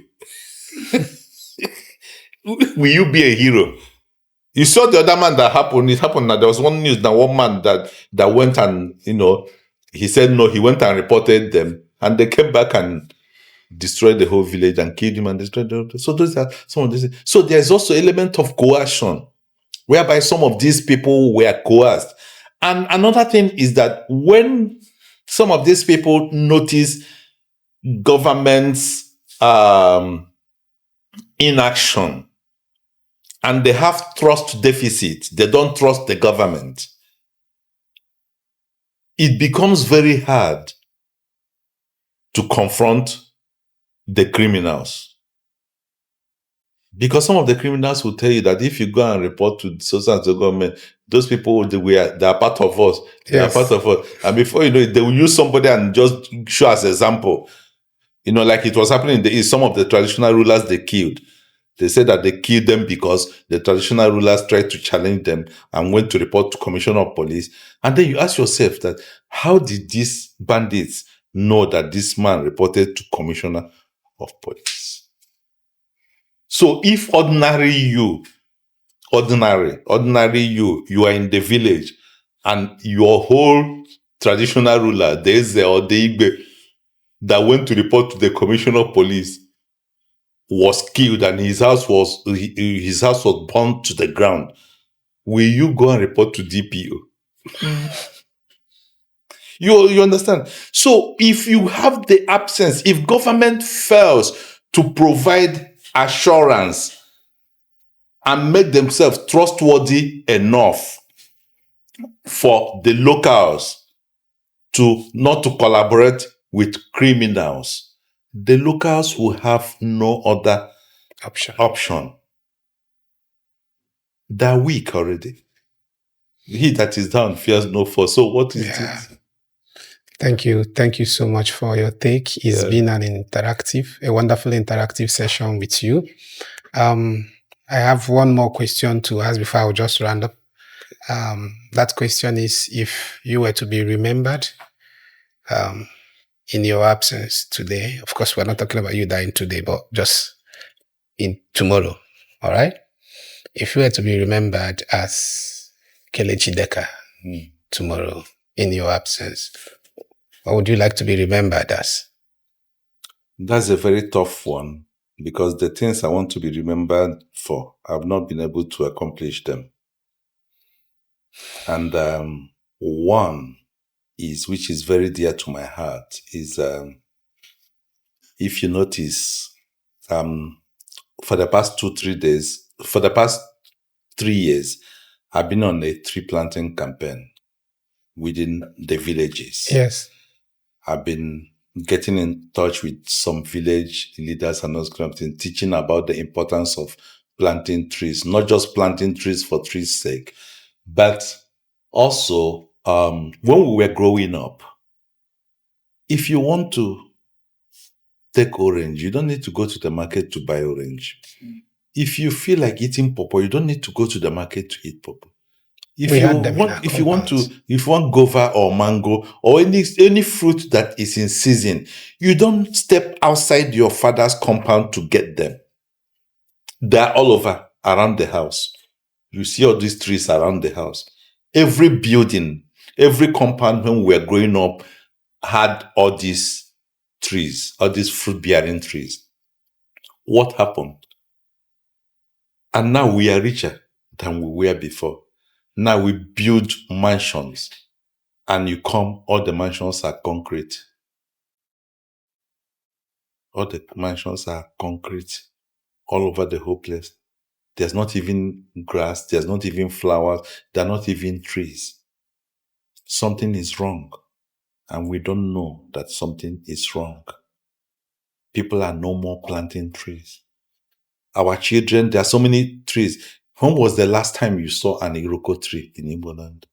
Will you be a hero? You saw the other man that happened. It happened that there was one news that one man that went and, he said no, he went and reported them, and they came back and destroyed the whole village and killed him and destroyed the whole village. So those are some of these. So there's also element of coercion, whereby some of these people were coerced. And another thing is that when some of these people notice government's inaction and they have trust deficit, they don't trust the government, it becomes very hard to confront the criminals. Because some of the criminals will tell you that if you go and report to the social government, those people, they are part of us. They are part of us. And before you know it, they will use somebody and just show as example. Like it was happening in the East, some of the traditional rulers they killed. They said that they killed them because the traditional rulers tried to challenge them and went to report to Commissioner of Police. And then you ask yourself that, how did these bandits know that this man reported to Commissioner of Police? So if ordinary you are in the village and your whole traditional ruler, the Eze or the Igbe, that went to report to the commissioner of police, was killed and his house was burned to the ground, will you go and report to DPO? You understand? So if you have the absence, if government fails to provide assurance and make themselves trustworthy enough for the locals to not to collaborate with criminals, the locals will have no other option. They're weak already. He that is down fears no foe. So what is it? Thank you. Thank you so much for your take. It's been a wonderful interactive session with you. I have one more question to ask before I'll just round up. That question is, if you were to be remembered in your absence today, of course, we're not talking about you dying today, but just in tomorrow, all right? If you were to be remembered as Kelechi Deca tomorrow in your absence, what would you like to be remembered as? That's a very tough one, because the things I want to be remembered for, I've not been able to accomplish them. And one is, which is very dear to my heart, is if you notice, for the past 2-3 days, for the past 3 years, I've been on a tree planting campaign within the villages. Yes. I've been getting in touch with some village leaders and those kind of things, teaching about the importance of planting trees, not just planting trees for trees' sake, but also when we were growing up, if you want to take orange, you don't need to go to the market to buy orange. If you feel like eating pawpaw, you don't need to go to the market to eat pawpaw. If you want guava or mango or any fruit that is in season, you don't step outside your father's compound to get them. They're all over around the house. You see all these trees around the house. Every building, every compound when we were growing up had all these trees, all these fruit-bearing trees. What happened? And now we are richer than we were before. Now we build mansions, and you come, all the mansions are concrete. All the mansions are concrete all over the whole place. There's not even grass, there's not even flowers, there are not even trees. Something is wrong, and we don't know that something is wrong. People are no more planting trees. Our children, there are so many trees. When was the last time you saw an Iroko tree in Igbo land?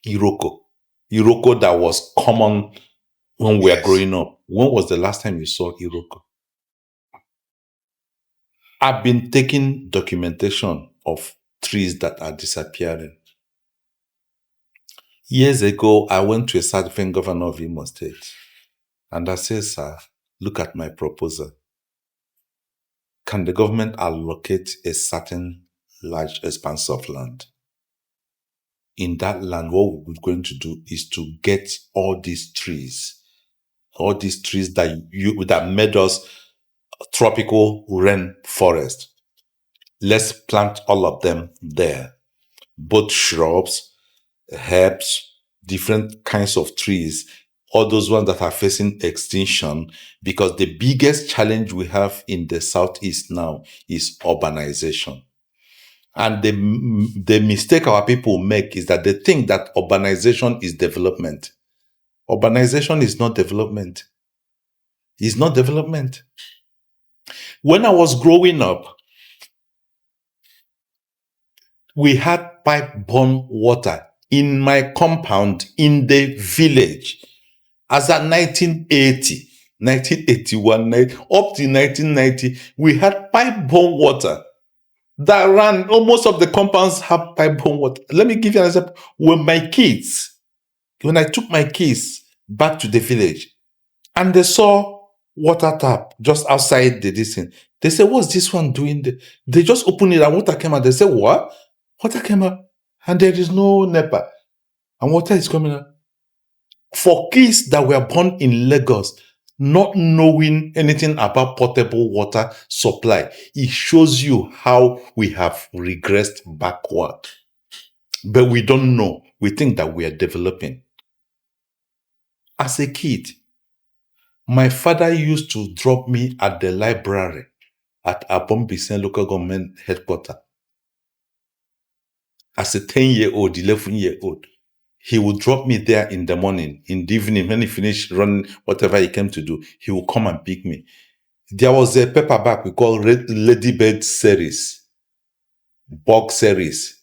Iroko that was common when we were growing up. When was the last time you saw Iroko? I've been taking documentation of trees that are disappearing. Years ago, I went to a certain governor of Imo State, and I said, sir, look at my proposal. Can the government allocate a certain large expanse of land? In that land, what we're going to do is to get all these trees that made us tropical rain forest. Let's plant all of them there. Both shrubs, herbs, different kinds of trees, all those ones that are facing extinction, because the biggest challenge we have in the Southeast now is urbanization. And the mistake our people make is that they think that urbanization is development. Urbanization is not development. It's not development. When I was growing up, we had pipe-borne water in my compound in the village. As at 1980, 1981, up to 1990, we had pipe-borne water that ran. Almost of the compounds have pipe-borne water. Let me give you an example. When I took my kids back to the village, and they saw water tap just outside the distance, they said, what's this one doing there? They just opened it and water came out. They said, what? Water came out, and there is no NEPA, and water is coming out. For kids that were born in Lagos, not knowing anything about potable water supply, it shows you how we have regressed backward. But we don't know. We think that we are developing. As a kid, my father used to drop me at the library at Abombisen local government headquarters. As a 10-year-old, 11-year-old, he would drop me there in the morning. In the evening, when he finished running whatever he came to do, he would come and pick me. There was a paperback we call Ladybird series, box series.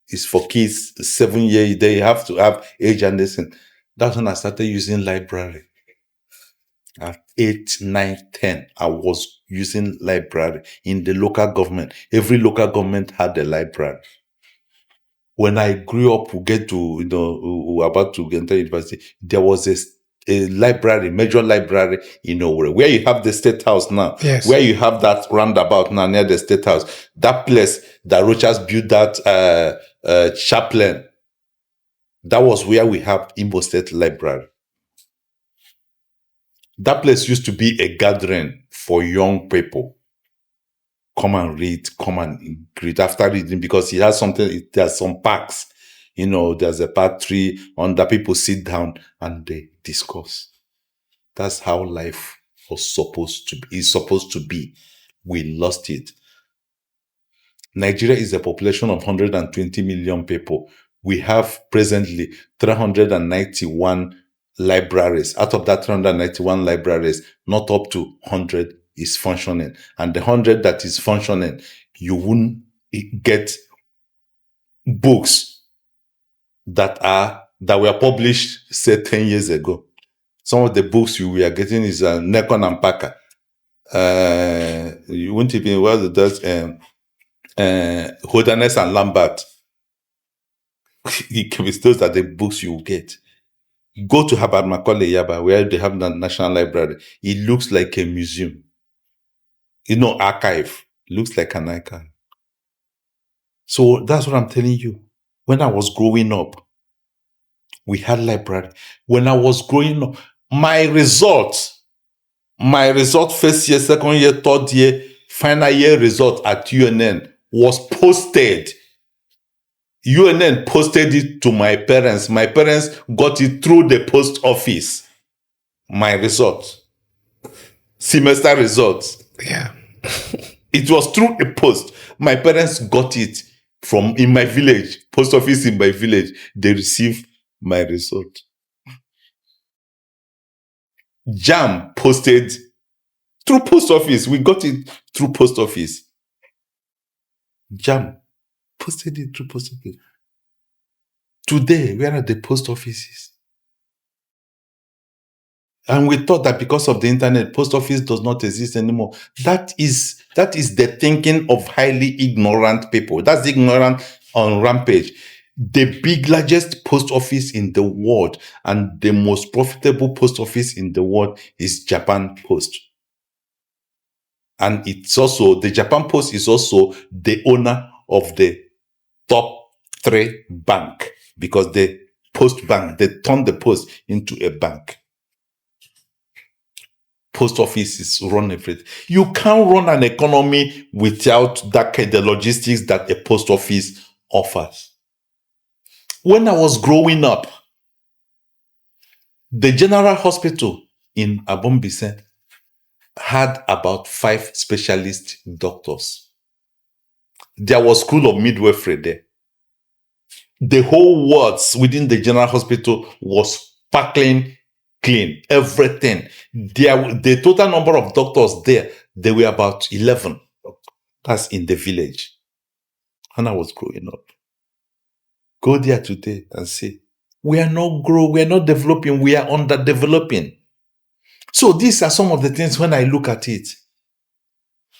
It's for kids, 7 years. They have to have age and listen. That's when I started using library. At 8, 9, 10, I was using library in the local government. Every local government had a library. When I grew up, we get to, we were about to enter university, there was a library, major library in Owerri, where you have the State House now, Yes. where you have that roundabout now near the State House. That place that Rochas built that chaplain, that was where we have Imbo State Library. That place used to be a gathering for young people. Come and read, come and read after reading, because he has something, there's some parks, there's a park tree under, people sit down and they discuss. That's how life is supposed to be. We lost it. Nigeria is a population of 120 million people. We have presently 391 libraries. Out of that 391 libraries, not up to 100 is functioning. And the 100 that is functioning, you won't get books that were published, say, 10 years ago. Some of the books we are getting is Nekon and Parker. You won't even, well, that's Holderness and Lambert. Those are the books you will get. Go to Habad Macaulay Yaba, where they have the National Library. It looks like a museum. Archive. Looks like an archive. So that's what I'm telling you. When I was growing up, we had library. When I was growing up, my result, first year, second year, third year, final year result at UNN was posted. UNN posted it to my parents. My parents got it through the post office. My result. Semester results. Yeah. It was through a post. My parents got it from in my village, post office in my village. They received my result. JAM posted through post office. We got it through post office. JAM posted it through post office. Today, where are the post offices? And we thought that because of the internet, post office does not exist anymore. That is the thinking of highly ignorant people. That's ignorant on rampage. The largest post office in the world and the most profitable post office in the world is Japan Post. And it's also, the Japan Post is also the owner of the top 3 bank, because the post bank, they turned the post into a bank. Post offices run everything. You can't run an economy without the logistics that a post office offers. When I was growing up, the general hospital in Abombisen had about 5 specialist doctors. There was school of midwifery there. The whole wards within the general hospital was sparkling clean, everything. The total number of doctors there were about 11. That's in the village. When I was growing up. Go there today and see. We are not developing, we are underdeveloping. So these are some of the things when I look at it.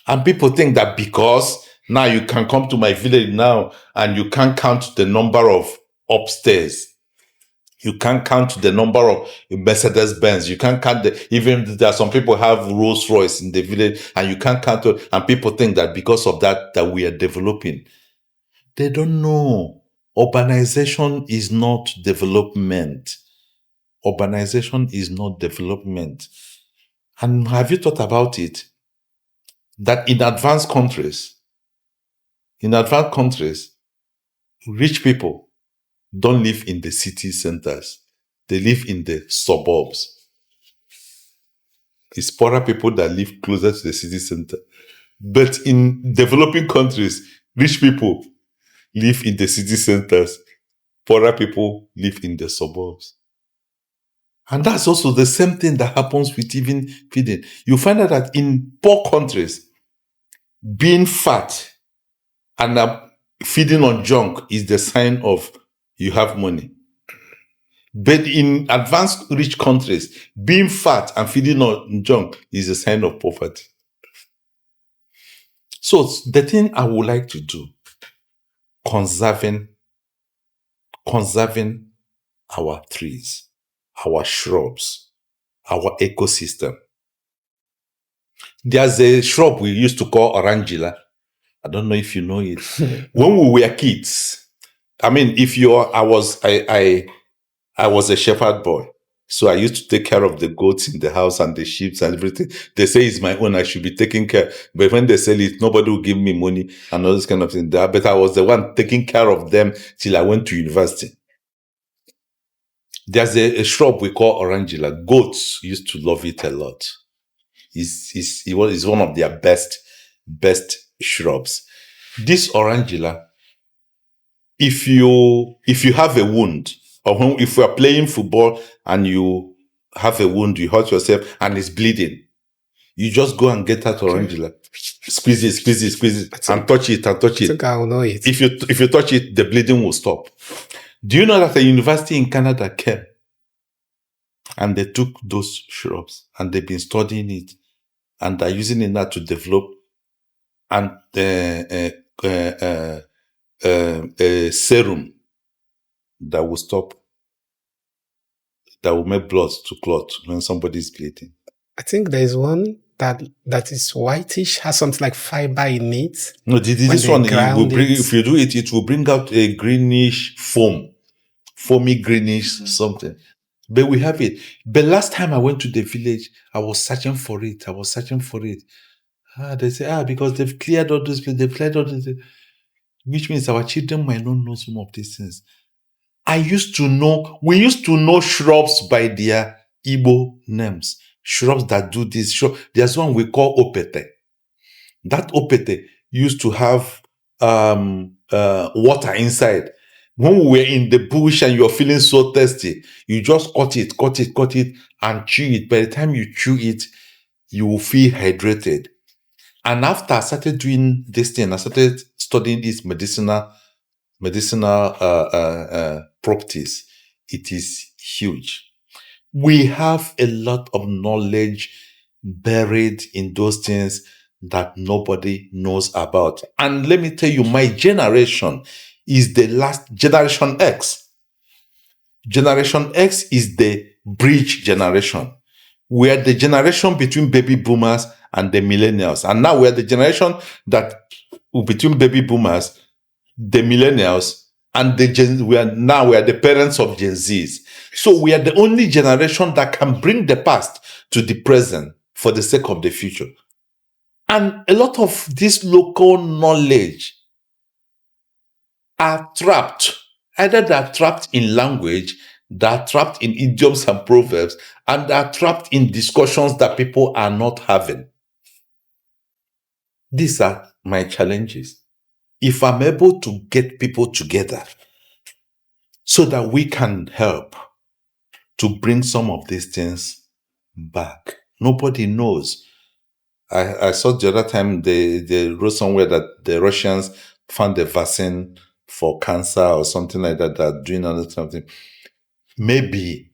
And people think that because now you can come to my village now and you can't count the number of upstairs. You can't count the number of Mercedes-Benz. You can't count even there are some people have Rolls Royce in the village and you can't count it. And people think that because of that we are developing. They don't know. Urbanization is not development. urbanization is not development. And have you thought about it? That in advanced countries, rich people don't live in the city centers. They live in the suburbs. It's poorer people that live closer to the city center. But in developing countries, rich people live in the city centers. Poorer people live in the suburbs. And that's also the same thing that happens with even feeding. You find out that in poor countries, being fat and feeding on junk is the sign of you have money. But in advanced rich countries, being fat and feeding on junk is a sign of poverty. So the thing I would like to do, conserving our trees, our shrubs, our ecosystem. There's a shrub we used to call orangilla. I don't know if you know it. When we were kids, I mean, I was a shepherd boy. So I used to take care of the goats in the house and the sheep and everything. They say it's my own, I should be taking care. But when they sell it, nobody will give me money and all this kind of thing. But I was the one taking care of them till I went to university. There's a shrub we call orangilla. Goats used to love it a lot. It's one of their best shrubs. This orangilla, if you have a wound, or if you are playing football and you have a wound, you hurt yourself and it's bleeding, you just go and get that orangilla, squeeze it, and touch it. I think I will know it. If you touch it, the bleeding will stop. Do you know that a university in Canada came and they took those shrubs and they've been studying it and they're using it now to develop a serum that will make blood to clot when somebody is bleeding. I think there is one that is whitish, has something like fiber in it. No, this one will bring, if you do it, it will bring out a greenish foamy greenish something. But we have it. But last time I went to the village, I was searching for it. They say, because they've cleared all this, which means our children might not know some of these things. We used to know shrubs by their Igbo names. Shrubs that do this. There's one we call opete. That opete used to have water inside. When we were in the bush and you're feeling so thirsty, you just cut it, and chew it. By the time you chew it, you will feel hydrated. And after I started doing this thing, I started studying its medicinal properties. It is huge. We have a lot of knowledge buried in those things that nobody knows about. And let me tell you, my generation is the last Generation X. Generation X is the bridge generation. We are the generation between baby boomers and the millennials. And now we are the generation that between baby boomers, the millennials, and we are the parents of Gen Zs. So we are the only generation that can bring the past to the present for the sake of the future. And a lot of this local knowledge are trapped. Either they are trapped in language, they are trapped in idioms and proverbs, and they are trapped in discussions that people are not having. These are my challenges. If I'm able to get people together so that we can help to bring some of these things back. Nobody knows. I saw the other time they wrote somewhere that the Russians found a vaccine for cancer or something like that, that doing another something. Maybe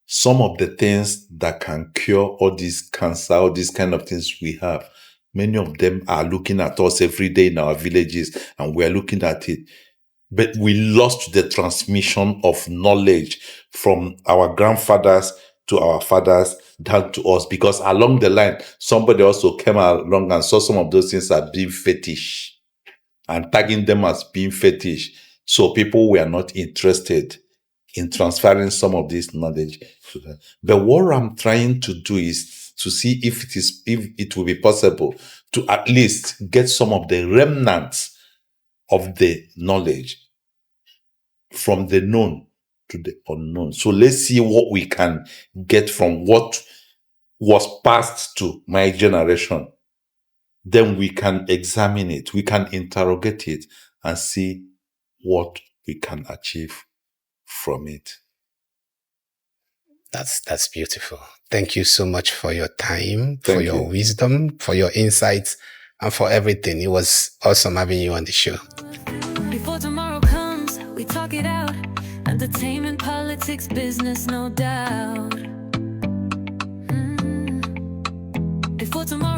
some of the things that can cure all this cancer, all these kind of things we have, many of them are looking at us every day in our villages and we are looking at it. But we lost the transmission of knowledge from our grandfathers to our fathers down to us, because along the line, somebody also came along and saw some of those things as being fetish and tagging them as being fetish. So people were not interested in transferring some of this knowledge to them. But what I'm trying to do is to see if it will be possible to at least get some of the remnants of the knowledge from the known to the unknown. So let's see what we can get from what was passed to my generation. Then we can examine it, we can interrogate it, and see what we can achieve from it. That's beautiful. Thank you so much for your time, for Thank your you. wisdom, for your insights, and for everything. It was awesome having you on the show. Before tomorrow comes, we talk it out. Entertainment, politics, business, no doubt. Before tomorrow